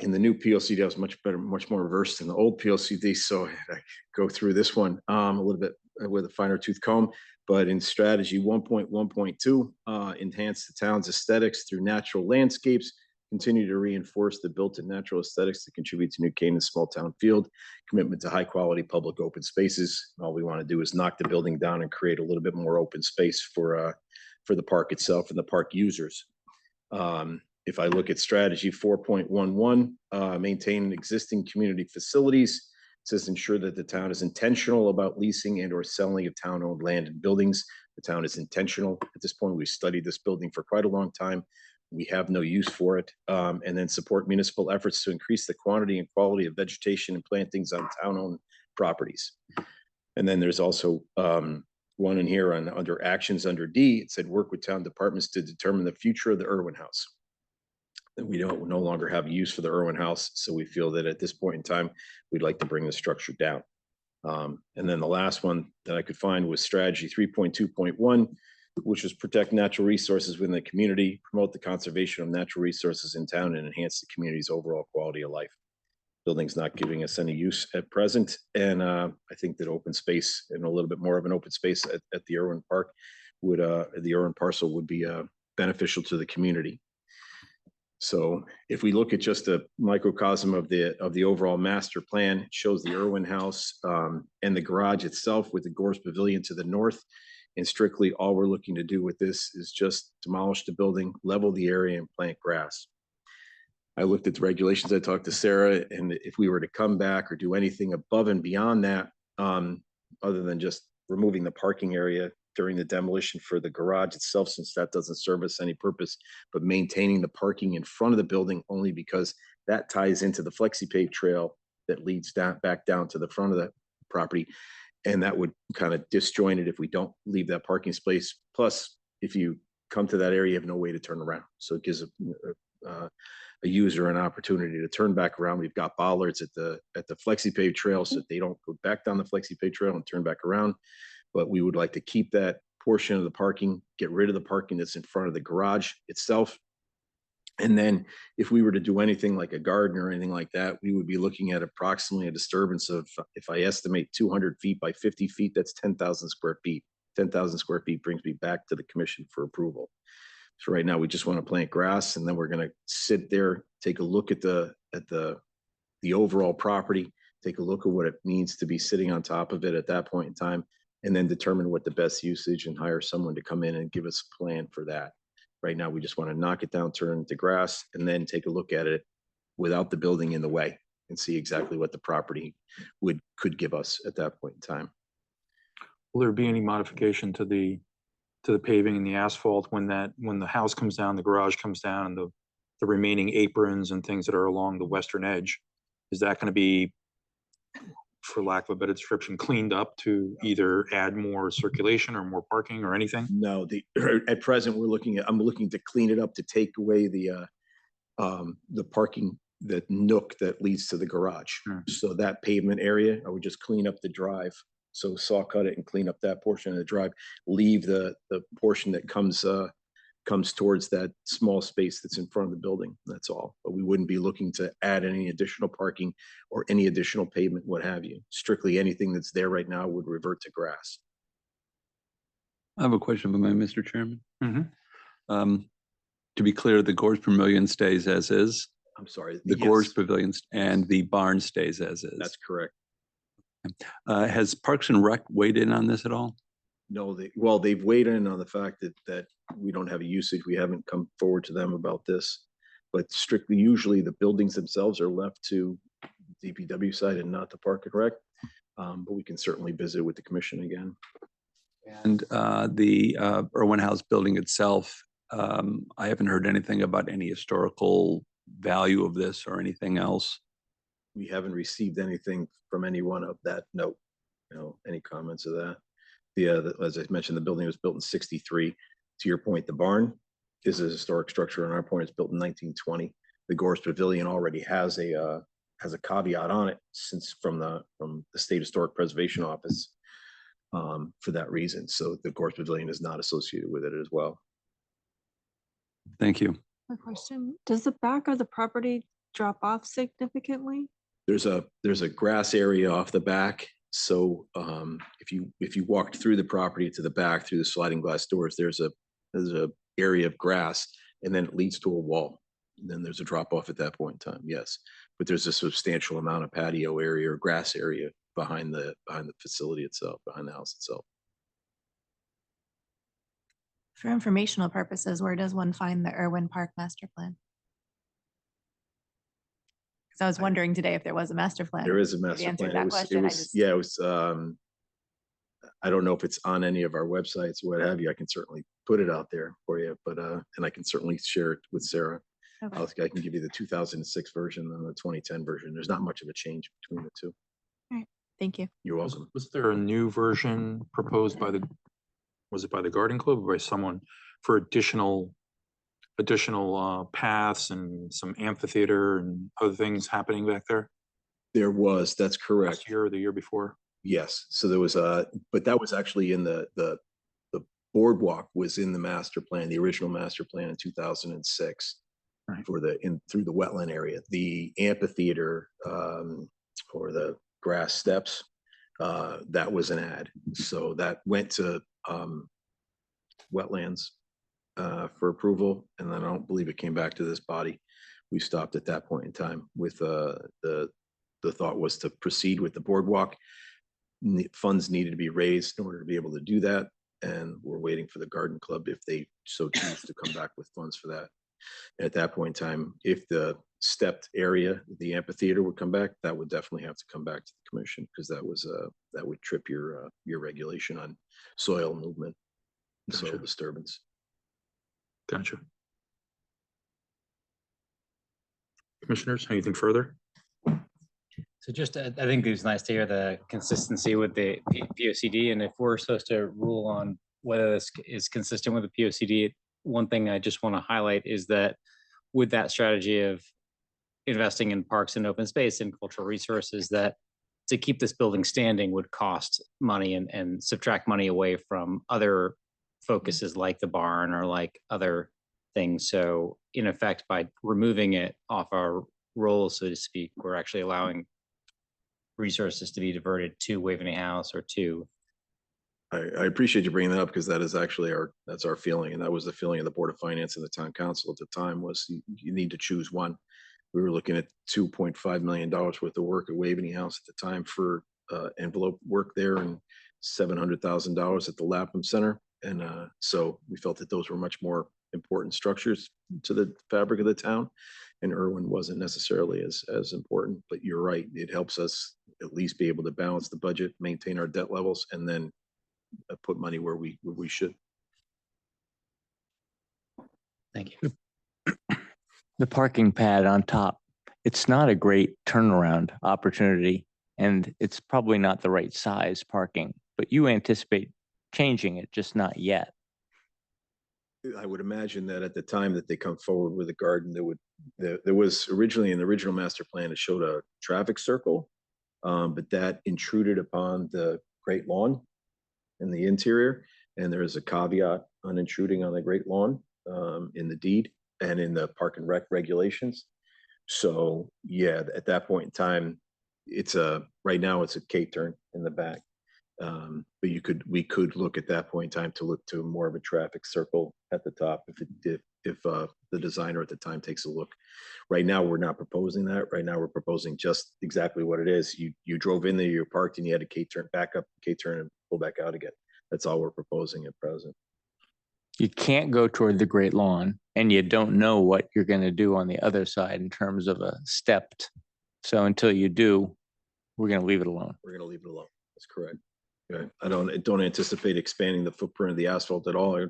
in the new POCD, I was much more versed in the old POCD, so I go through this one a little bit with a finer tooth comb. But in strategy 1.1.2, enhance the town's aesthetics through natural landscapes, continue to reinforce the built and natural aesthetics to contribute to New Canaan's small town field, commitment to high quality public open spaces. All we want to do is knock the building down and create a little bit more open space for the park itself and the park users. If I look at strategy 4.11, maintain existing community facilities, it says ensure that the town is intentional about leasing and or selling of town-owned land and buildings. The town is intentional. At this point, we've studied this building for quite a long time. We have no use for it. And then support municipal efforts to increase the quantity and quality of vegetation and plantings on town-owned properties. And then there's also one in here under actions under D. It said work with town departments to determine the future of the Irwin House. That we no longer have use for the Irwin House, so we feel that at this point in time, we'd like to bring the structure down. And then the last one that I could find was strategy 3.2.1, which was protect natural resources within the community, promote the conservation of natural resources in town, and enhance the community's overall quality of life. Building's not giving us any use at present, and I think that open space and a little bit more of an open space at the Irwin Park would, the Irwin parcel would be beneficial to the community. So if we look at just a microcosm of the overall master plan, it shows the Irwin House and the garage itself with the Gorse Pavilion to the north. And strictly all we're looking to do with this is just demolish the building, level the area, and plant grass. I looked at the regulations. I talked to Sarah, and if we were to come back or do anything above and beyond that, other than just removing the parking area during the demolition for the garage itself, since that doesn't serve us any purpose, but maintaining the parking in front of the building only because that ties into the FlexiPave trail that leads back down to the front of the property. And that would kind of disjoint it if we don't leave that parking space. Plus, if you come to that area, you have no way to turn around. So it gives a user an opportunity to turn back around. We've got bollards at the FlexiPave trail so that they don't go back down the FlexiPave trail and turn back around. But we would like to keep that portion of the parking, get rid of the parking that's in front of the garage itself. And then if we were to do anything like a garden or anything like that, we would be looking at approximately a disturbance of, if I estimate 200 feet by 50 feet, that's 10,000 square feet. 10,000 square feet brings me back to the commission for approval. So right now we just want to plant grass, and then we're going to sit there, take a look at the overall property, take a look at what it means to be sitting on top of it at that point in time, and then determine what the best usage and hire someone to come in and give us a plan for that. Right now, we just want to knock it down, turn it to grass, and then take a look at it without the building in the way and see exactly what the property could give us at that point in time. Will there be any modification to the paving and the asphalt when the house comes down, the garage comes down, and the remaining aprons and things that are along the western edge? Is that going to be, for lack of a better description, cleaned up to either add more circulation or more parking or anything? No, at present I'm looking to clean it up to take away the parking, that nook that leads to the garage. So that pavement area, I would just clean up the drive. So saw cut it and clean up that portion of the drive, leave the portion that comes towards that small space that's in front of the building. That's all. But we wouldn't be looking to add any additional parking or any additional pavement, what have you. Strictly anything that's there right now would revert to grass. I have a question for Mr. Chairman. Mm-hmm. To be clear, the Gorse Pavilion stays as is. I'm sorry. The Gorge Pavilions and the barn stays as is. That's correct. Has Parks and Rec weighed in on this at all? No, well, they've weighed in on the fact that we don't have a usage. We haven't come forward to them about this. But strictly, usually the buildings themselves are left to DPW side and not the Park and Rec. But we can certainly visit with the commission again. And the Irwin House building itself, I haven't heard anything about any historical value of this or anything else. We haven't received anything from anyone of that note, any comments of that. As I mentioned, the building was built in 63. To your point, the barn is a historic structure. On our point, it's built in 1920. The Gorse Pavilion already has a caveat on it from the State Historic Preservation Office for that reason. So the Gorse Pavilion is not associated with it as well. Thank you. A question, does the back of the property drop off significantly? There's a grass area off the back. So if you walked through the property to the back through the sliding glass doors, there's a area of grass, and then it leads to a wall. And then there's a drop off at that point in time, yes. But there's a substantial amount of patio area or grass area behind the facility itself, behind the house itself. For informational purposes, where does one find the Irwin Park master plan? Because I was wondering today if there was a master plan. There is a If you master answered plan. that question, It was, I don't know if it's on any of our websites or what have you. I can certainly put it out there for you, but and I can certainly share it with Sarah. Okay. I can give you the 2006 version and the 2010 version. There's not much of a change between the two. All right, thank you. You're welcome. Was there a new version proposed by was it by the Garden Club or by someone for additional paths and some amphitheater and other things happening back there? There was, that's correct. Last year or the year before? Yes, so there was but that was actually in the boardwalk was in the master plan, the original master plan in 2006. Right. For through the wetland area. The amphitheater or the grass steps, that was an ad. So that went to wetlands for approval, and then I don't believe it came back to this body. We stopped at that point in time with the thought was to proceed with the boardwalk. Funds needed to be raised in order to be able to do that, and we're waiting for the Garden Club if they so choose to come back with funds for that. At that point in time, if the stepped area, the amphitheater would come back, that would definitely have to come back to the commission because that would trip your regulation on soil movement, Gotcha. soil disturbance. Gotcha. Commissioners, anything further? So just, I think it was nice to hear the consistency with the POCD, and if we're supposed to rule on whether this is consistent with the POCD, one thing I just want to highlight is that with that strategy of investing in parks and open space and cultural resources, that to keep this building standing would cost money and subtract money away from other focuses like the barn or like other things. So in effect, by removing it off our rolls, so to speak, we're actually allowing resources to be diverted to Waveney House or to. I appreciate you bringing that up because that is actually that's our feeling, and that was the feeling of the Board of Finance and the Town Council at the time was you need to choose one. We were looking at $2.5 million worth of work at Waveney House at the time for envelope work there and $700,000 at the Lapham Center. And so we felt that those were much more important structures to the fabric of the town. And Irwin wasn't necessarily as important, but you're right. It helps us at least be able to balance the budget, maintain our debt levels, and then put money where we should. Thank you. The parking pad on top, it's not a great turnaround opportunity, and it's probably not the right size parking, but you anticipate changing it, just not yet. I would imagine that at the time that they come forward with a garden, there was originally in the original master plan, it showed a traffic circle, but that intruded upon the Great Lawn in the interior. And there is a caveat on intruding on the Great Lawn in the deed and in the Park and Rec regulations. So yeah, at that point in time, right now it's a K-turn in the back. But we could look at that point in time to look to more of a traffic circle at the top if if the designer at the time takes a look. Right now, we're not proposing that. Right now, we're proposing just exactly what it is. You drove in there, you parked, and you had a K-turn, back up, K-turn, and pull back out again. That's all we're proposing at present. You can't go toward the Great Lawn and you don't know what you're going to do on the other side in terms of a stepped. So until you do, we're going to leave it alone. We're going to leave it alone. That's correct. Yeah, I don't anticipate expanding the footprint of the asphalt at all. I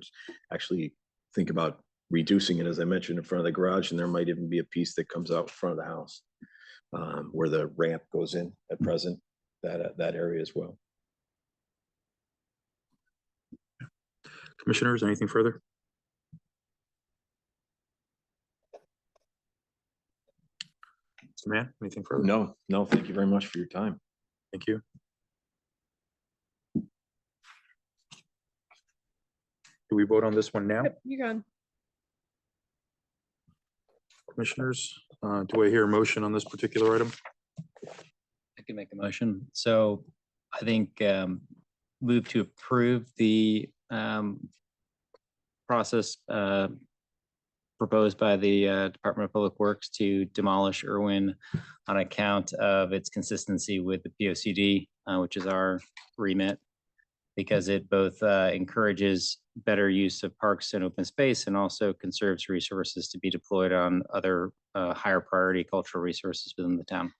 actually think about reducing it, as I mentioned, in front of the garage, and there might even be a piece that comes out in front of the house where the ramp goes in at present, that area as well. Commissioners, anything further? Mr. Mann, anything further? No, thank you very much for your time. Thank you. Do we vote on this one now? Yep, you can. Commissioners, do I hear a motion on this particular item? I can make a motion. So I think move to approve the process proposed by the Department of Public Works to demolish Irwin on account of its consistency with the POCD, which is our remit, because it both encourages better use of parks and open space and also conserves resources to be deployed on other higher priority cultural resources within the town.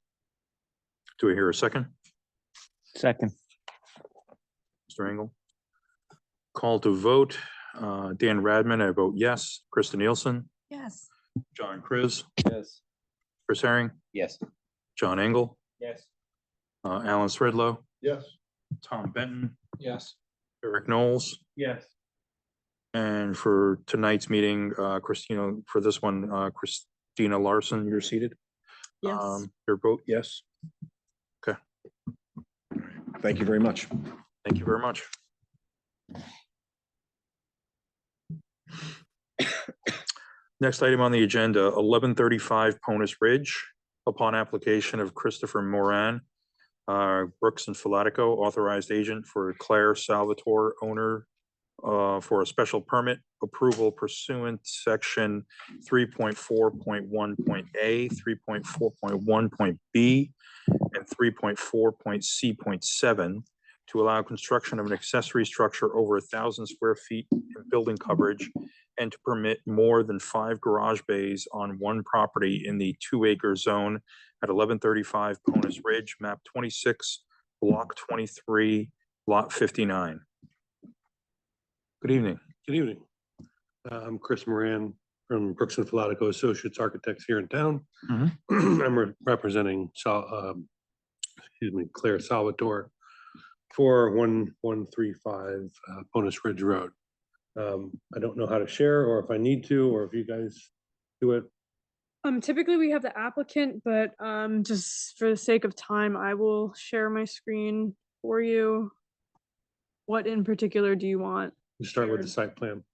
Do I hear a second? Second. Mr. Engel? Call to vote. Dan Radman, I vote yes. Krista Nielsen? Yes. John Chris? Yes. Chris Herring? Yes. John Engel? Yes. Alan Thredlow? Yes. Tom Benton? Yes. Eric Knowles? Yes. And for tonight's meeting, Christina, for this one, Christina Larson, you're seated? Yes. Your vote, yes? Okay. Thank you very much. Thank you very much. Next item on the agenda, 1135 Ponus Ridge. Upon application of Christopher Moran, Brooks and Filatico, authorized agent for Claire Salvatore, owner for a special permit approval pursuant section 3.4.1.a, 3.4.1.b, and 3.4.c.7 to allow construction of an accessory structure over 1,000 square feet in building coverage and to permit more than 5 garage bays on one property in the 2-acre zone at 1135 Ponus Ridge, map 26, block 23, lot 59. Good evening. Good evening. I'm Chris Moran from Brooks and Filatico Associates Architects here in town. I'm representing Claire Salvatore for 1135 Ponus Ridge Road. I don't know how to share, or if I need to, or if you guys do it. Typically we have the applicant, but just for the sake of time, I will share my screen for you. What in particular do you want? We start with the site plan.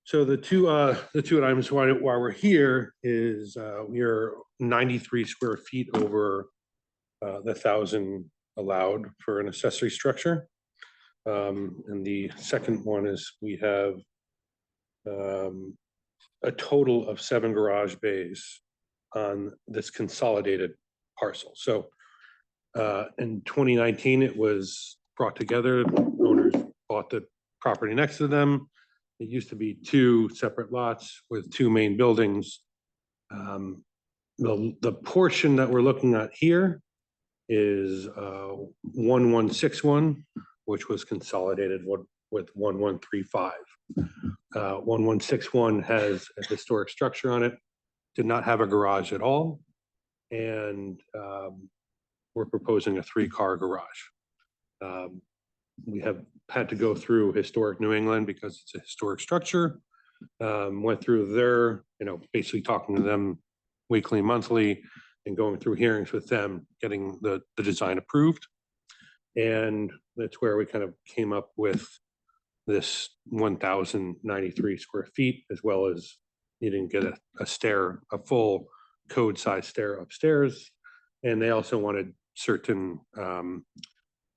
So the two items while we're here is we're 93 square feet over the 1,000 allowed for an accessory structure. And the second one is we have a total of 7 garage bays on this consolidated parcel. So in 2019, it was brought together. Owners bought the property next to them. It used to be 2 separate lots with 2 main buildings. The portion that we're looking at here is 1161, which was consolidated with 1135. 1161 has a historic structure on it, did not have a garage at all, and we're proposing a 3-car garage. We have had to go through Historic New England because it's a historic structure. Went through their, basically talking to them weekly, monthly, and going through hearings with them, getting the design approved. And that's where we kind of came up with this 1,093 square feet, as well as needing to get a stair, a full code size stair upstairs. And they also wanted certain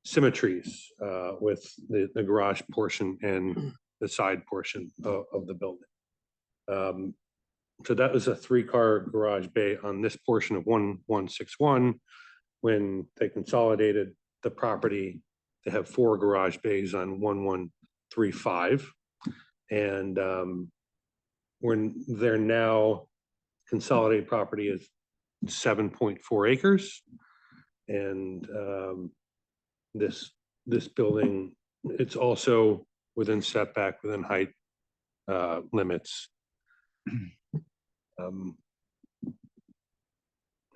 symmetries with the garage portion and the side portion of the building. So that was a 3-car garage bay on this portion of 1161. When they consolidated the property, they have 4 garage bays on 1135. And when they're now consolidated property is 7.4 acres. And this building, it's also within setback, within height limits.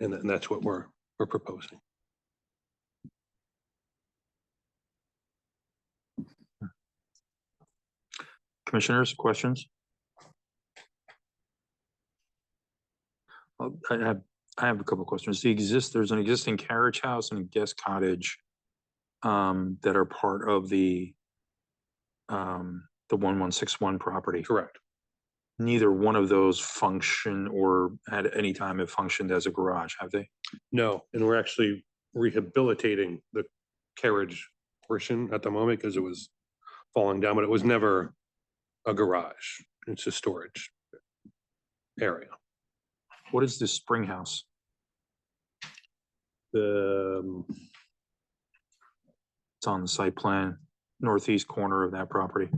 And that's what we're proposing. Commissioners, questions? I have a couple of questions. There's an existing carriage house and a guest cottage that are part of the 1161 property. Correct. Neither one of those function or at any time have functioned as a garage, have they? No, and we're actually rehabilitating the carriage portion at the moment because it was falling down, but it was never a garage. It's a storage area. What is this spring house? The It's on the site plan, northeast corner of that property.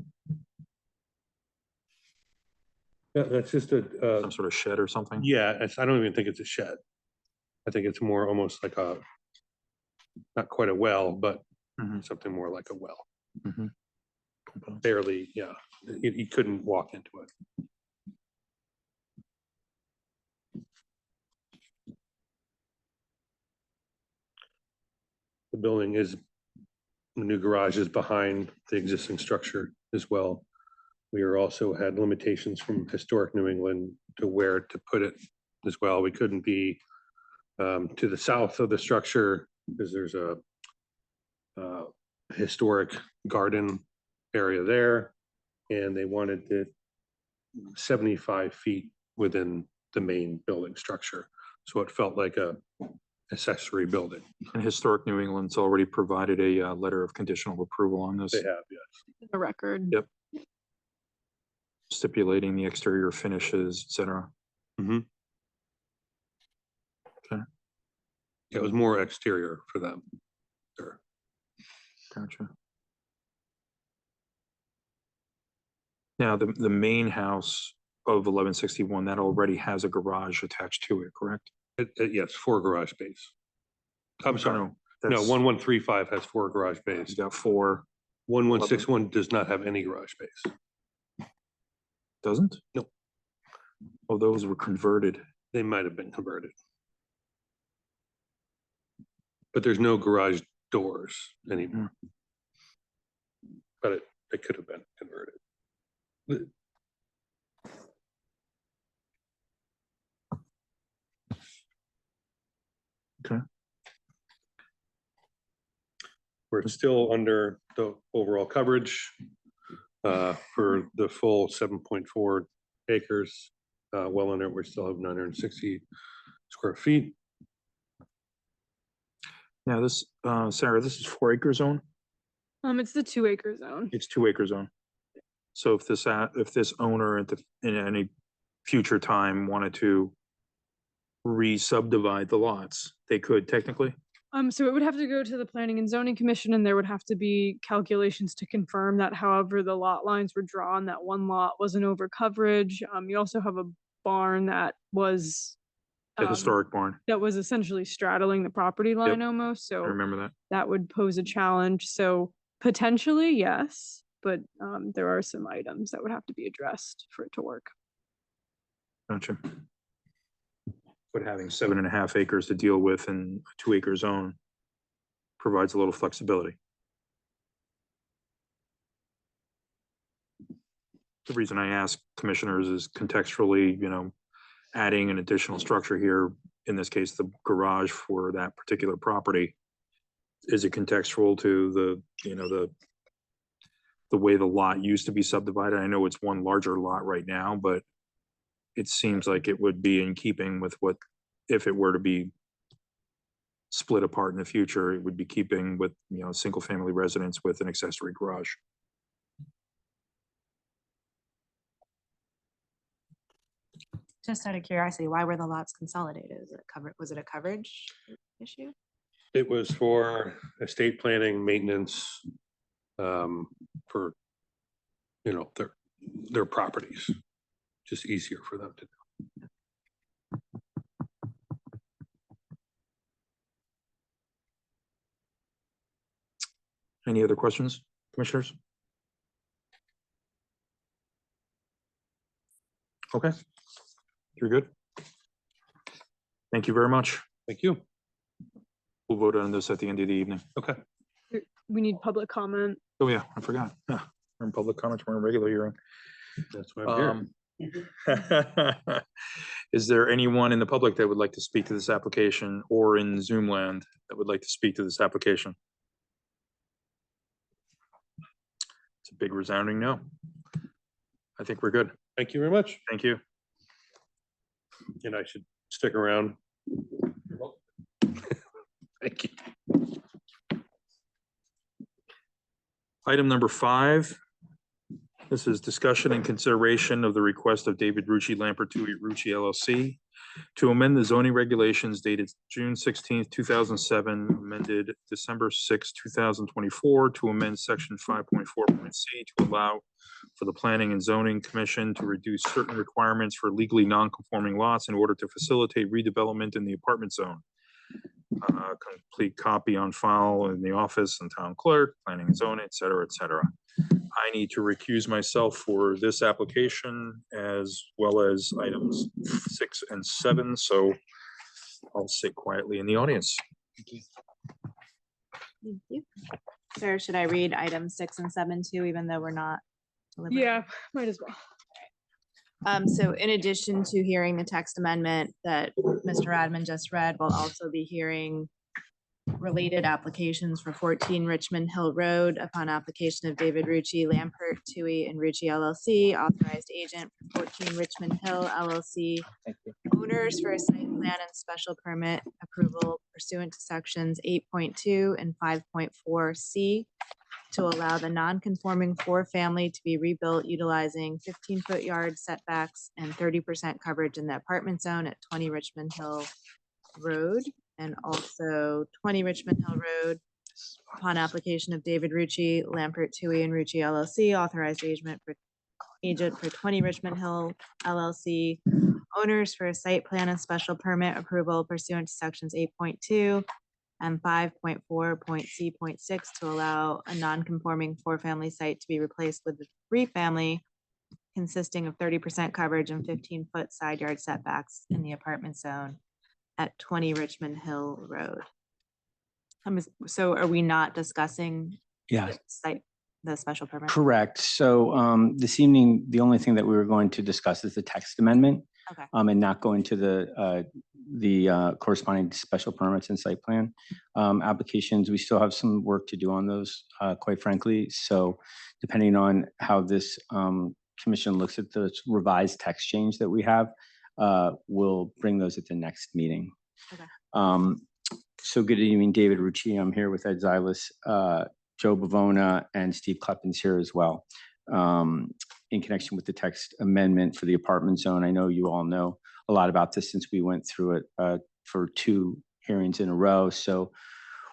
yeah, that's just Some sort of shed or something? yeah, I don't even think it's a shed. I think it's more almost like a, not quite a well, but something more like a well. Barely, yeah. You couldn't walk into it. The building is, the new garage is behind the existing structure as well. We are also had limitations from Historic New England to where to put it as well. We couldn't be to the south of the structure because there's a historic garden area there, and they wanted it 75 feet within the main building structure. So it felt like a accessory building. And Historic New England's already provided a letter of conditional approval on this. They have, yes. The record. Yep. Stipulating the exterior finishes, et cetera. Okay. Yeah, it was more exterior for them. Sure. Gotcha. Now, the main house of 1161, that already has a garage attached to it, correct? Yes, 4 garage bays. I'm sorry. No, that's- 1135 has 4 garage bays. It's got 4. 1161 does not have any garage bays. Doesn't? No. Oh, those were converted. They might have been converted. But there's no garage doors anymore. But it could have been converted. Okay. We're still under the overall coverage for the full 7.4 acres. Well under it, we still have 960 square feet. Now this, Sarah, this is 4 acre zone? It's the 2 acre zone. It's 2 acre zone. So if this owner in any future time wanted to re-subdivide the lots, they could technically? So it would have to go to the Planning and Zoning Commission, and there would have to be calculations to confirm that however the lot lines were drawn, that one lot wasn't over coverage. You also have a barn that was The historic barn. that was essentially straddling the property line almost, I so remember that. that would pose a challenge. So potentially, yes, but there are some items that would have to be addressed for it to work. Gotcha. But having 7.5 acres to deal with in a 2 acre zone provides a little flexibility. The reason I ask commissioners is contextually, adding an additional structure here, in this case, the garage for that particular property. Is it contextual to the way the lot used to be subdivided? I know it's one larger lot right now, but it seems like it would be in keeping with what, if it were to be split apart in the future, it would be keeping with, single family residence with an accessory garage. Just out of curiosity, why were the lots consolidated? Is it covered, was it a coverage issue? It was for estate planning, maintenance, for, their properties. Just easier for them to do. Any other questions, commissioners? Okay, you're good. Thank you very much. Thank you. We'll vote on this at the end of the evening. Okay. We need public comment. Oh, yeah, I forgot. Yeah, we're in public comments, we're in regular hearing. That's why I'm here. Is there anyone in the public that would like to speak to this application or in Zoom land that would like to speak to this application? It's a big resounding no. I think we're good. Thank you very much. Thank you. And I should stick around. Thank you. Item number 5. This is discussion and consideration of the request of David Rucci Lampert Tui Rucci LLC to amend the zoning regulations dated June 16th, 2007, amended December 6th, 2024, to amend section 5.4.c to allow for the Planning and Zoning Commission to reduce certain requirements for legally non-conforming lots in order to facilitate redevelopment in the apartment zone. Complete copy on file in the office and town clerk, planning and zoning, et cetera, et cetera. I need to recuse myself for this application as well as items 6 and 7, so I'll sit quietly in the audience. Thank you. Sir, should I read items 6 and 7 too, even though we're not deliberating? Yeah, might as well. So in addition to hearing the text amendment that Mr. Radman just read, we'll also be hearing related applications for 14 Richmond Hill Road upon application of David Rucci, Lampert, Tui, and Rucci LLC, authorized agent for 14 Richmond Hill LLC, owners for a site plan and special permit approval pursuant to sections 8.2 and 5.4C to allow the non-conforming 4-family to be rebuilt utilizing 15-foot yard setbacks and 30% coverage in the apartment zone at 20 Richmond Hill Road, and also 20 Richmond Hill Road upon application of David Rucci, Lampert, Tui, and Rucci LLC, authorized agent for 20 Richmond Hill LLC, owners for a site plan and special permit approval pursuant to sections 8.2 and 5.4.c.6 to allow a non-conforming 4-family site to be replaced with a 3-family consisting of 30% coverage and 15-foot side yard setbacks in the apartment zone at 20 Richmond Hill Road. So are we not discussing Yeah. the special permit? Correct. So this evening, the only thing that we were going to discuss is the text amendment. Okay. And not go into the corresponding special permits and site plan applications. We still have some work to do on those, quite frankly. So depending on how this commission looks at the revised text change that we have, we'll bring those at the next meeting. Okay. So good evening, David Rucci. I'm here with Ed Zilis, Joe Bavona, and Steve Kleppens here as well. In connection with the text amendment for the apartment zone. I know you all know a lot about this since we went through it for 2 hearings in a row. So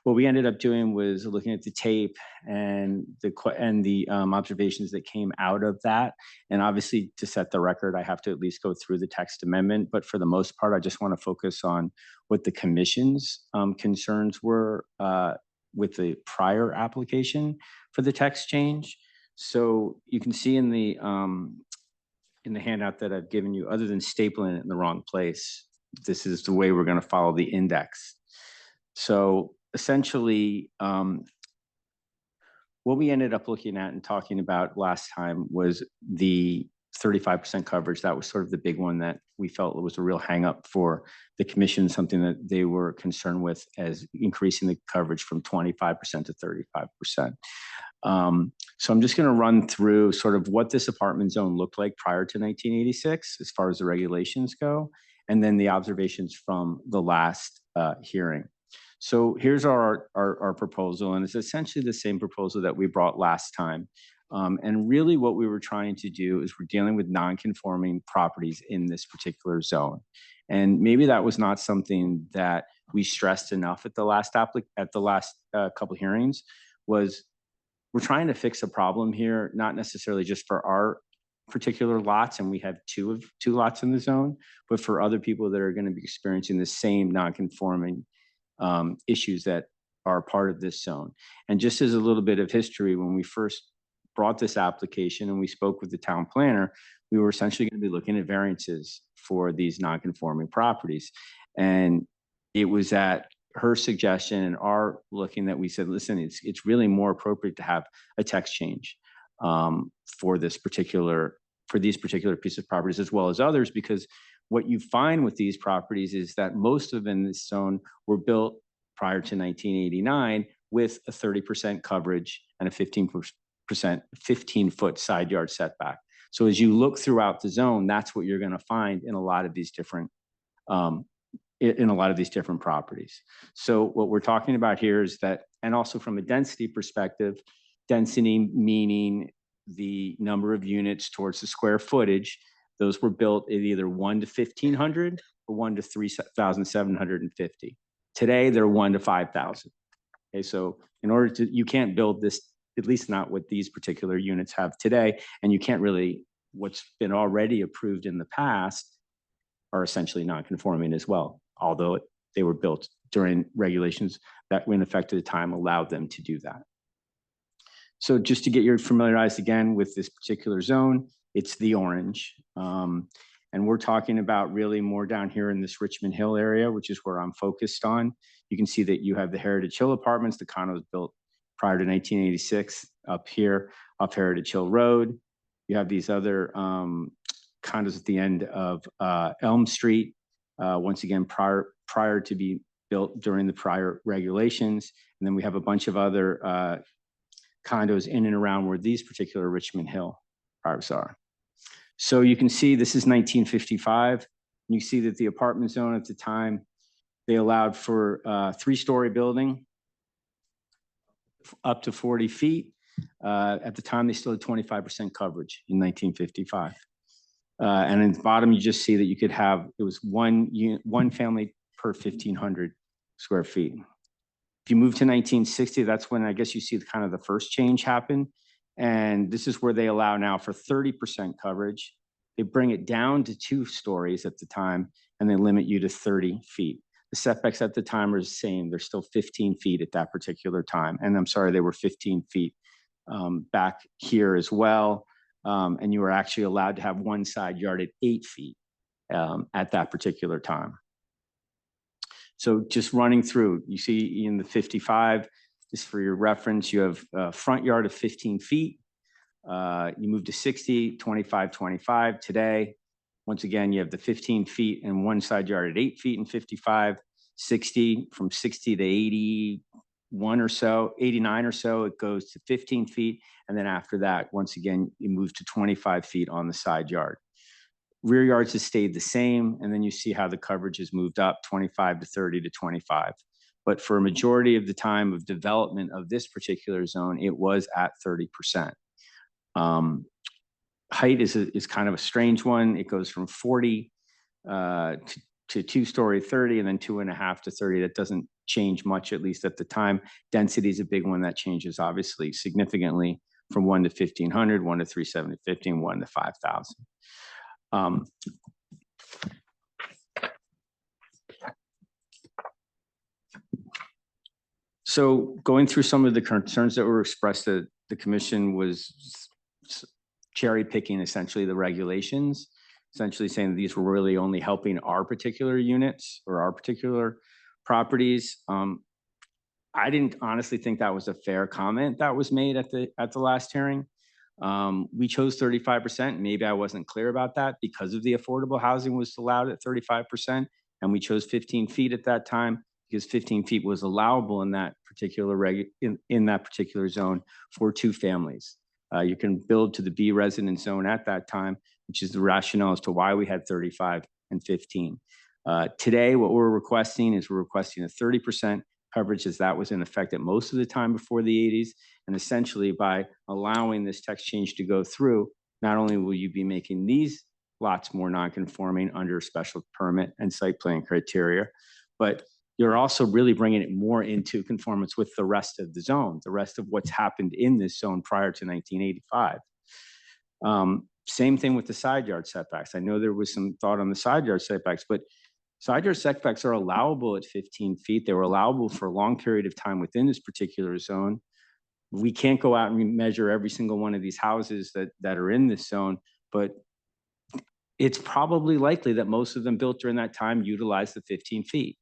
what we ended up doing was looking at the tape and the observations that came out of that. And obviously, to set the record, I have to at least go through the text amendment. But for the most part, I just want to focus on what the commission's concerns were with the prior application for the text change. So you can see in the handout that I've given you, other than stapling it in the wrong place, this is the way we're going to follow the index. So essentially, what we ended up looking at and talking about last time was the 35% coverage. That was sort of the big one that we felt was a real hang up for the commission, something that they were concerned with as increasing the coverage from 25% to 35%. So I'm just going to run through sort of what this apartment zone looked like prior to 1986, as far as the regulations go, and then the observations from the last hearing. So here's our proposal, and it's essentially the same proposal that we brought last time. And really what we were trying to do is we're dealing with non-conforming properties in this particular zone. And maybe that was not something that we stressed enough at the last couple hearings, was we're trying to fix a problem here, not necessarily just for our particular lots, and we have two lots in the zone, but for other people that are going to be experiencing the same non-conforming issues that are part of this zone. And just as a little bit of history, when we first brought this application and we spoke with the town planner, we were essentially going to be looking at variances for these non-conforming properties. And it was at her suggestion and our looking that we said, listen, it's really more appropriate to have a text change for these particular pieces of properties as well as others, because what you find with these properties is that most of them in this zone were built prior to 1989 with a 30% coverage and a 15-foot side yard setback. So as you look throughout the zone, that's what you're going to find in a lot of these different properties. So what we're talking about here is that, and also from a density perspective, density meaning the number of units towards the square footage, those were built at either 1 to 1,500 or 1 to 3,750. Today, they're 1 to 5,000. Okay, so in order to, you can't build this, at least not what these particular units have today, and you can't really, what's been already approved in the past are essentially non-conforming as well, although they were built during regulations that were in effect at the time allowed them to do that. So just to get you familiarized again with this particular zone, it's the orange. And we're talking about really more down here in this Richmond Hill area, which is where I'm focused on. You can see that you have the Heritage Hill Apartments, the condos built prior to 1986 up here, off Heritage Hill Road. You have these other condos at the end of Elm Street, once again, prior to be built during the prior regulations. And then we have a bunch of other condos in and around where these particular Richmond Hill parks are. So you can see this is 1955. You see that the apartment zone at the time, they allowed for a 3-story building up to 40 feet. At the time, they still had 25% coverage in 1955. And in the bottom, you just see that you could have, it was one family per 1,500 square feet. If you move to 1960, that's when I guess you see the kind of the first change happen. And this is where they allow now for 30% coverage. They bring it down to 2 stories at the time, and they limit you to 30 feet. The setbacks at the time are the same. They're still 15 feet at that particular time. And I'm sorry, they were 15 feet back here as well. And you were actually allowed to have one side yard at 8 feet at that particular time. So just running through, you see in the 55, just for your reference, you have a front yard of 15 feet. You move to 60, 25, 25. Today, once again, you have the 15 feet and one side yard at 8 feet and 55, 60, from 60 to 81 or so, 89 or so, it goes to 15 feet. And then after that, once again, you move to 25 feet on the side yard. Rear yards have stayed the same. And then you see how the coverage has moved up 25 to 30 to 25. But for a majority of the time of development of this particular zone, it was at 30%. Height is kind of a strange one. It goes from 40 to 2-story 30, and then 2.5 to 30. That doesn't change much, at least at the time. Density is a big one that changes obviously significantly from 1 to 1,500, 1 to 3,750, 1 to 5,000. So going through some of the concerns that were expressed, that the commission was cherry picking essentially the regulations, essentially saying that these were really only helping our particular units or our particular properties. I didn't honestly think that was a fair comment that was made at the last hearing. We chose 35%. Maybe I wasn't clear about that because of the affordable housing was allowed at 35%. And we chose 15 feet at that time because 15 feet was allowable in that particular in that particular zone for 2 families. You can build to the B residence zone at that time, which is the rationale as to why we had 35 and 15. Today, what we're requesting is we're requesting a 30% coverage as that was in effect at most of the time before the 80s. And essentially by allowing this text change to go through, not only will you be making these lots more non-conforming under special permit and site plan criteria, but you're also really bringing it more into conformance with the rest of the zone, the rest of what's happened in this zone prior to 1985. Same thing with the side yard setbacks. I know there was some thought on the side yard setbacks, but side yard setbacks are allowable at 15 feet. They were allowable for a long period of time within this particular zone. We can't go out and measure every single one of these houses that are in this zone, but it's probably likely that most of them built during that time utilized the 15 feet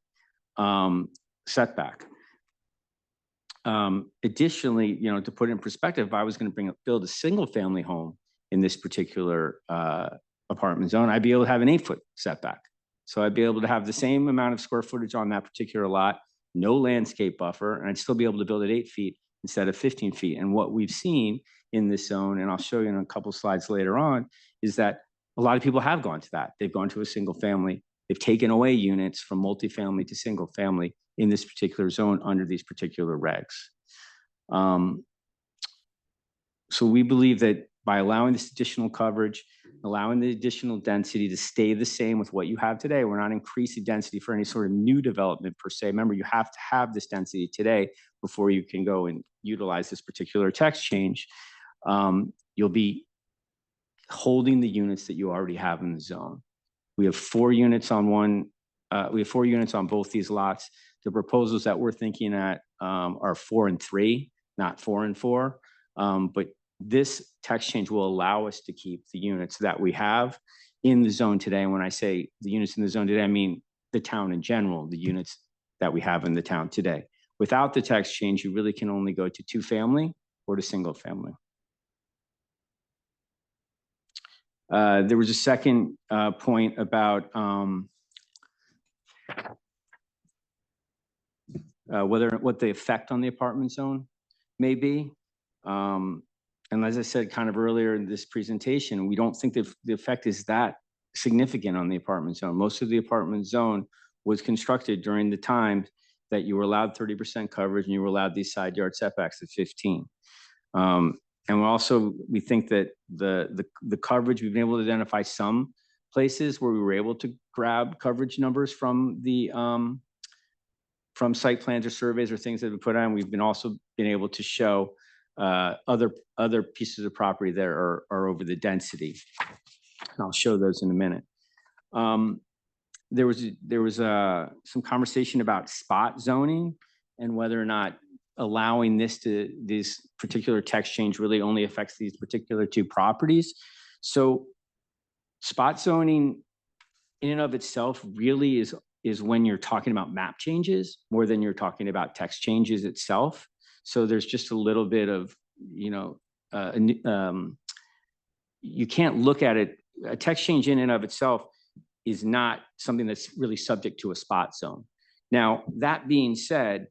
setback. Additionally, you know, to put it in perspective, if I was going to build a single family home in this particular apartment zone, I'd be able to have an 8-foot setback. So I'd be able to have the same amount of square footage on that particular lot, no landscape buffer, and I'd still be able to build at 8 feet instead of 15 feet. And what we've seen in this zone, and I'll show you in a couple slides later on, is that a lot of people have gone to that. They've gone to a single family. They've taken away units from multifamily to single family in this particular zone under these particular regs. So we believe that by allowing this additional coverage, allowing the additional density to stay the same with what you have today, we're not increasing density for any sort of new development per se. Remember, you have to have this density today before you can go and utilize this particular text change. You'll be holding the units that you already have in the zone. We have 4 units on one. We have 4 units on both these lots. The proposals that we're thinking at are 4 and 3, not 4 and 4. But this text change will allow us to keep the units that we have in the zone today. And when I say the units in the zone today, I mean the town in general, the units that we have in the town today. Without the text change, you really can only go to 2-family or to single family. There was a second point about what the effect on the apartment zone may be. And as I said kind of earlier in this presentation, we don't think that the effect is that significant on the apartment zone. Most of the apartment zone was constructed during the time that you were allowed 30% coverage and you were allowed these side yard setbacks at 15. And we think that the coverage, we've been able to identify some places where we were able to grab coverage numbers from the from site plans or surveys or things that we put on. We've also been able to show other pieces of property that are over the density. And I'll show those in a minute. There was some conversation about spot zoning and whether or not allowing this particular text change really only affects these particular 2 properties. So spot zoning in and of itself really is when you're talking about map changes more than you're talking about text changes itself. So there's just a little bit of, you know, you can't look at it. A text change in and of itself is not something that's really subject to a spot zone. Now, that being said,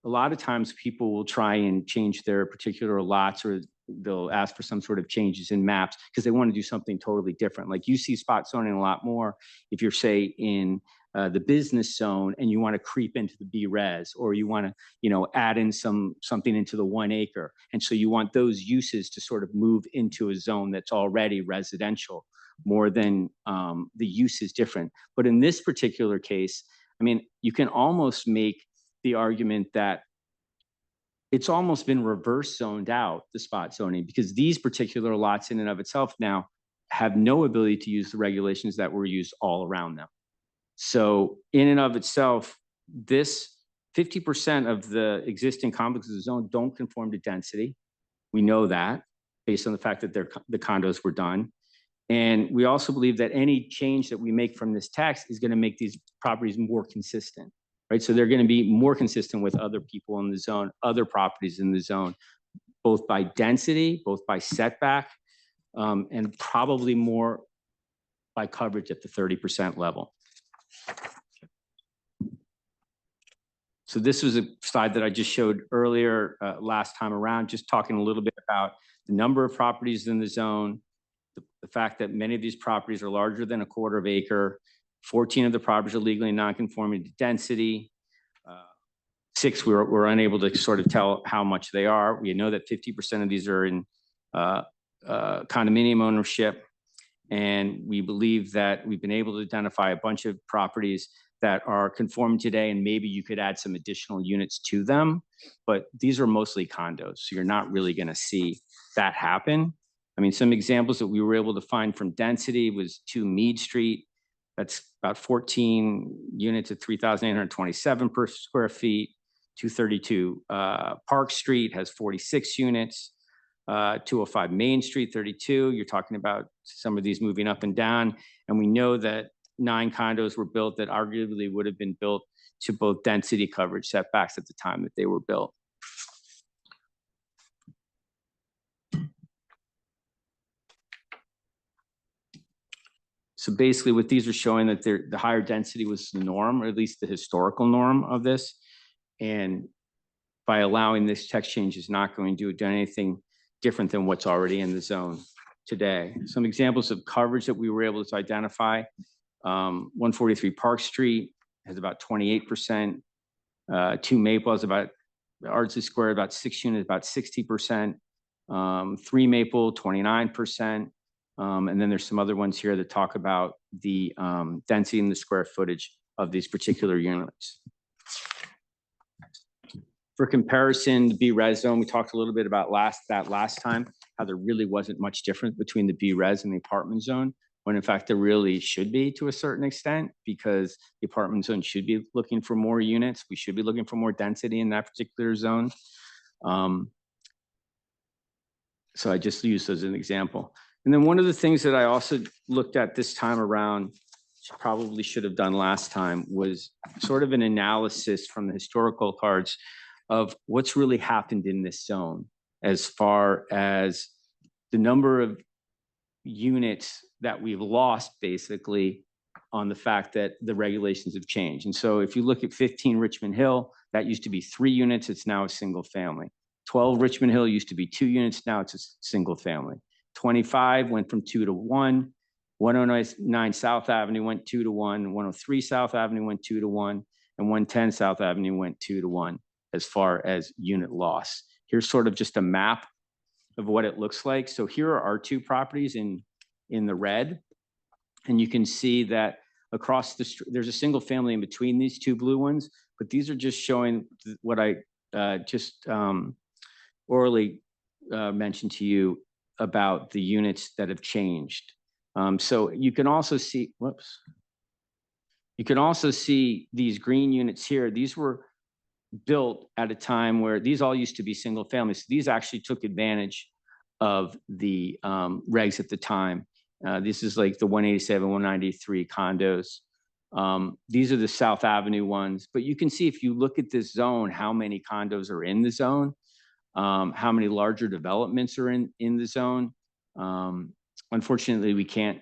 a lot of times people will try and change their particular lots, or they'll ask for some sort of changes in maps because they want to do something totally different. Like you see spot zoning a lot more if you're, say, in the business zone and you want to creep into the B-res, or you want to, you know, add in something into the 1 acre. And so you want those uses to sort of move into a zone that's already residential more than the use is different. But in this particular case, I mean, you can almost make the argument that it's almost been reverse zoned out, the spot zoning, because these particular lots in and of itself now have no ability to use the regulations that were used all around them. So in and of itself, this 50% of the existing complexes of the zone don't conform to density. We know that based on the fact that the condos were done. And we also believe that any change that we make from this text is going to make these properties more consistent, right? So they're going to be more consistent with other people in the zone, other properties in the zone, both by density, both by setback, and probably more by coverage at the 30% level. So this was a slide that I just showed earlier last time around, just talking a little bit about the number of properties in the zone, the fact that many of these properties are larger than a 1/4 acre, 14 of the properties are legally non-conforming to density. 6, we're unable to sort of tell how much they are. We know that 50% of these are in condominium ownership. And we believe that we've been able to identify a bunch of properties that are conforming today, and maybe you could add some additional units to them. But these are mostly condos, so you're not really going to see that happen. I mean, some examples that we were able to find from density was 2 Mead Street. That's about 14 units at 3,827 per square feet. 232 Park Street has 46 units. 205 Main Street, 32. You're talking about some of these moving up and down. And we know that 9 condos were built that arguably would have been built to both density coverage setbacks at the time that they were built. So basically what these are showing that the higher density was the norm, or at least the historical norm of this. And by allowing this text change is not going to do anything different than what's already in the zone today. Some examples of coverage that we were able to identify. 143 Park Street has about 28%. 2 Maple has about, Ardsley Square, about 6 units, about 60%. 3 Maple, 29%. And then there's some other ones here that talk about the density and the square footage of these particular units. For comparison, the B-Res zone, we talked a little bit about last time, how there really wasn't much difference between the B-Res and the apartment zone, when in fact there really should be to a certain extent, because the apartment zone should be looking for more units. We should be looking for more density in that particular zone. So I just used as an example. And then one of the things that I also looked at this time around, probably should have done last time, was sort of an analysis from the historical cards of what's really happened in this zone as far as the number of units that we've lost basically on the fact that the regulations have changed. And so if you look at 15 Richmond Hill, that used to be 3 units, it's now a single family. 12 Richmond Hill used to be 2 units, now it's a single family. 25 went from 2 to 1. 109 South Avenue went 2 to 1. 103 South Avenue went 2 to 1. And 110 South Avenue went 2 to 1 as far as unit loss. Here's sort of just a map of what it looks like. So here are our 2 properties in the red. And you can see that across the street, there's a single family in between these 2 blue ones, but these are just showing what I just orally mentioned to you about the units that have changed. So you can also see, whoops. You can also see these green units here. These were built at a time where these all used to be single families. So these actually took advantage of the regs at the time. This is like the 187, 193 condos. These are the South Avenue ones, but you can see if you look at this zone, how many condos are in the zone, how many larger developments are in the zone. Unfortunately, we can't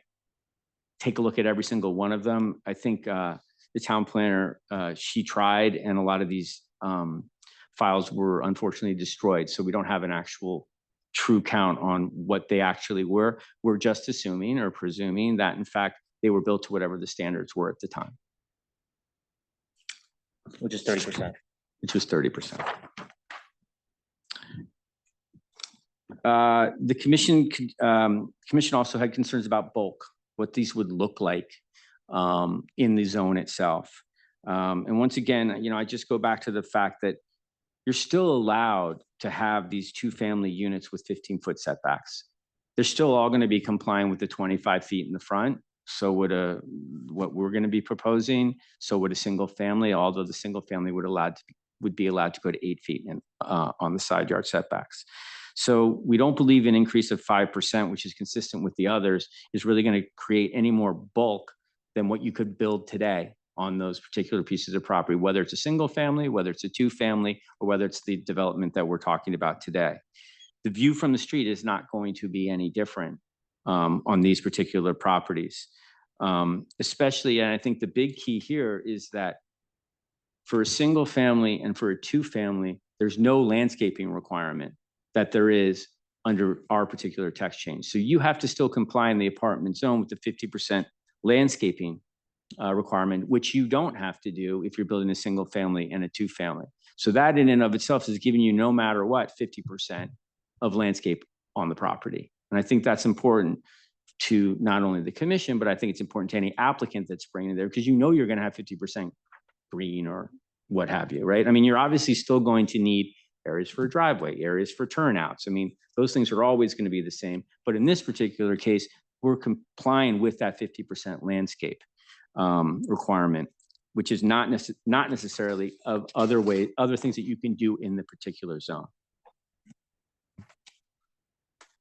take a look at every single one of them. I think the town planner, she tried, and a lot of these files were unfortunately destroyed. So we don't have an actual true count on what they actually were. We're just assuming or presuming that in fact, they were built to whatever the standards were at the time. Which is 30%. Which was 30%. The commission also had concerns about bulk, what these would look like in the zone itself. And once again, I just go back to the fact that you're still allowed to have these 2-family units with 15-foot setbacks. They're still all going to be complying with the 25 feet in the front. So would what we're going to be proposing. So would a single family, although the single family would be allowed to go to 8 feet on the side yard setbacks. So we don't believe an increase of 5%, which is consistent with the others, is really going to create any more bulk than what you could build today on those particular pieces of property, whether it's a single family, whether it's a 2-family, or whether it's the development that we're talking about today. The view from the street is not going to be any different on these particular properties. Especially, and I think the big key here is that for a single family and for a 2-family, there's no landscaping requirement that there is under our particular text change. So you have to still comply in the apartment zone with the 50% landscaping requirement, which you don't have to do if you're building a single family and a two family. So that in and of itself is giving you, no matter what, 50% of landscape on the property. And I think that's important to not only the commission, but I think it's important to any applicant that's bringing it there, because you know you're going to have 50% green or what have you, right? I mean, you're obviously still going to need areas for driveway, areas for turnouts. I mean, those things are always going to be the same. But in this particular case, we're complying with that 50% landscape requirement, which is not necessarily of other things that you can do in the particular zone.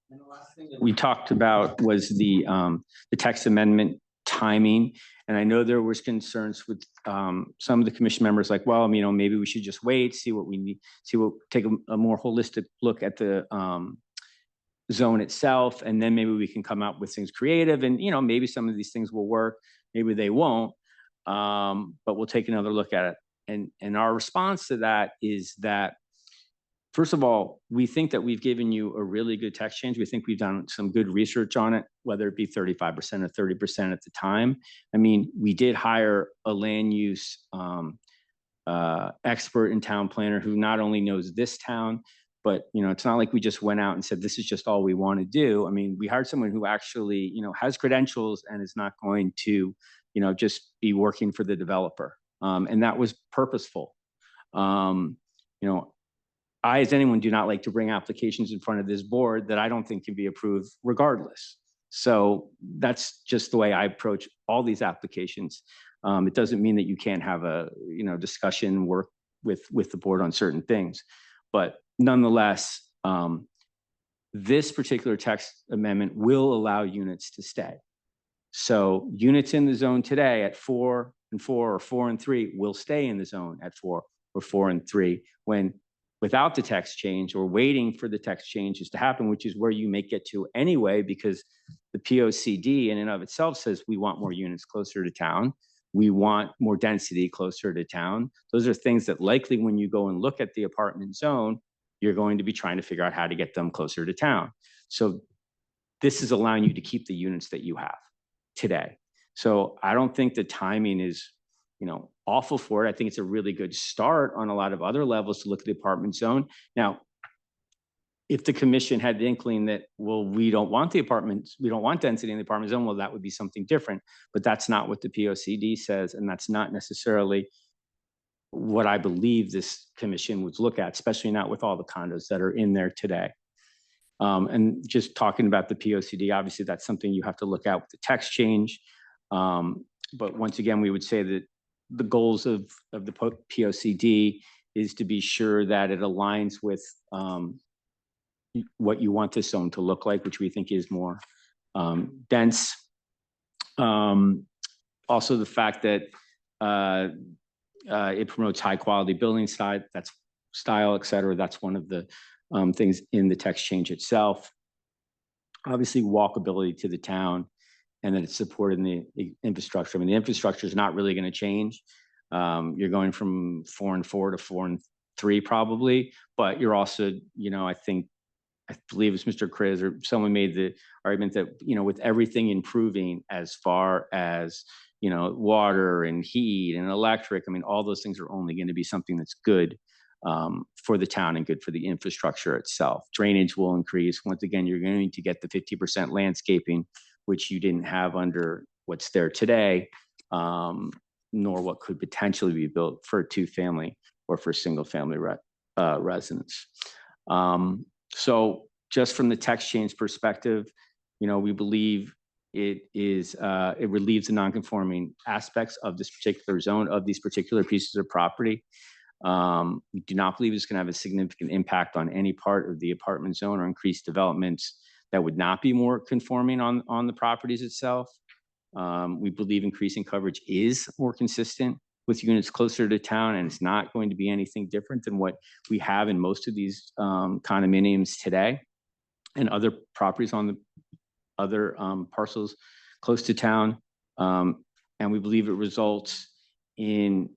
And the last thing that we talked about was the text amendment timing. And I know there was concerns with some of the commission members, like, well, maybe we should just wait, see what we need, take a more holistic look at the zone itself, and then maybe we can come out with things creative. And maybe some of these things will work, maybe they won't, but we'll take another look at it. And our response to that is that, first of all, we think that we've given you a really good text change. We think we've done some good research on it, whether it be 35% or 30% at the time. I mean, we did hire a land use expert and town planner who not only knows this town, but it's not like we just went out and said, this is just all we want to do. I mean, we hired someone who actually, has credentials and is not going to, just be working for the developer. And that was purposeful. I, as anyone, do not like to bring applications in front of this board that I don't think can be approved regardless. So that's just the way I approach all these applications. It doesn't mean that you can't have a, discussion, work with the board on certain things. But nonetheless, this particular text amendment will allow units to stay. So units in the zone today at 4 and 4 or 4 and 3 will stay in the zone at 4 or 4 and 3 when without the text change or waiting for the text changes to happen, which is where you may get to anyway, because the POCD in and of itself says we want more units closer to town. We want more density closer to town. Those are things that likely when you go and look at the apartment zone, you're going to be trying to figure out how to get them closer to town. So this is allowing you to keep the units that you have today. So I don't think the timing is, awful for it. I think it's a really good start on a lot of other levels to look at the apartment zone. Now, if the commission had the inkling that, well, we don't want the apartments, we don't want density in the apartment zone, well, that would be something different. But that's not what the POCD says, and that's not necessarily what I believe this commission would look at, especially not with all the condos that are in there today. And just talking about the POCD, obviously that's something you have to look at with the text change. But once again, we would say that the goals of the POCD is to be sure that it aligns with what you want this zone to look like, which we think is more dense. Also, the fact that it promotes high quality building style, et cetera. That's one of the things in the text change itself. Obviously, walkability to the town, and that it's supported in the infrastructure. I mean, the infrastructure is not really going to change. You're going from 4 and 4 to 4 and 3 probably, but you're also, I believe it's Mr. Kriz or someone made the argument that, with everything improving as far as, water and heat and electric, I mean, all those things are only going to be something that's good for the town and good for the infrastructure itself. Drainage will increase. Once again, you're going to get the 50% landscaping, which you didn't have under what's there today, nor what could potentially be built for a 2-family or for single family residence. So just from the text change perspective, we believe it relieves the non-conforming aspects of this particular zone, of these particular pieces of property. We do not believe it's going to have a significant impact on any part of the apartment zone or increased developments that would not be more conforming on the properties itself. We believe increasing coverage is more consistent with units closer to town, and it's not going to be anything different than what we have in most of these condominiums today and other properties on the other parcels close to town. And we believe it results in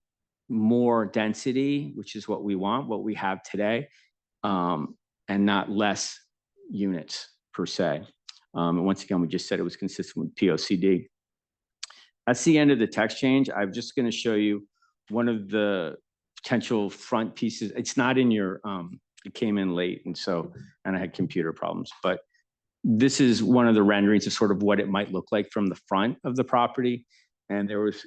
more density, which is what we want, what we have today, and not less units per se. And once again, we just said it was consistent with POCD. That's the end of the text change. I'm just going to show you one of the potential front pieces. It's not in your, it came in late and I had computer problems, but this is one of the renderings of sort of what it might look like from the front of the property. And there was,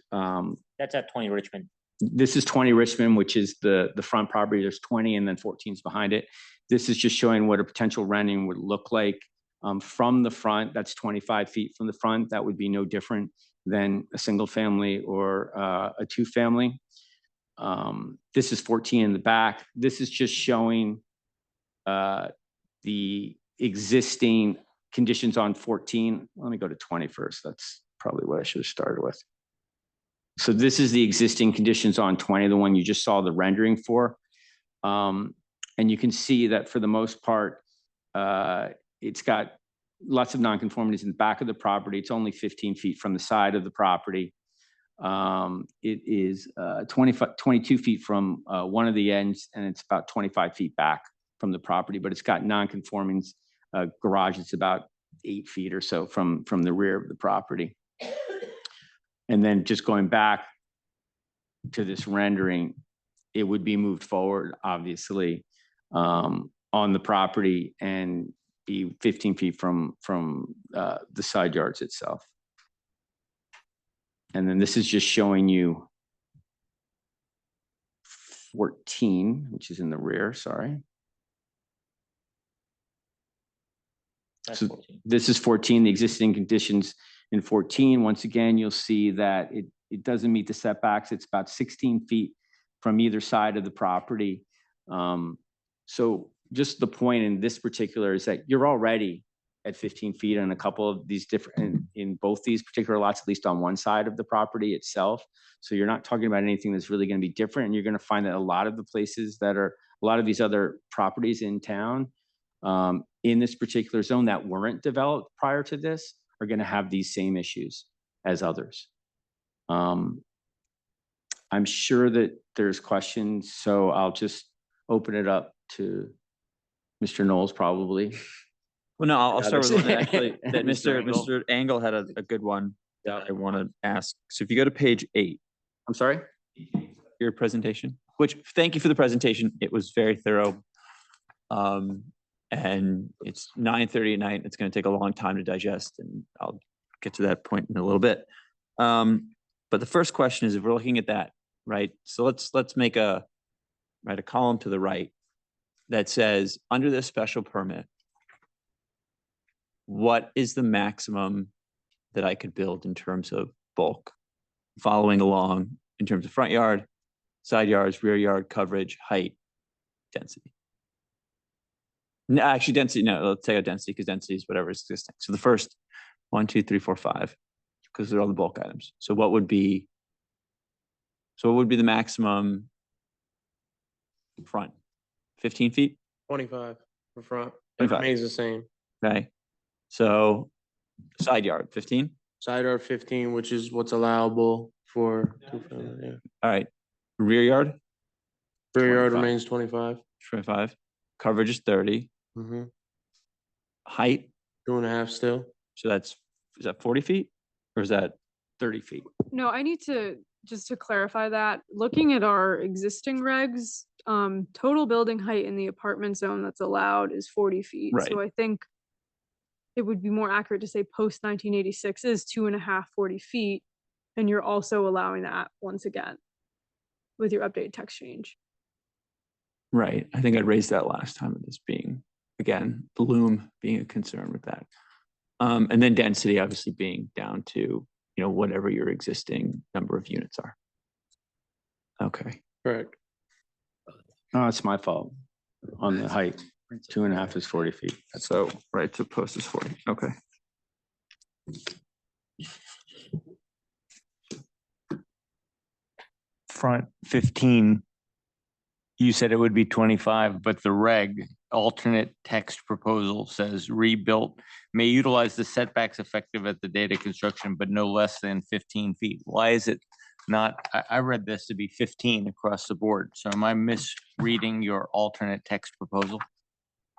That's at 20 Richmond. this is 20 Richmond, which is the front property. There's 20 and then 14 is behind it. This is just showing what a potential rendering would look like from the front. That's 25 feet from the front. That would be no different than a single family or a two family. This is 14 in the back. This is just showing the existing conditions on 14. Let me go to 20 first. That's probably what I should have started with. So this is the existing conditions on 20, the one you just saw the rendering for. And you can see that for the most part, it's got lots of nonconformities in the back of the property. It's only 15 feet from the side of the property. It is 22 feet from one of the ends, and it's about 25 feet back from the property, but it's got nonconformings garage. It's about 8 feet or so from the rear of the property. And then just going back to this rendering, it would be moved forward, obviously, on the property and be 15 feet from the side yards itself. And then this is just showing you 14, which is in the rear, sorry. So this is 14, the existing conditions in 14. Once again, you'll see that it doesn't meet the setbacks. It's about 16 feet from either side of the property. So just the point in this particular is that you're already at 15 feet on a couple of these different, in both these particular lots, at least on one side of the property itself. So you're not talking about anything that's really going to be different. And you're going to find that a lot of the places that are, a lot of these other properties in town, in this particular zone that weren't developed prior to this, are going to have these same issues as others. I'm sure that there's questions, so I'll just open it up to Mr. Knowles probably. Well, no, I'll start with one that actually, that Mr. Mr. Engel had a good one that I want to ask. So if you go to page 8. I'm sorry? Your presentation, which thank you for the presentation. It was very thorough. And it's 9:30 at night. It's going to take a long time to digest, and I'll get to that point in a little bit. But the first question is, if we're looking at that, right? So let's make a column to the right that says, under this special permit, what is the maximum that I could build in terms of bulk, following along in terms of front yard, side yards, rear yard, coverage, height, density? No, actually density, no, let's take out density because density is whatever is existing. So the first 1, 2, 3, 4, 5, because they're all the bulk items. So what would be the maximum front? 15 feet? 25 for front. It 25. remains the same. Okay. So side yard, 15? Side yard 15, which is what's allowable for two-family, yeah. All right. Rear yard? Rear yard 25. remains 25. 25. Coverage is 30. Mm-hmm. Height? 2.5 still. So is that 40 feet or is that 30 feet? No, I need to, just to clarify that, looking at our existing regs, total building height in the apartment zone that's allowed is 40 feet. Right. So I think it would be more accurate to say post 1986 is 2.5, 40 feet. And you're also allowing that once again with your updated text change. Right. I think I raised that last time, this being, again, the loom being a concern with that. And then density obviously being down to, whatever your existing number of units are. Okay. Correct. No, it's my fault on the height. 2.5 is 40 feet. So, right, so post is 40. Okay. Front 15, you said it would be 25, but the reg alternate text proposal says rebuilt may utilize the setbacks effective at the date of construction, but no less than 15 feet. Why is it not? I read this to be 15 across the board. So am I misreading your alternate text proposal?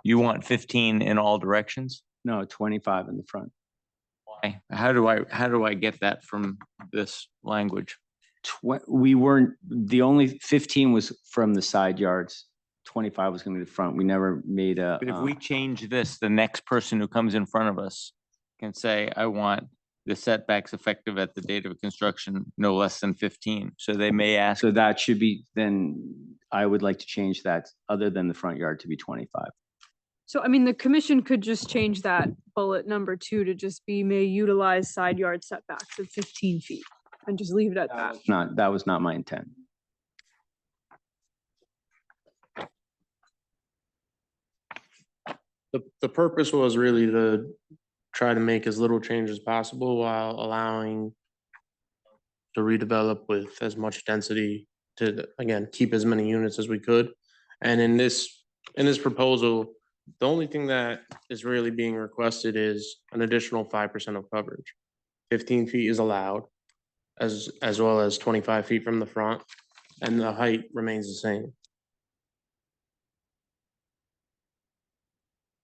You want 15 in all directions? No, 25 in the front. How do I get that from this language? We weren't, the only 15 was from the side yards. 25 was gonna be the front. We never made a. But if we change this, the next person who comes in front of us can say, I want the setbacks effective at the date of construction, no less than 15. So they may ask. So that should be, then I would like to change that, other than the front yard, to be 25. So, I mean, the commission could just change that bullet number 2 to just be may utilize side yard setbacks of 15 feet and just leave it at that. That was not my intent. The purpose was really to try to make as little change as possible while allowing to redevelop with as much density to, again, keep as many units as we could. And in this proposal, the only thing that is really being requested is an additional 5% of coverage. 15 feet is allowed, as well as 25 feet from the front, and the height remains the same.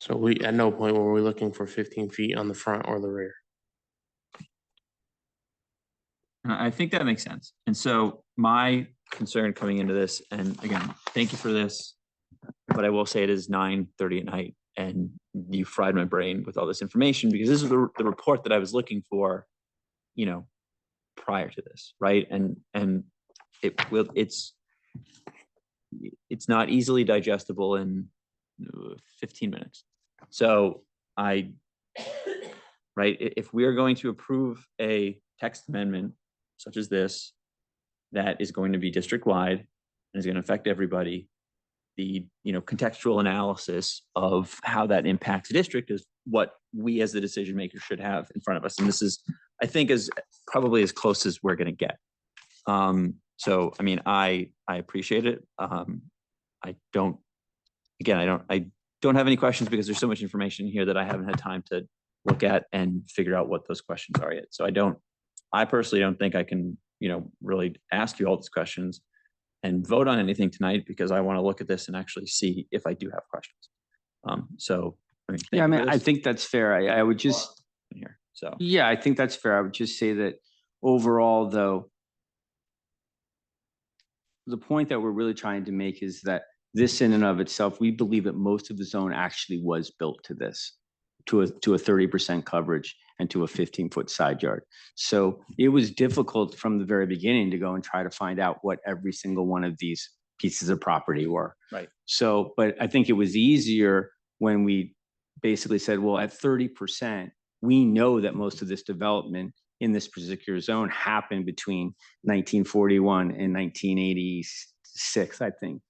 So we, at no point were we looking for 15 feet on the front or the rear. I think that makes sense. And so my concern coming into this, and again, thank you for this, but I will say it is 9:30 at night and you fried my brain with all this information, because this is the report that I was looking for, you know, prior to this, right? And it's not easily digestible in 15 minutes. So right, if we are going to approve a text amendment such as this, that is going to be district-wide and is going to affect everybody, the, you know, contextual analysis of how that impacts the district is what we as the decision makers should have in front of us. And this is, I think, is probably as close as we're going to get. So, I mean, I appreciate it. I don't have any questions because there's so much information here that I haven't had time to look at and figure out what those questions are yet. So I personally don't think I can, you know, really ask you all these questions and vote on anything tonight, because I want to look at this and actually see if I do have questions. So, I mean, Yeah, I mean, I think that's fair. I would just, here. So, yeah, I think that's fair. I would just say that overall, though, the point that we're really trying to make is that this in and of itself, we believe that most of the zone actually was built to this, to a 30% coverage and to a 15-foot side yard. So it was difficult from the very beginning to go and try to find out what every single one of these pieces of property were. right. So, but I think it was easier when we basically said, well, at 30%, we know that most of this development in this particular zone happened between 1941 and 1986, I think,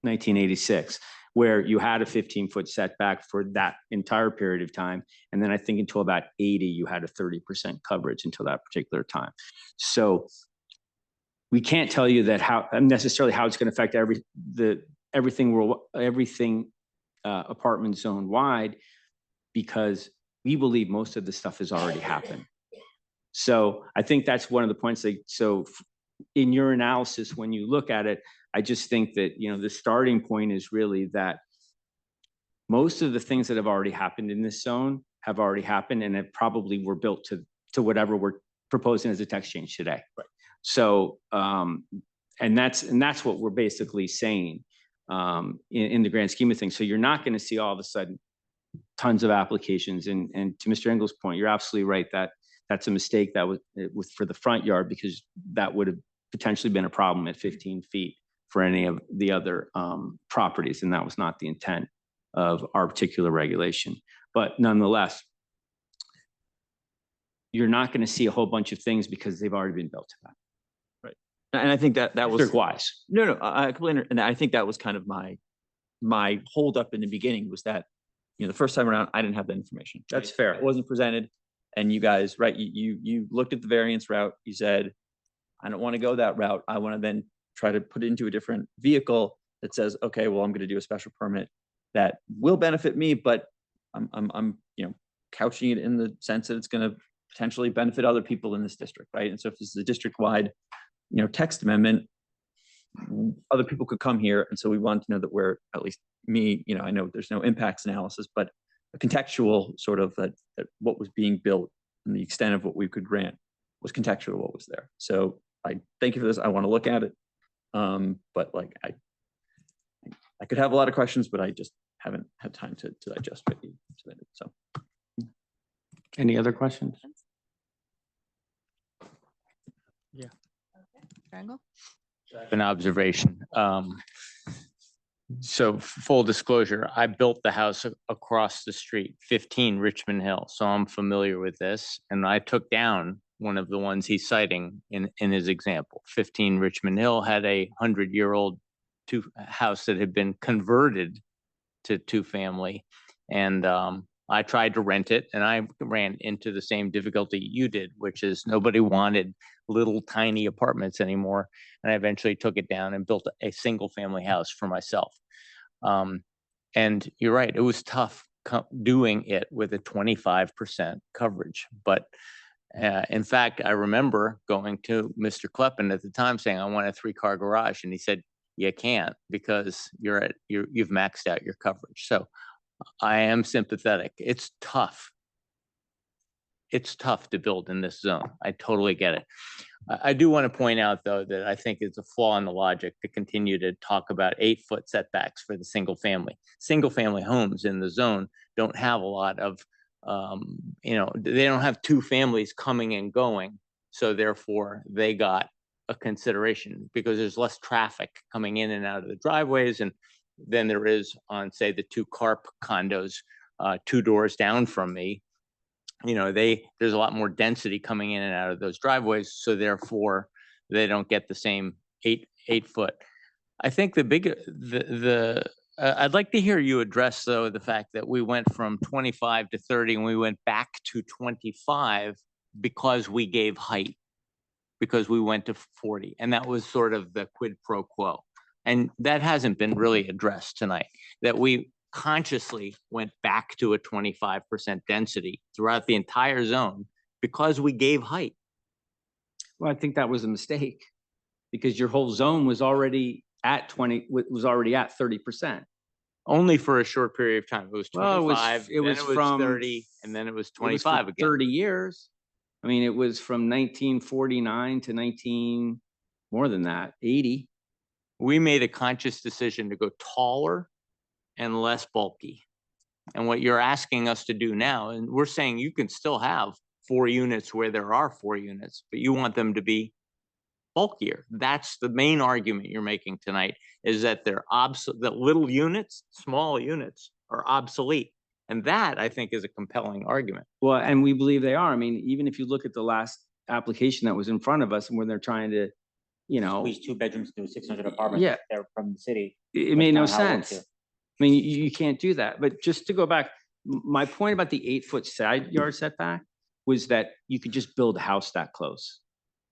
1986, where you had a 15-foot setback for that entire period of time. And then I think until about 80, you had a 30% coverage until that particular time. So we can't tell you that necessarily how it's going to affect everything apartment zone wide, because we believe most of the stuff has already happened. So I think that's one of the points. So in your analysis, when you look at it, I just think that, you know, the starting point is really that most of the things that have already happened in this zone have already happened and have probably were built to whatever we're proposing as a text change today. Right. So, and that's what we're basically saying in the grand scheme of things. So you're not going to see all of a sudden tons of applications. And to Mr. Engel's point, you're absolutely right that that's a mistake that was for the front yard, because that would have potentially been a problem at 15 feet for any of the other properties. And that was not the intent of our particular regulation. But nonetheless, you're not going to see a whole bunch of things because they've already been built to that. Right. And I think that was district-wise. No, I completely, and I think that was kind of my holdup in the beginning, was that, you know, the first time around, I didn't have that information. That's fair. It wasn't presented. And you guys, right, you looked at the variance route, you said, I don't want to go that route. I want to then try to put it into a different vehicle that says, okay, well, I'm going to do a special permit that will benefit me, but I'm you know, couching it in the sense that it's going to potentially benefit other people in this district, right? And so if this is a district-wide, you know, text amendment, other people could come here. And so we want to know that we're, at least me, you know, I know there's no impacts analysis, but a contextual sort of that what was being built and the extent of what we could grant was contextual to what was there. So I thank you for this. I want to look at it. But like I could have a lot of questions, but I just haven't had time to digest what you submitted. So Any other questions? Okay. Triangle? An observation. So full disclosure, I built the house across the street, 15 Richmond Hill. So I'm familiar with this. And I took down one of the ones he's citing in his example. 15 Richmond Hill had a 100-year-old house that had been converted to two-family. And I tried to rent it, and I ran into the same difficulty you did, which is nobody wanted little tiny apartments anymore. And I eventually took it down and built a single family house for myself. And you're right, it was tough doing it with a 25% coverage. But in fact, I remember going to Mr. Kleppen at the time saying, I want a 3-car garage. And he said, you can't because you've maxed out your coverage. So I am sympathetic. It's tough. It's tough to build in this zone. I totally get it. I do want to point out, though, that I think it's a flaw in the logic to continue to talk about 8-foot setbacks for the single family. Single family homes in the zone don't have a lot of, they don't have two families coming and going. So therefore, they got a consideration because there's less traffic coming in and out of the driveways and than there is on, say, the 2 CARP condos 2 doors down from me. There's a lot more density coming in and out of those driveways, so therefore they don't get the same 8-foot. I think I'd like to hear you address, though, the fact that we went from 25 to 30 and we went back to 25 because we gave height, because we went to 40, and that was sort of the quid pro quo. And that hasn't been really addressed tonight, that we consciously went back to a 25% density throughout the entire zone because we gave height. Well, I think that was a mistake because your whole zone was already at 30%. Only for a short period of time. It was 25, well, it was from 30, and then it was 25 again. 30 years. I mean, it was from 1949 to more than that, 80. We made a conscious decision to go taller and less bulky. And what you're asking us to do now, and we're saying you can still have 4 units where there are 4 units, but you want them to be bulkier. That's the main argument you're making tonight, is that they're that little units, small units, are obsolete. And that, I think, is a compelling argument. Well, and we believe they are. I mean, even if you look at the last application that was in front of us and when they're trying to, squeeze 2 bedrooms into 600 apartments. Yeah. They're from the city. It made no sense. I mean, you can't do that. But just to go back, my point about the 8-foot side yard setback was that you could just build a house that close.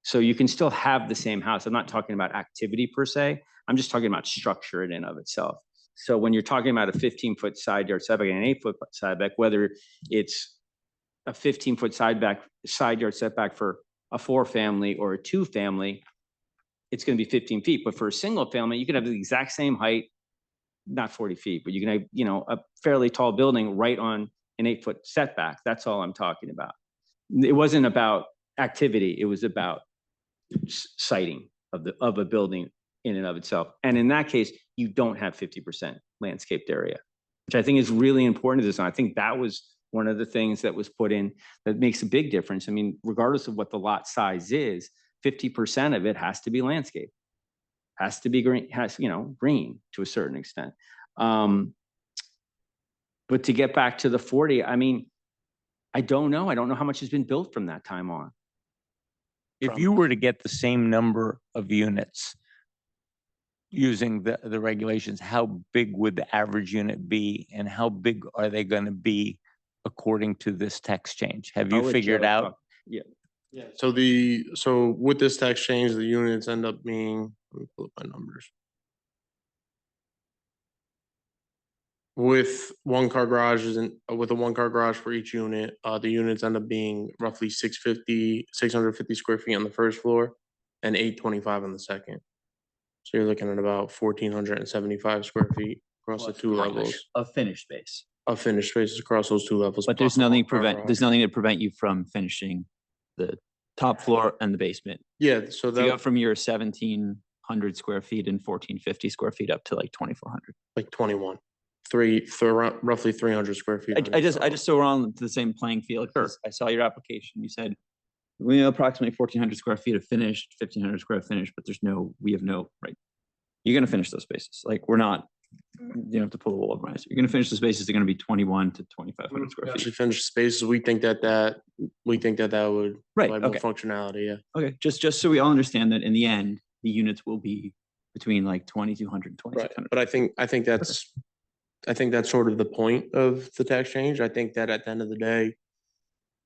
So you can still have the same house. I'm not talking about activity per se. I'm just talking about structure in and of itself. So when you're talking about a 15-foot side yard setback and an 8-foot side back, whether it's a 15-foot side yard setback for a 4-family or a 2-family, it's going to be 15 feet. But for a single family, you can have the exact same height, not 40 feet, but you can have, a fairly tall building right on an 8-foot setback. That's all I'm talking about. It wasn't about activity. It was about siting of a building in and of itself. And in that case, you don't have 50% landscaped area, which I think is really important to this. And I think that was one of the things that was put in that makes a big difference. I mean, regardless of what the lot size is, 50% of it has to be landscape, has to be green, green to a certain extent. But to get back to the 40, I mean, I don't know. I don't know how much has been built from that time on. If you were to get the same number of units using the regulations, how big would the average unit be and how big are they going to be according to this text change? Have you figured out? Yeah. Yeah. So with this tax change, the units end up being, let me pull up my numbers. With a 1-car garage for each unit, the units end up being roughly 650 square feet on the first floor and 825 on the second. So you're looking at about 1,475 square feet across the 2 levels. Of finished space. of finished spaces across those two levels. But there's plus a nothing one-car prevent, garage. there's nothing to prevent you from finishing the top floor and the basement. Yeah, so To go that, from your 1,700 square feet and 1,450 square feet up to like 2,400. like 21, roughly 300 square feet. on I each just side. so we're on the same playing field. 'Cause I saw your application. You said we have approximately 1,400 square feet of finished, 1,500 square finished, but we have no, right? You're gonna finish those spaces. Like, we're not, you don't have to pull the wool over my eyes. You're gonna finish the spaces. They're gonna be 21 to 2,500 square Actually feet. finished spaces, we think that would Right, provide more okay. functionality, yeah. Okay, just so we all understand that in the end, the units will be between like 2,200 and Right, 2,600. but I think that's sort of the point of the tax change. I think that at the end of the day,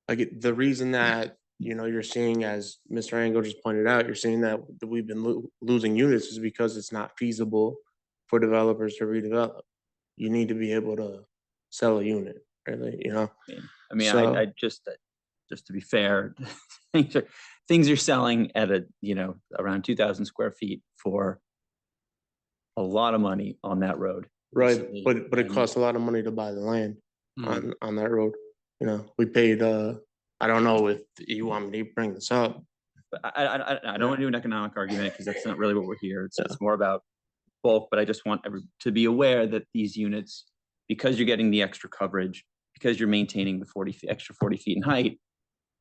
the reason that, you're seeing, as Mr. Angle just pointed out, you're seeing that we've been losing units is because it's not feasible for developers to redevelop. You need to be able to sell a unit, really, I mean, So- I just to be fair, things are selling at around 2,000 square feet for a lot of money on that road. Right, recently, but it and- costs a lot of money to buy the land Mhm. on that road. We paid, I don't know if you want me to bring this up. But I don't want to do an economic argument because that's not really what we're here. It's more about bulk, but I just want to be aware that these units, because you're getting the extra coverage, because you're maintaining the extra 40 feet in height,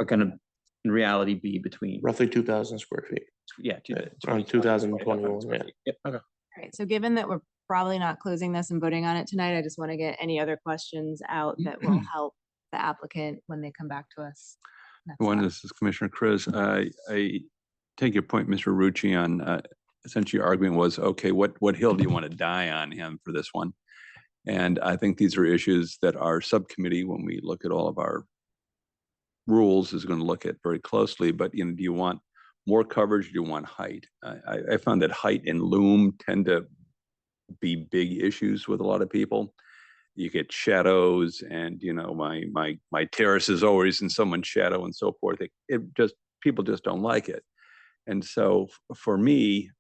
are gonna in reality be between Roughly 2,000 square feet. Yeah, Around 2,021, yeah. Yep, okay. All right, so given that we're probably not closing this and voting on it tonight, I just want to get any other questions out that will help the applicant when they come back to us. next One, time. this is Commissioner Chris. I take your point, Mr. Rucci, on essentially your argument was, okay, what hill do you want to die on him for this one? And I think these are issues that our subcommittee, when we look at all of our rules, is going to look at very closely. But do you want more coverage? Do you want height? I found that height and loom tend to be big issues with a lot of people. You get shadows, and my terrace is always in someone's shadow and so forth. People just don't like it. And so for me,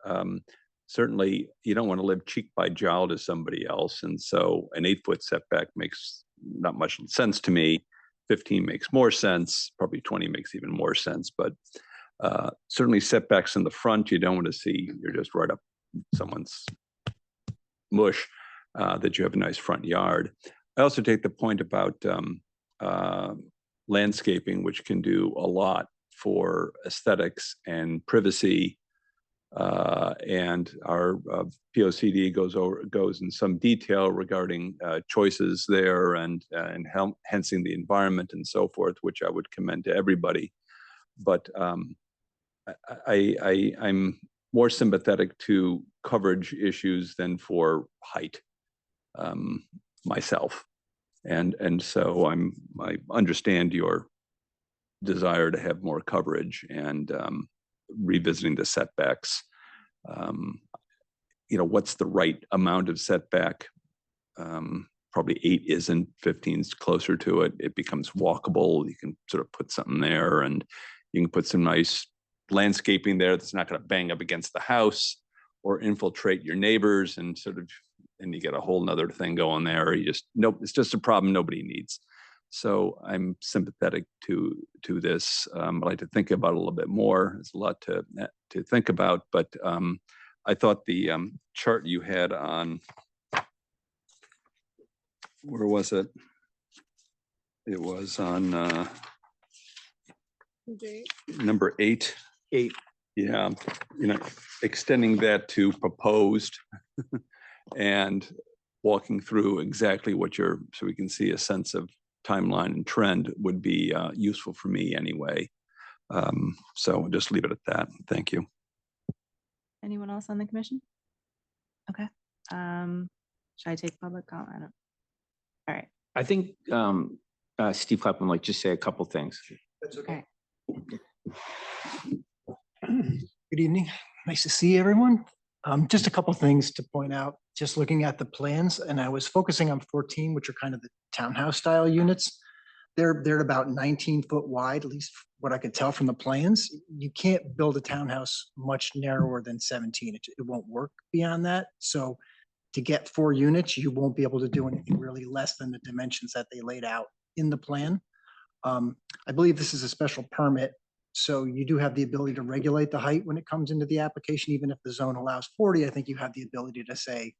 certainly you don't want to live cheek by jowl to somebody else. And so an 8-foot setback makes not much sense to me. 15 makes more sense. Probably 20 makes even more sense. But certainly setbacks in the front, you don't want to see, you're just right up someone's mush, that you have a nice front yard. I also take the point about landscaping, which can do a lot for aesthetics and privacy. And our POCD goes in some detail regarding choices there and enhancing the environment and so forth, which I would commend to everybody. But I'm more sympathetic to coverage issues than for height myself. And so I understand your desire to have more coverage and revisiting the setbacks. What's the right amount of setback? Probably 8 isn't, 15's closer to it. It becomes walkable. You can sort of put something there, and you can put some nice landscaping there that's not going to bang up against the house or infiltrate your neighbors and you get a whole nother thing going there. It's just a problem nobody needs. So I'm sympathetic to this. I'd like to think about it a little bit more. There's a lot to think about, but I thought the chart you had on, where was it? It was on number 8. 8. Yeah, extending that to proposed and walking through exactly so we can see a sense of timeline and trend would be useful for me anyway. So I'll just leave it at that. Thank you. Anyone else on the commission? Okay. Should I take public comment? All right. I think Steve Kleppman might just say a couple things. That's okay. Good evening. Nice to see everyone. Just a couple things to point out, just looking at the plans, and I was focusing on 14, which are kind of the townhouse style units. They're at about 19 foot wide, at least what I could tell from the plans. You can't build a townhouse much narrower than 17. It won't work beyond that. So to get 4 units, you won't be able to do anything really less than the dimensions that they laid out in the plan. I believe this is a special permit, so you do have the ability to regulate the height when it comes into the application. Even if the zone allows 40, I think you have the ability to say,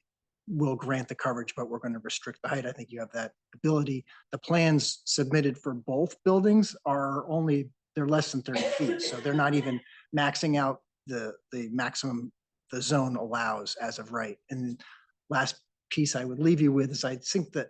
we'll grant the coverage, but we're going to restrict the height. I think you have that ability. The plans submitted for both buildings are only, they're less than 30 feet, so they're not even maxing out the maximum the zone allows as of right. And last piece I would leave you with is I think that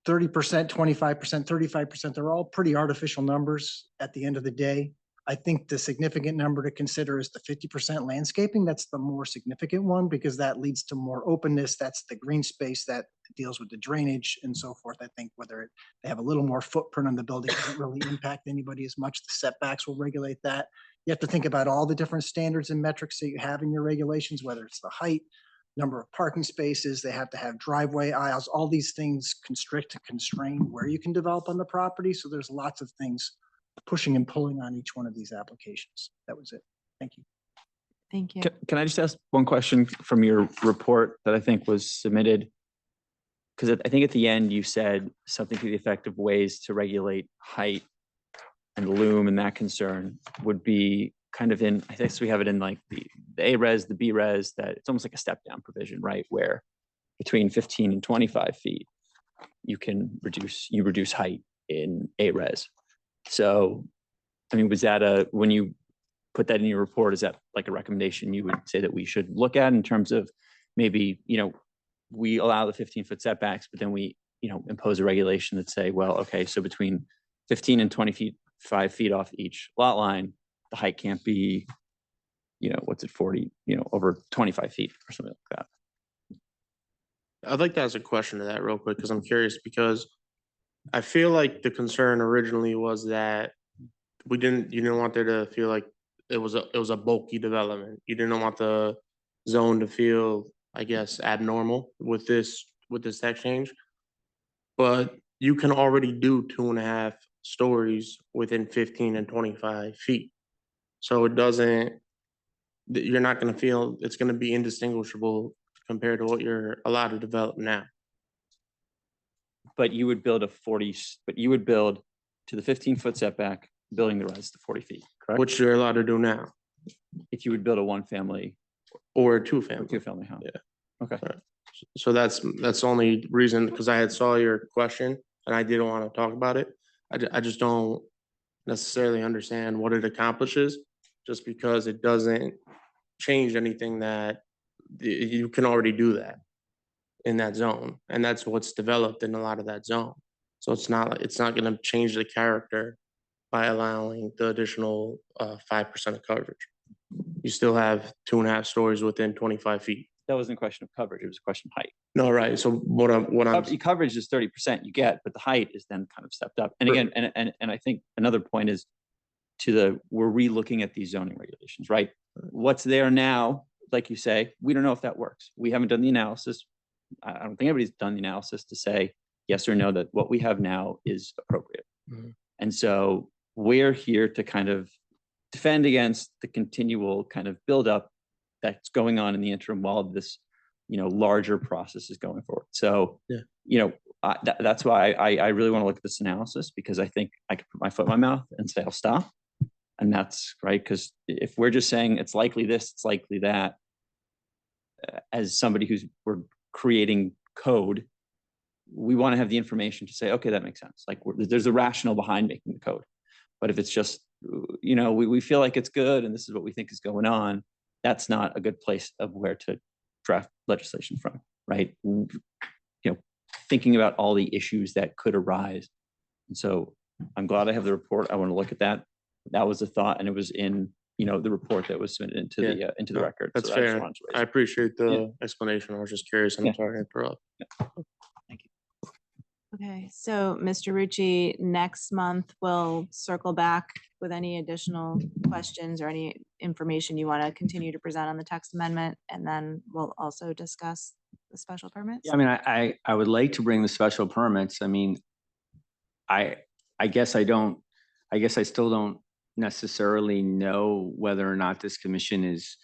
30%, 25%, 35%, they're all pretty artificial numbers at the end of the day. I think the significant number to consider is the 50% landscaping. That's the more significant one because that leads to more openness. That's the green space that deals with the drainage and so forth. I think whether they have a little more footprint on the building doesn't really impact anybody as much. The setbacks will regulate that. You have to think about all the different standards and metrics that you have in your regulations, whether it's the height, number of parking spaces, they have to have driveway aisles, all these things constrict and constrain where you can develop on the property. So there's lots of things pushing and pulling on each one of these applications. That was it. Thank you. Thank you. Can I just ask one question from your report that I think was submitted? Because I think at the end you said something to the effect of ways to regulate height and loom, and that concern would be kind of in, I guess we have it in like the A-res, the B-res, that it's almost like a step down provision, right? Where between 15 and 25 feet, you reduce height in A-res. So, I mean, was that when you put that in your report, is that like a recommendation you would say that we should look at in terms of maybe, we allow the 15-foot setbacks, but then we, impose a regulation that say, well, okay, so between 15 and 25 feet off each lot line, the height can't be, 40, over 25 feet or something like that. I'd like to ask a question to that real quick, because I'm curious, because I feel like the concern originally was that you didn't want there to feel like it was a bulky development. You didn't want the zone to feel, I guess, abnormal with this text change. But you can already do 2.5 stories within 15 and 25 feet. So you're not going to feel it's going to be indistinguishable compared to what you're allowed to develop now. But you would build to the 15-foot setback, building the rest to 40 feet, correct? Which you're allowed to do now. If you would build a 1-family or a 2-family. 2-family home. Yeah. Okay. Right. So that's the only reason, because I had saw your question and I didn't want to talk about it. I just don't necessarily understand what it accomplishes, just because it doesn't change anything that you can already do that in that zone. And that's what's developed in a lot of that zone. So it's not going to change the character by allowing the additional 5% of coverage. You still have 2.5 stories within 25 feet. That wasn't a question of coverage, it was a question of height. No, right. So what I'm coverage is 30% you get, but the height is then kind of stepped up. And again, and I think another point is we're re-looking at these zoning regulations, right? What's there now, like you say, we don't know if that works. We haven't done the analysis. I don't think anybody's done the analysis to say yes or no that what we have now is appropriate. Mm-hmm. And so we're here to kind of defend against the continual kind of buildup that's going on in the interim while this, larger process is going forward. So, yeah. That's why I really want to look at this analysis, because I think I could put my foot in my mouth and say, I'll stop. And that's right. Because if we're just saying it's likely this, it's likely that, as somebody we're creating code, we want to have the information to say, okay, that makes sense. Like there's a rationale behind making the code. But if it's just, we feel like it's good and this is what we think is going on, that's not a good place of where to draft legislation from, right? Thinking about all the issues that could arise. And so I'm glad I have the report. I want to look at that. That was a thought, and it was in, the report that was submitted into the record. That's so fair. I appreciate the explanation. I was just curious. I'm sorry to interrupt. Thank you. Okay, so Mr. Rucci, next month we'll circle back with any additional questions or any information you want to continue to present on the text amendment, and then we'll also discuss the special permits. Yeah, I mean, I would like to bring the special permits. I mean, I guess I still don't necessarily know whether or not this commission is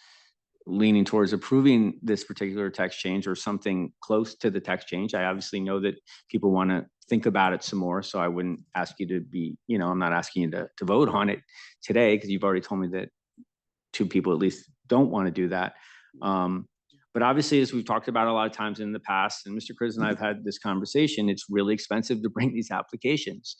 leaning towards approving this particular text change or something close to the text change. I obviously know that people want to think about it some more, so I wouldn't ask you to be, I'm not asking you to vote on it today because you've already told me that 2 people at least don't want to do that. But obviously, as we've talked about a lot of times in the past, and Mr. Chris and I have had this conversation, it's really expensive to bring these applications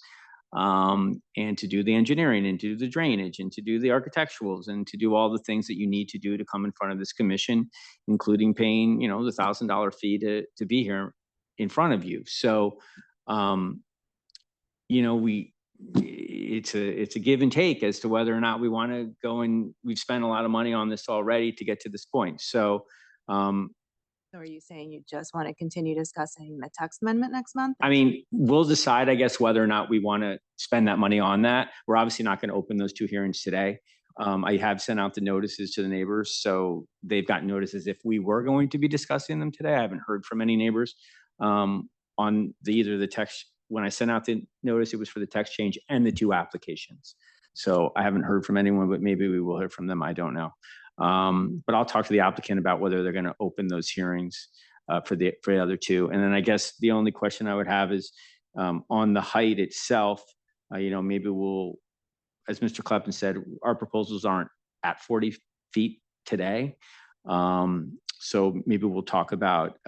and to do the engineering and to do the drainage and to do the architecturals and to do all the things that you need to do to come in front of this commission, including paying, the $1,000 fee to be here in front of you. So, it's a give and take as to whether or not we want to go, and we've spent a lot of money on this already to get to this point. So, So are you saying you just want to continue discussing the text amendment next month? I mean, we'll decide, I guess, whether or not we want to spend that money on that. We're obviously not going to open those 2 hearings today. I have sent out the notices to the neighbors, so they've got notices if we were going to be discussing them today. I haven't heard from any neighbors on either the text. When I sent out the notice, it was for the text change and the 2 applications. So I haven't heard from anyone, but maybe we will hear from them. I don't know. But I'll talk to the applicant about whether they're going to open those hearings for the other 2. And then I guess the only question I would have is on the height itself, maybe we'll, as Mr. Kleppen said, our proposals aren't at 40 feet today. So maybe we'll talk about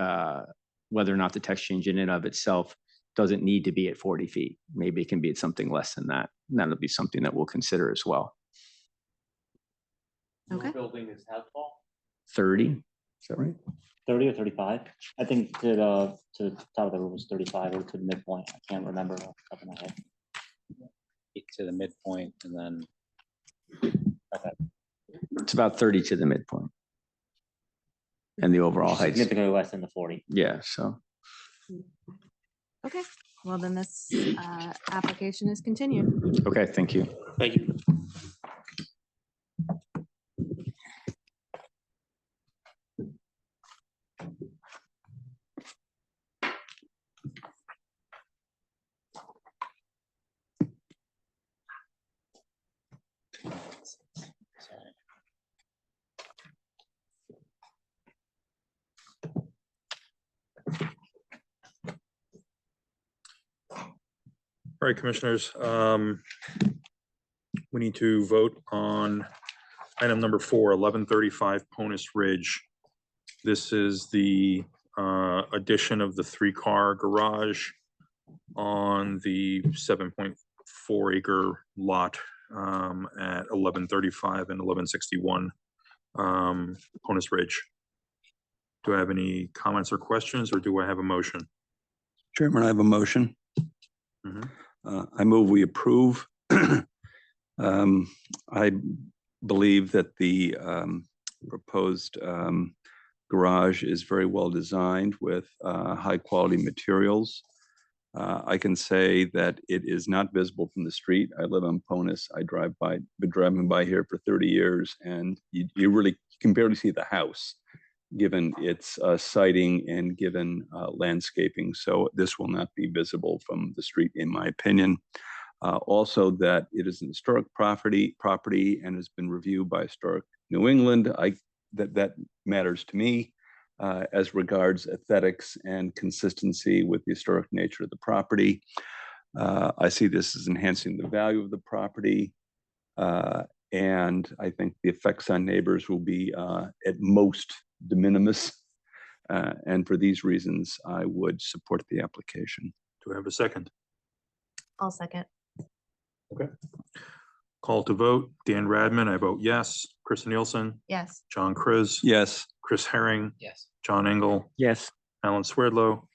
whether or not the text change in and of itself doesn't need to be at 40 feet. Maybe it can be at something less than that. And that'll be something that we'll consider as well. Okay. Building is how tall? 30, is that right? 30 or 35? I think to the top of the roof was 35 or to the midpoint. I can't remember off the top of my head. To the midpoint and then. Okay. It's about 30 to the midpoint. And the overall height. Significantly less than the 40. Yeah, so. Okay, well then this application is continued. Okay, thank you. Thank you. All right, commissioners, we need to vote on item number 4, 1135 Ponus Ridge. This is the addition of the 3-car garage on the 7.4 acre lot at 1135 and 1161 Ponus Ridge. Do I have any comments or questions, or do I have a motion? Chairman, I have a motion. I move we approve. I believe that the proposed garage is very well designed with high quality materials. I can say that it is not visible from the street. I live on Ponus. Been driving by here for 30 years, and you really can barely see the house given its sighting and given landscaping. So this will not be visible from the street, in my opinion. Also, that it is an historic property and has been reviewed by Historic New England. That matters to me as regards aesthetics and consistency with the historic nature of the property. I see this as enhancing the value of the property. And I think the effects on neighbors will be at most de minimis. And for these reasons, I would support the application. Do I have a second? I'll second. Okay. Call to vote. Dan Radman, I vote yes. Chris Nielsen, Yes. John Chris. Yes. Chris Herring. Yes. John Engel. Yes. Alan Swerdlow.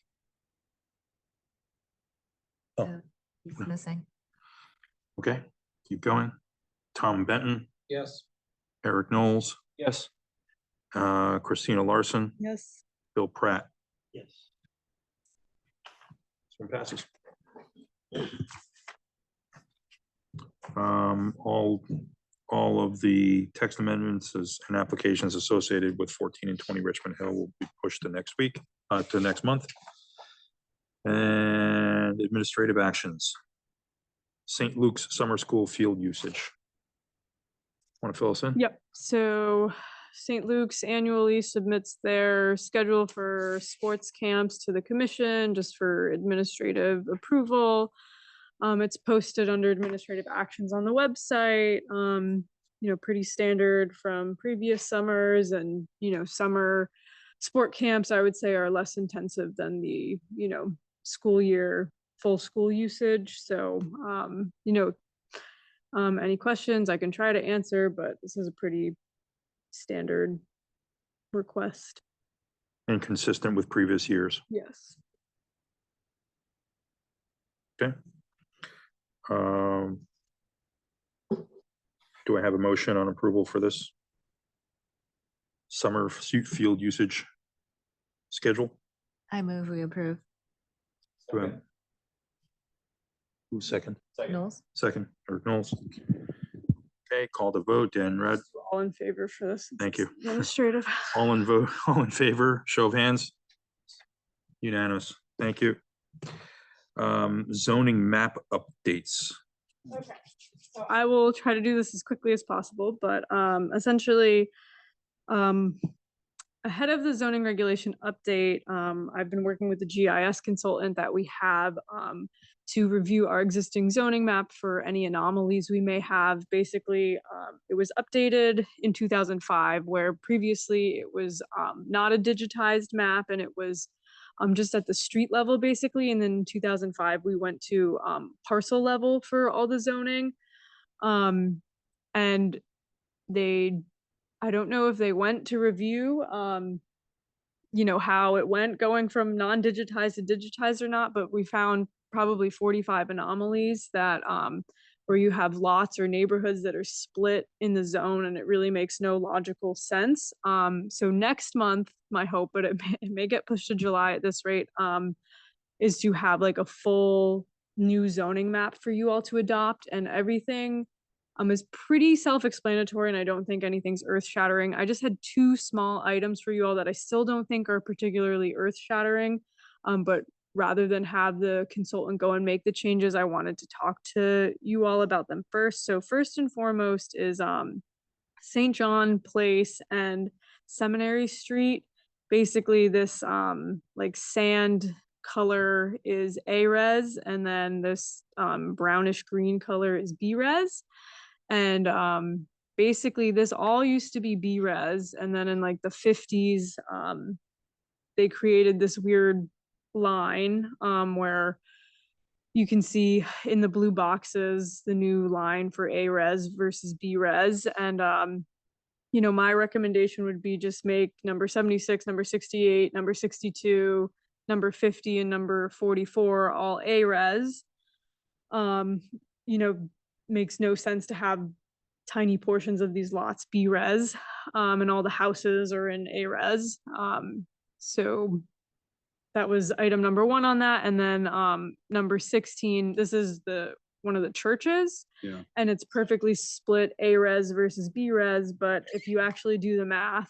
He's missing. Okay, keep going. Tom Benton, Yes. Eric Knowles, Yes. Christina Larson, Yes. Bill Pratt. Yes. This one passes. All of the text amendments and applications associated with 14 and 20 Richmond Hill will be pushed to next week, to next month. And administrative actions. St. Luke's Summer School field usage. Want to fill us in? Yep. So St. Luke's annually submits their schedule for sports camps to the commission just for administrative approval. It's posted under administrative actions on the website. Pretty standard from previous summers, and, summer sport camps, I would say, are less intensive than the, school year, full school usage. So, any questions I can try to answer, but this is a pretty standard request. And consistent with previous years. Yes. Okay. Do I have a motion on approval for this summer field usage schedule? I move we approve. Do I- Who's second? Knowles? Second, or Knowles. Okay, call the vote. Dan Rudd. All in favor for this? Thank you. Administrative. All in favor, show of hands. Unanimous. Thank you. Zoning map updates. Okay, so I will try to do this as quickly as possible, but essentially, ahead of the zoning regulation update, I've been working with the GIS consultant that we have to review our existing zoning map for any anomalies we may have. Basically, it was updated in 2005, where previously it was not a digitized map, and it was just at the street level, basically. And then in 2005, we went to parcel level for all the zoning. And I don't know if they went to review, how it went going from non-digitized to digitized or not, but we found probably 45 anomalies that where you have lots or neighborhoods that are split in the zone, and it really makes no logical sense. So next month, my hope, but it may get pushed to July at this rate, is to have like a full new zoning map for you all to adopt, and everything is pretty self-explanatory, and I don't think anything's earth-shattering. I just had 2 small items for you all that I still don't think are particularly earth-shattering, but rather than have the consultant go and make the changes, I wanted to talk to you all about them first. So first and foremost is St. John Place and Seminary Street. Basically this like sand color is A-res, and then this brownish green color is B-res. And basically this all used to be B-res, and then in like the 50s, they created this weird line where you can see in the blue boxes the new line for A-res versus B-res. And my recommendation would be just make number 76, number 68, number 62, number 50, and number 44 all A-res. Makes no sense to have tiny portions of these lots B-res, and all the houses are in A-res. So that was item number 1 on that. And then number 16, this is one of the churches. Yeah. And it's perfectly split A-res versus B-res. But if you actually do the math,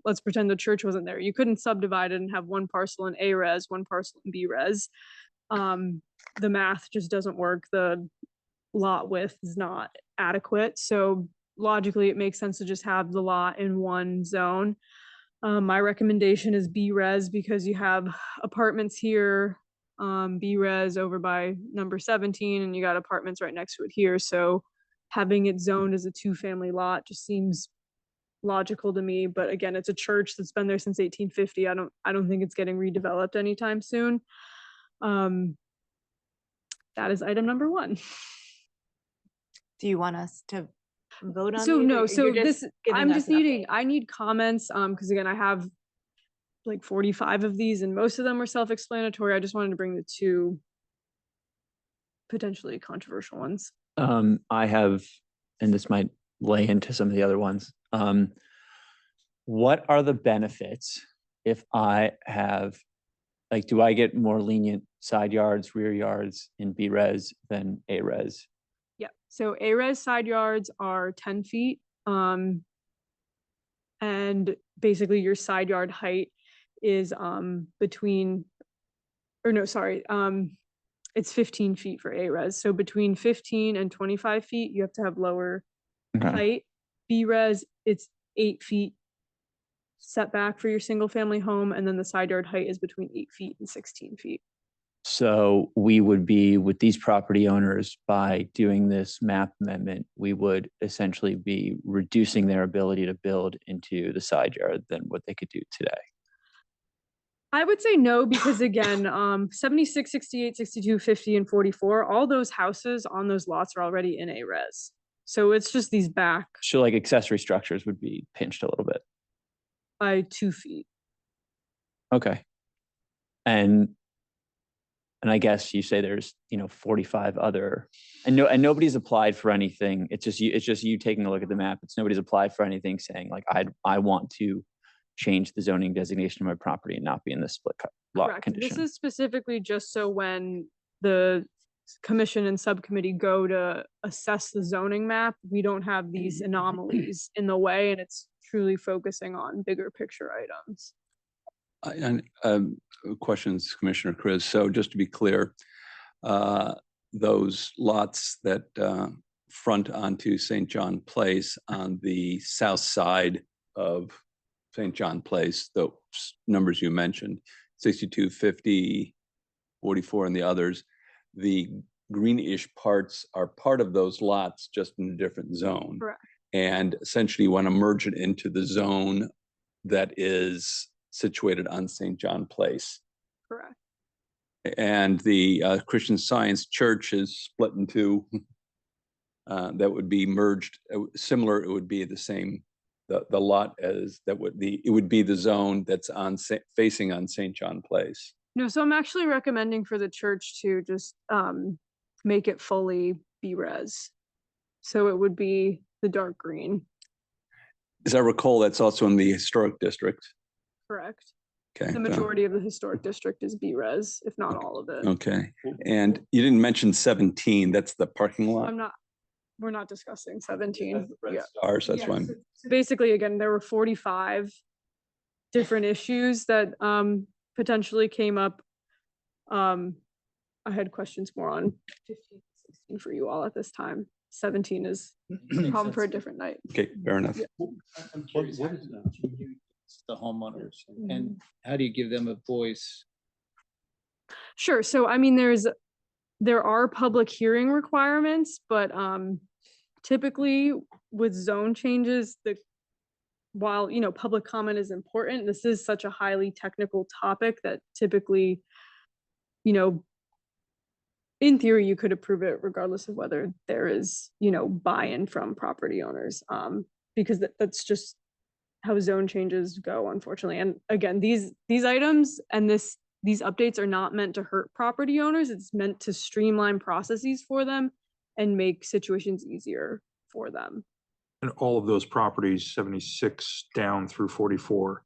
let's pretend the church wasn't there. You couldn't subdivide it and have one parcel in A-res, one parcel in B-res. The math just doesn't work. The lot width is not adequate. So logically, it makes sense to just have the lot in one zone. My recommendation is B-res because you have apartments here, B-res over by number 17, and you got apartments right next to it here. So having it zoned as a 2-family lot just seems logical to me. But again, it's a church that's been there since 1850. I don't think it's getting redeveloped anytime soon. That is item number 1. Do you want us to vote on? So these, no, or so you're this, giving I'm us just an update? needing, I need comments, because again, I have like 45 of these, and most of them are self-explanatory. I just wanted to bring the 2 potentially controversial ones. I have, and this might lay into some of the other ones. What are the benefits if I have, like, do I get more lenient side yards, rear yards in B-res than A-res? Yeah, so A-res side yards are 10 feet. And basically your side yard height is it's 15 feet for A-res. So between 15 and 25 feet, you have to have lower height. B-res, it's 8 feet setback for your single family home, and then the side yard height is between 8 feet and 16 feet. So we would be with these property owners by doing this map amendment, we would essentially be reducing their ability to build into the side yard than what they could do today. I would say no, because again, 76, 68, 62, 50, and 44, all those houses on those lots are already in a res. So it's just these back So like accessory structures would be pinched a little bit. by 2 feet. Okay. And I guess you say there's, 45 other, and nobody's applied for anything. It's just you taking a look at the map. It's nobody's applied for anything saying like, I want to change the zoning designation of my property and not be in this split lot Correct. condition. This is specifically just so when the commission and subcommittee go to assess the zoning map, we don't have these anomalies in the way, and it's truly focusing on bigger picture items. And questions, Commissioner Chris. So just to be clear, those lots that front onto St. John Place on the south side of St. John Place, those numbers you mentioned, 62, 50, 44, and the others, the greenish parts are part of those lots, just in a different zone. Correct. And essentially you want to merge it into the zone that is situated on St. John Place. Correct. And the Christian Science Church is split into, that would be merged, similar, it would be the same, the lot as, it would be the zone that's facing on St. John Place. No, so I'm actually recommending for the church to just make it fully B-res. So it would be the dark green. As I recall, that's also in the historic district. Correct. Okay. The majority of the historic district is B-res, if not all of it. Okay. And you didn't mention 17, that's the parking lot? We're not discussing 17. Yeah. Stars, that's why I'm. So basically, again, there were 45 different issues that potentially came up. I had questions more on 15, 16 for you all at this time. 17 is a problem for a different night. Okay, fair enough. I'm curious, how does that use the homeowners and how do you give them a voice? Sure. So, I mean, there are public hearing requirements, but typically with zone changes, while, public comment is important, this is such a highly technical topic that typically, in theory, you could approve it regardless of whether there is, buy-in from property owners, because that's just how zone changes go, unfortunately. And again, these items and these updates are not meant to hurt property owners. It's meant to streamline processes for them and make situations easier for them. And all of those properties, 76 down through 44,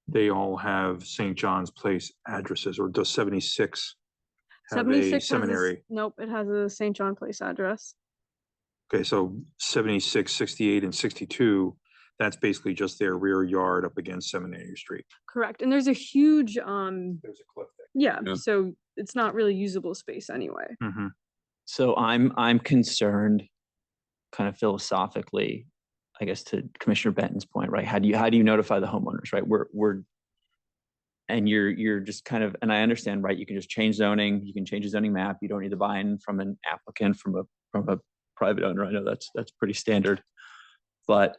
they all have St. John's Place addresses, or does 76 have a 76 seminary? Nope, it has a St. John Place address. Okay, so 76, 68, and 62, that's basically just their rear yard up against Seminary Street. Correct. And there's a huge, There's a cliff there. yeah, Yeah. so it's not really usable space anyway. Mm-hmm. So I'm concerned kind of philosophically, I guess, to Commissioner Benton's point, right? How do you notify the homeowners, right? And you're just kind of, and I understand, right? You can just change zoning, you can change the zoning map. You don't need the buy-in from an applicant, from a private owner. I know that's pretty standard, but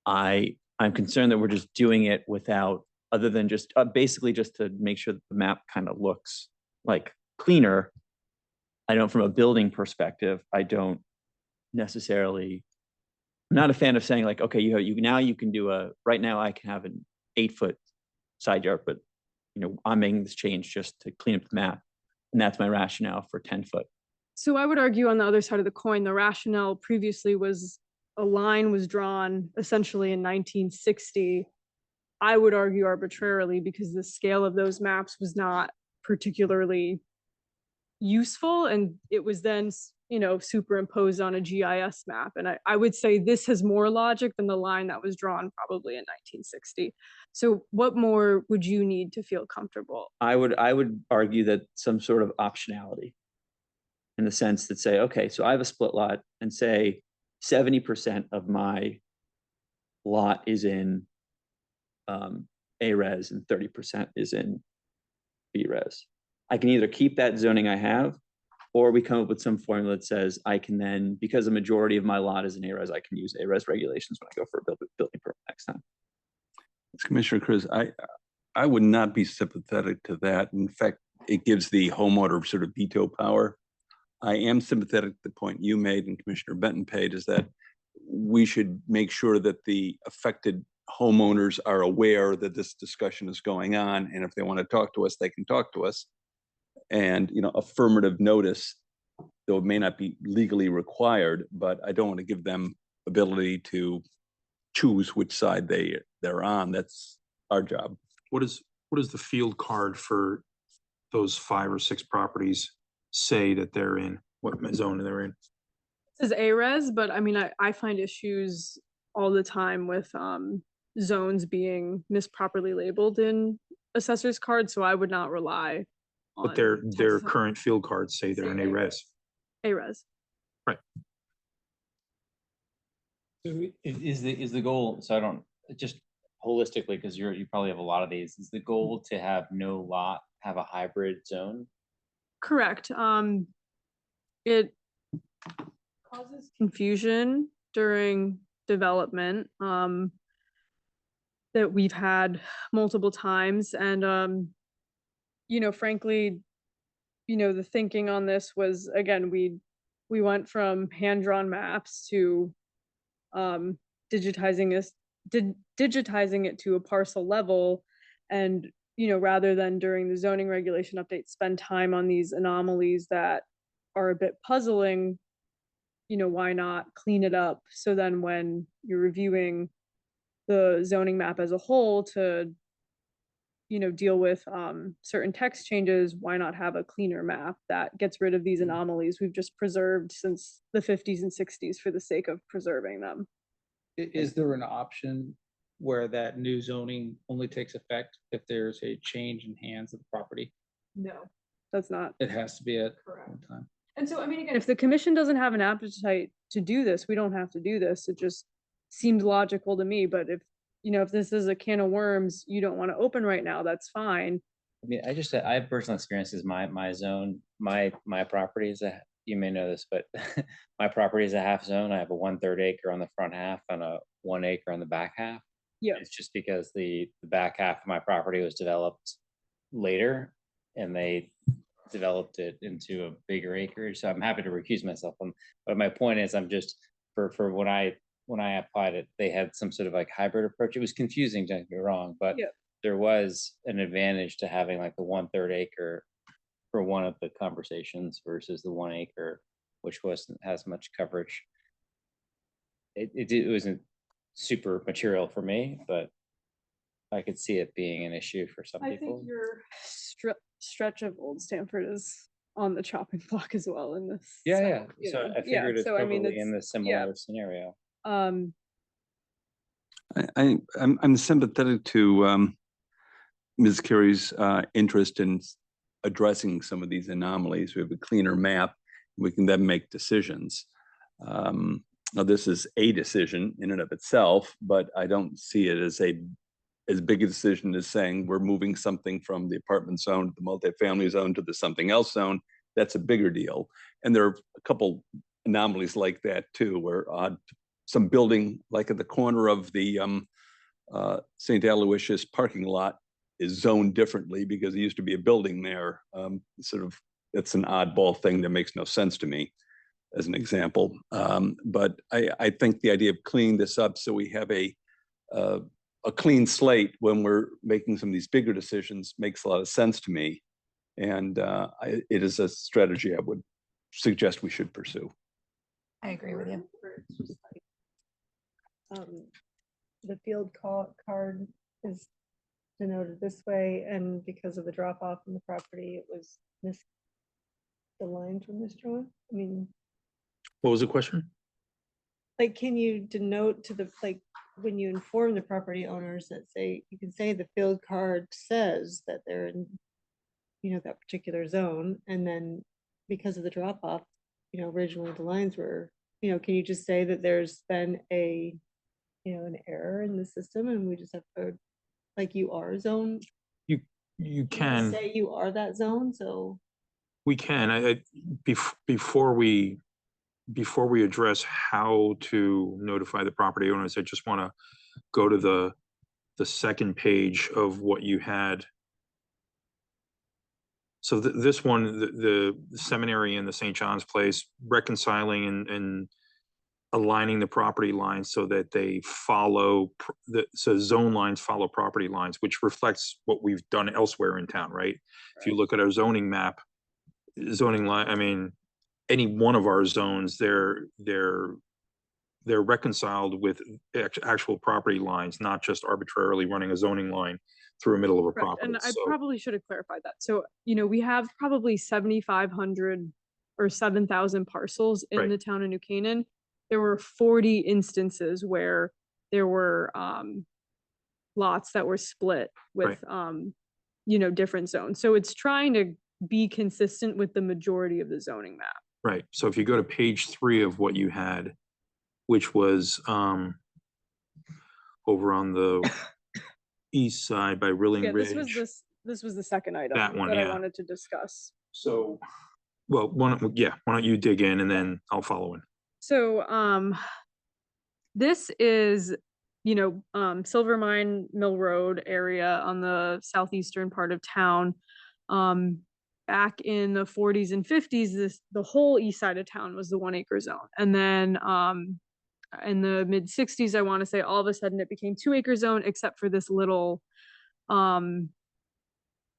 I'm concerned that we're just doing it without, other than just basically just to make sure that the map kind of looks like cleaner. I don't, from a building perspective, I don't necessarily, I'm not a fan of saying like, okay, you can do right now I can have an 8-foot side yard, but I'm making this change just to clean up the map. And that's my rationale for 10-foot. So I would argue on the other side of the coin, the rationale previously was a line was drawn essentially in 1960. I would argue arbitrarily, because the scale of those maps was not particularly useful, and it was then superimposed on a GIS map. And I would say this has more logic than the line that was drawn probably in 1960. So what more would you need to feel comfortable? I would argue that some sort of optionality, in the sense that say, okay, so I have a split lot, and say 70% of my lot is in A-res and 30% is in B-res. I can either keep that zoning I have, or we come up with some formula that says I can then, because the majority of my lot is in A-res, I can use A-res regulations when I go for a building permit next time. Commissioner Chris, I would not be sympathetic to that. In fact, it gives the homeowner sort of veto power. I am sympathetic to the point you made and Commissioner Benton paid, is that we should make sure that the affected homeowners are aware that this discussion is going on. And if they want to talk to us, they can talk to us. And, you know, affirmative notice, though it may not be legally required, but I don't want to give them ability to choose which side they're on. That's our job. What is the field card for those 5 or 6 properties say that they're in, what zone they're in? This is A-res, but I mean, I find issues all the time with zones being misproperly labeled in assessor's cards, so I would not rely on. But their current field cards say they're in A-res. A-res. Right. So is the goal, so I don't, just holistically, because you probably have a lot of these, is the goal to have no lot have a hybrid zone? Correct. It causes confusion during development that we've had multiple times. And, you know, frankly, you know, the thinking on this was, again, we went from hand-drawn maps to digitizing it to a parcel level. And, you know, rather than during the zoning regulation update, spend time on these anomalies that are a bit puzzling, you know, why not clean it up? So then when you're reviewing the zoning map as a whole to, you know, deal with certain text changes, why not have a cleaner map that gets rid of these anomalies we've just preserved since the 50s and 60s for the sake of preserving them? Is there an option where that new zoning only takes effect if there's a change in hands of the property? No, that's not. It has to be at Correct. one time. And so, I mean, again, if the commission doesn't have an appetite to do this, we don't have to do this. It just seemed logical to me. But if, you know, if this is a can of worms you don't want to open right now, that's fine. I mean, I have personal experiences. My zone, my property is you may know this, but my property is a half zone. I have a 1/3 acre on the front half and a 1 acre on the back half. Yeah. It's just because the back half of my property was developed later and they developed it into a bigger acreage. So I'm happy to recuse myself from, but my point is I'm just for when I applied it, they had some sort of like hybrid approach. It was confusing, don't get me wrong, but yeah, there was an advantage to having like the 1/3 acre for one of the conversations versus the 1 acre, which wasn't as much coverage. It wasn't super material for me, but I could see it being an issue for some I people. think your stretch of Old Stamford is on the chopping block as well in this. Yeah. you So know, I figured it's so, I probably mean, in the similar scenario. Um, I'm sympathetic to Ms. Carey's interest in addressing some of these anomalies. We have a cleaner map. We can then make decisions. Now, this is a decision in and of itself, but I don't see it as big a decision as saying we're moving something from the apartment zone to the multifamily zone to the something else zone. That's a bigger deal. And there are a couple anomalies like that too, where some building like at the corner of the St. Aloysius parking lot is zoned differently because there used to be a building there. That's an oddball thing that makes no sense to me, as an example. But I think the idea of cleaning this up so we have a clean slate when we're making some of these bigger decisions makes a lot of sense to me. And it is a strategy I would suggest we should pursue. I agree with you. The field card is denoted this way, and because of the drop off in the property, it was the lines were misdrawn. I mean, What was the question? like, can you denote to the, like, when you inform the property owners that say, you can say the field card says that they're in, you know, that particular zone, and then because of the drop off, you know, originally the lines were, you know, can you just say that there's been a, you know, an error in the system and we just have to like you are zone? You You can, say you are that zone, so. we can, before we address how to notify the property owners, I just want to go to the second page of what you had. So this one, the seminary and the St. John's Place, reconciling and aligning the property lines so that they follow, so zone lines follow property lines, which reflects what we've done elsewhere in town, right? If you look at our zoning map, zoning line, I mean, any one of our zones, they're reconciled with actual property lines, not just arbitrarily running a zoning line through the middle of a Correct. property. And I So, probably should have clarified that. So, we have probably 7,500 or 7,000 parcels in Right. the town of New Canaan. There were 40 instances where there were lots that were split with different zones. So it's trying to be consistent with the majority of the zoning map. right. So if you go to page 3 of what you had, which was over on the east side by Rilling Yeah, Ridge. this was the second item That one, that I yeah. wanted to discuss. So, well, why don't you dig in and then I'll follow in. So, this is, Silver Mine Mill Road area on the southeastern part of town. Back in the 40s and 50s, the whole east side of town was the 1 acre zone. And then, in the mid 60s, I want to say all of a sudden it became 2 acre zone, except for this little,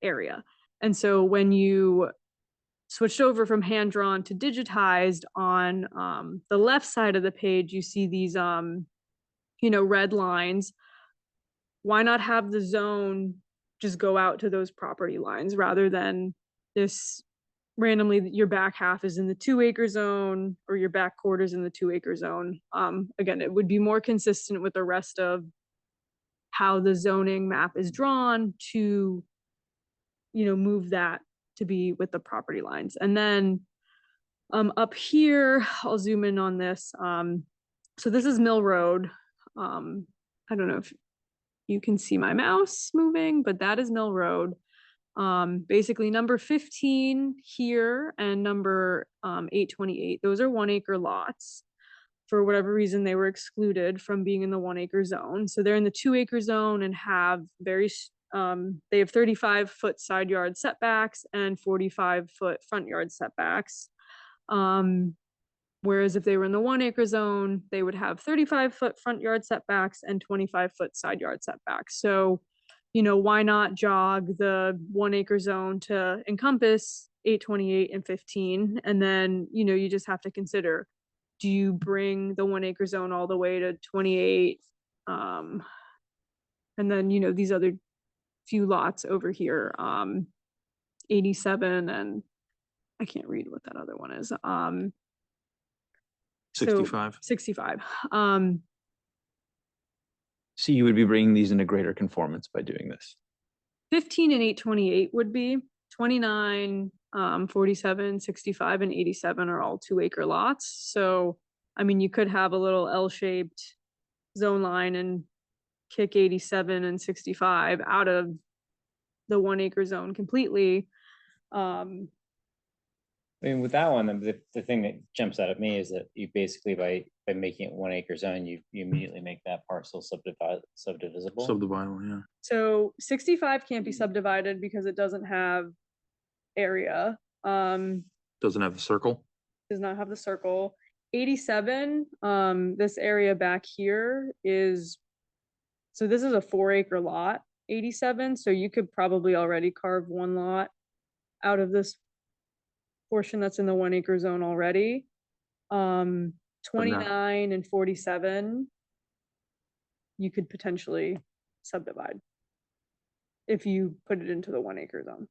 area. And so when you switched over from hand drawn to digitized on the left side of the page, you see these red lines. Why not have the zone just go out to those property lines rather than this randomly your back half is in the 2 acre zone or your back quarters in the 2 acre zone? Again, it would be more consistent with the rest of how the zoning map is drawn to move that to be with the property lines. And then up here, I'll zoom in on this. So this is Mill Road. I don't know if you can see my mouse moving, but that is Mill Road. Basically number 15 here and number 828, those are 1 acre lots. For whatever reason, they were excluded from being in the 1 acre zone. So they're in the 2 acre zone and have they have 35-foot side yard setbacks and 45-foot front yard setbacks. Whereas if they were in the 1 acre zone, they would have 35-foot front yard setbacks and 25-foot side yard setbacks. So, why not jog the 1 acre zone to encompass 828 and 15? And then, you just have to consider, do you bring the 1 acre zone all the way to 28? And then, these other few lots over here, 87 and I can't read what that other one is. 65. 65. So you would be bringing these into greater conformance by doing this. 15 and 828 would be 29, 47, 65, and 87 are all 2 acre lots. So, I mean, you could have a little L-shaped zone line and kick 87 and 65 out of the 1 acre zone completely. I mean, with that one, the thing that jumps out at me is that you basically, by making it 1 acre zone, you immediately make that parcel subdivisible. Subdividable, yeah. So 65 can't be subdivided because it doesn't have area. Doesn't have the circle. Does not have the circle. 87, this area back here is, so this is a 4 acre lot, 87. So you could probably already carve one lot out of this portion that's in the 1 acre zone already. 29 and 47, you could potentially subdivide if you put it into the 1 acre zone.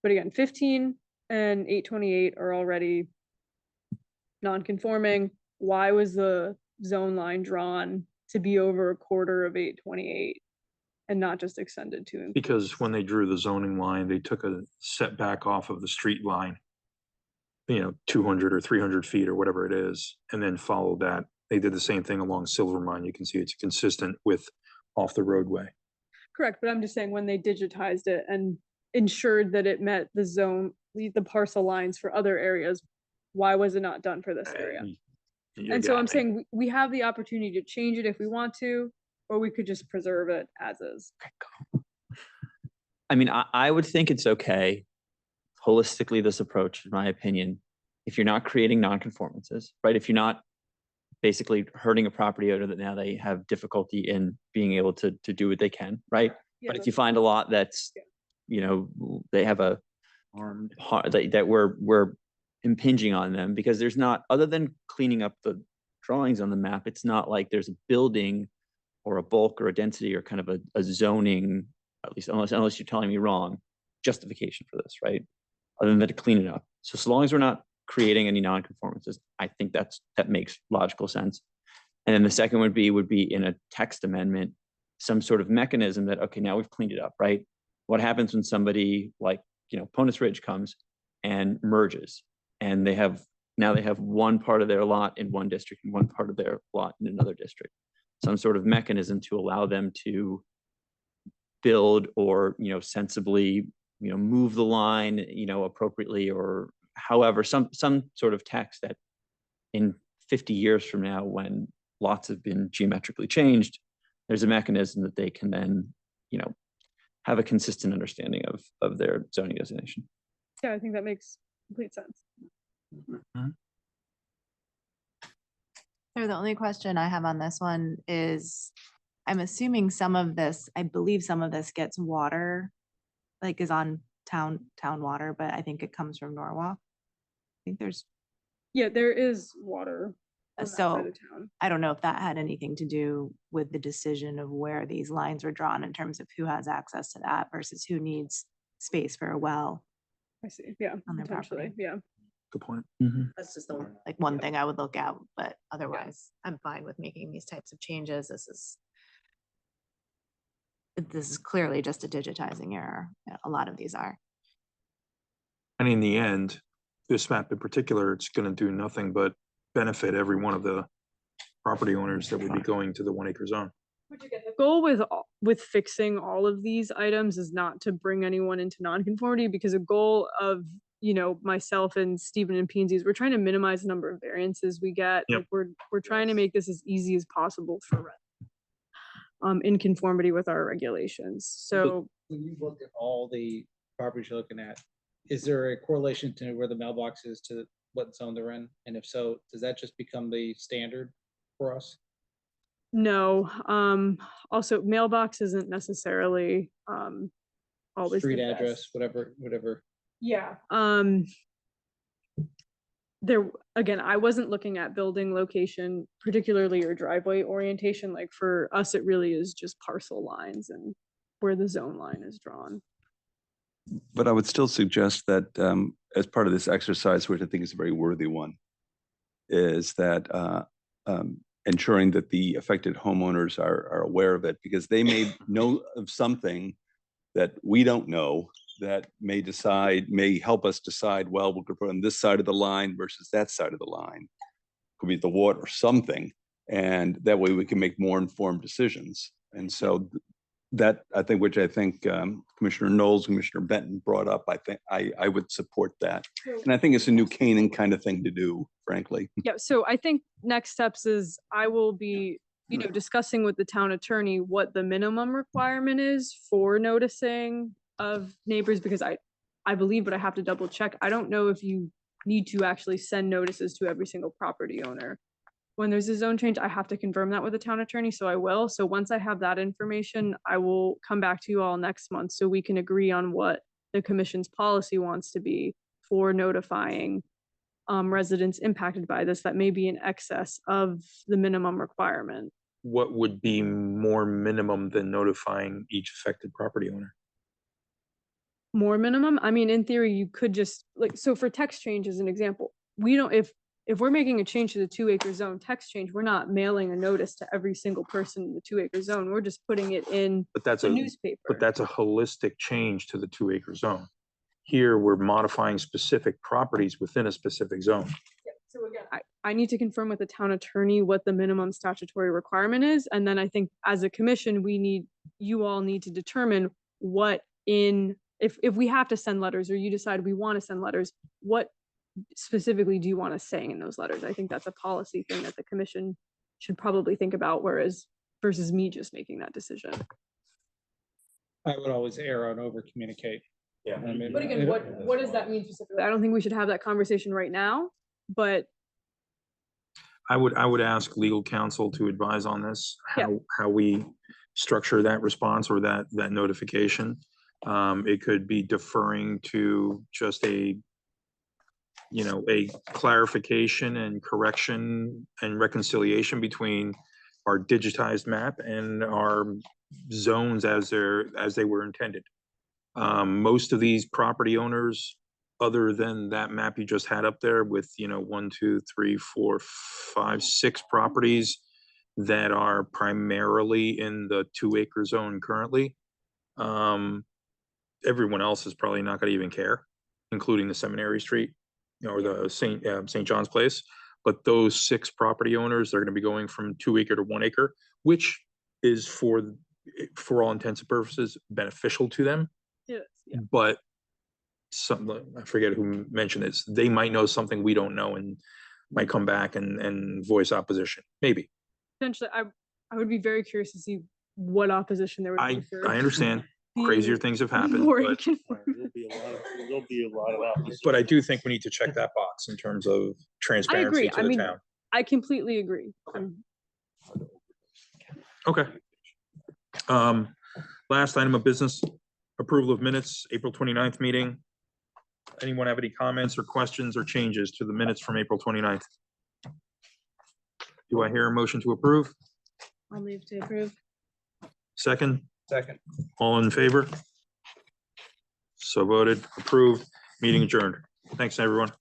But again, 15 and 828 are already non-conforming. Why was the zone line drawn to be over a quarter of 828 and not just extended to? Because when they drew the zoning line, they took a setback off of the street line, 200 or 300 feet or whatever it is, and then followed that. They did the same thing along Silver Mine. You can see it's consistent with off the roadway. Correct, but I'm just saying when they digitized it and ensured that it met the zone, the parcel lines for other areas, why was it not done for this area? And so I'm saying we have the opportunity to change it if we want to, or we could just preserve it as is. I mean, I would think it's okay, holistically, this approach, in my opinion, if you're not creating nonconformances, right? If you're not basically hurting a property owner that now they have difficulty in being able to do what they can, right? Yeah, But if you find a lot that's, you know, they have a that we're impinging on them, because there's not, other than cleaning up the drawings on the map, it's not like there's a building or a bulk or a density or kind of a zoning, at least unless you're telling me wrong, justification for this, right? Other than to clean it up. So long as we're not creating any non-conformances, I think that makes logical sense. And then the second would be in a text amendment, some sort of mechanism that, okay, now we've cleaned it up, right? What happens when somebody like, you know, Ponus Ridge comes and merges, and they have one part of their lot in one district and one part of their lot in another district. Some sort of mechanism to allow them to build or, you know, sensibly, you know, move the line, you know, appropriately, or however, some sort of text that in 50 years from now, when lots have been geometrically changed, there's a mechanism that they can then, you know, have a consistent understanding of their zoning designation. Yeah, I think that makes complete sense. So the only question I have on this one is, I'm assuming some of this, I believe some of this gets water, like is on town water, but I think it comes from Norwalk. I think there's. Yeah, there is water on that So side of town. I don't know if that had anything to do with the decision of where these lines were drawn in terms of who has access to that versus who needs space for a well. I see, yeah, On their potentially, property. yeah. Good point. That's just the like one thing I would look at, but otherwise I'm fine with making these types of changes. This is clearly just a digitizing error. A lot of these are. And in the end, this map in particular, it's gonna do nothing but benefit every one of the property owners that would be going to the 1 acre zone. The goal with fixing all of these items is not to bring anyone into nonconformity, because a goal of, you know, myself and Stephen and P&Z's, we're trying to minimize the number of variances we get. Yep. Like we're trying to make this as easy as possible for rent, in conformity with our regulations. So when you look at all the properties you're looking at, is there a correlation to where the mailbox is to what zone they're in? And if so, does that just become the standard for us? no, also mailbox isn't necessarily always the Street best. address, whatever. Yeah. There, again, I wasn't looking at building location, particularly your driveway orientation. Like for us, it really is just parcel lines and where the zone line is drawn. But I would still suggest that as part of this exercise, which I think is a very worthy one, is that ensuring that the affected homeowners are aware of it, because they may know of something that we don't know that may help us decide, well, we're gonna put on this side of the line versus that side of the line. Could be the water or something. And that way we can make more informed decisions. And so that, which I think Commissioner Knowles, Commissioner Benton brought up, I think I would support that. And I think it's a New Canaan kind of thing to do, frankly. Yeah, so I think next steps is I will be, you know, discussing with the town attorney what the minimum requirement is for noticing of neighbors, because I believe, but I have to double check. I don't know if you need to actually send notices to every single property owner. When there's a zone change, I have to confirm that with the town attorney, so I will. So once I have that information, I will come back to you all next month so we can agree on what the commission's policy wants to be for notifying residents impacted by this that may be in excess of the minimum requirement. What would be more minimum than notifying each affected property owner? More minimum? I mean, in theory, you could just like, so for text change as an example, we don't, if we're making a change to the 2 acre zone text change, we're not mailing a notice to every single person in the 2 acre zone. We're just putting it in the newspaper. But that's a holistic change to the 2 acre zone. Here, we're modifying specific properties within a specific zone. So again, I need to confirm with the town attorney what the minimum statutory requirement is. And then I think as a commission, you all need to determine if we have to send letters or you decide we want to send letters, what specifically do you want us saying in those letters? I think that's a policy thing that the commission should probably think about, versus me just making that decision. I would always err on over communicate. Yeah. I mean, But again, what does that mean specifically? I don't think we should have that conversation right now, but I would ask legal counsel to advise on this, Yeah. how we structure that response or that notification. It could be deferring to just a clarification and correction and reconciliation between our digitized map and our zones as they were intended. Most of these property owners, other than that map you just had up there with, 1, 2, 3, 4, 5, 6 properties that are primarily in the 2-acre zone currently. Everyone else is probably not going to even care, including the Seminary Street, or the St. John's Place. But those 6 property owners are going to be going from 2-acre to 1 acre, which is for all intents and purposes beneficial to them. yes, yeah. But I forget who mentioned this, they might know something we don't know and might come back and voice opposition, maybe. Potentially, I would be very curious to see what opposition there would I be. for understand the crazier things have happened, more but, conform- but I do think we need to check that box in terms of I transparency agree. to I the mean, town. I completely agree. Okay. Last item of business, approval of minutes, April 29th meeting. Anyone have any comments or questions or changes to the minutes from April 29th? Do I hear a motion to approve? I'll move to approve. Second, Second. all in favor? So voted, approved, meeting adjourned. Thanks, everyone.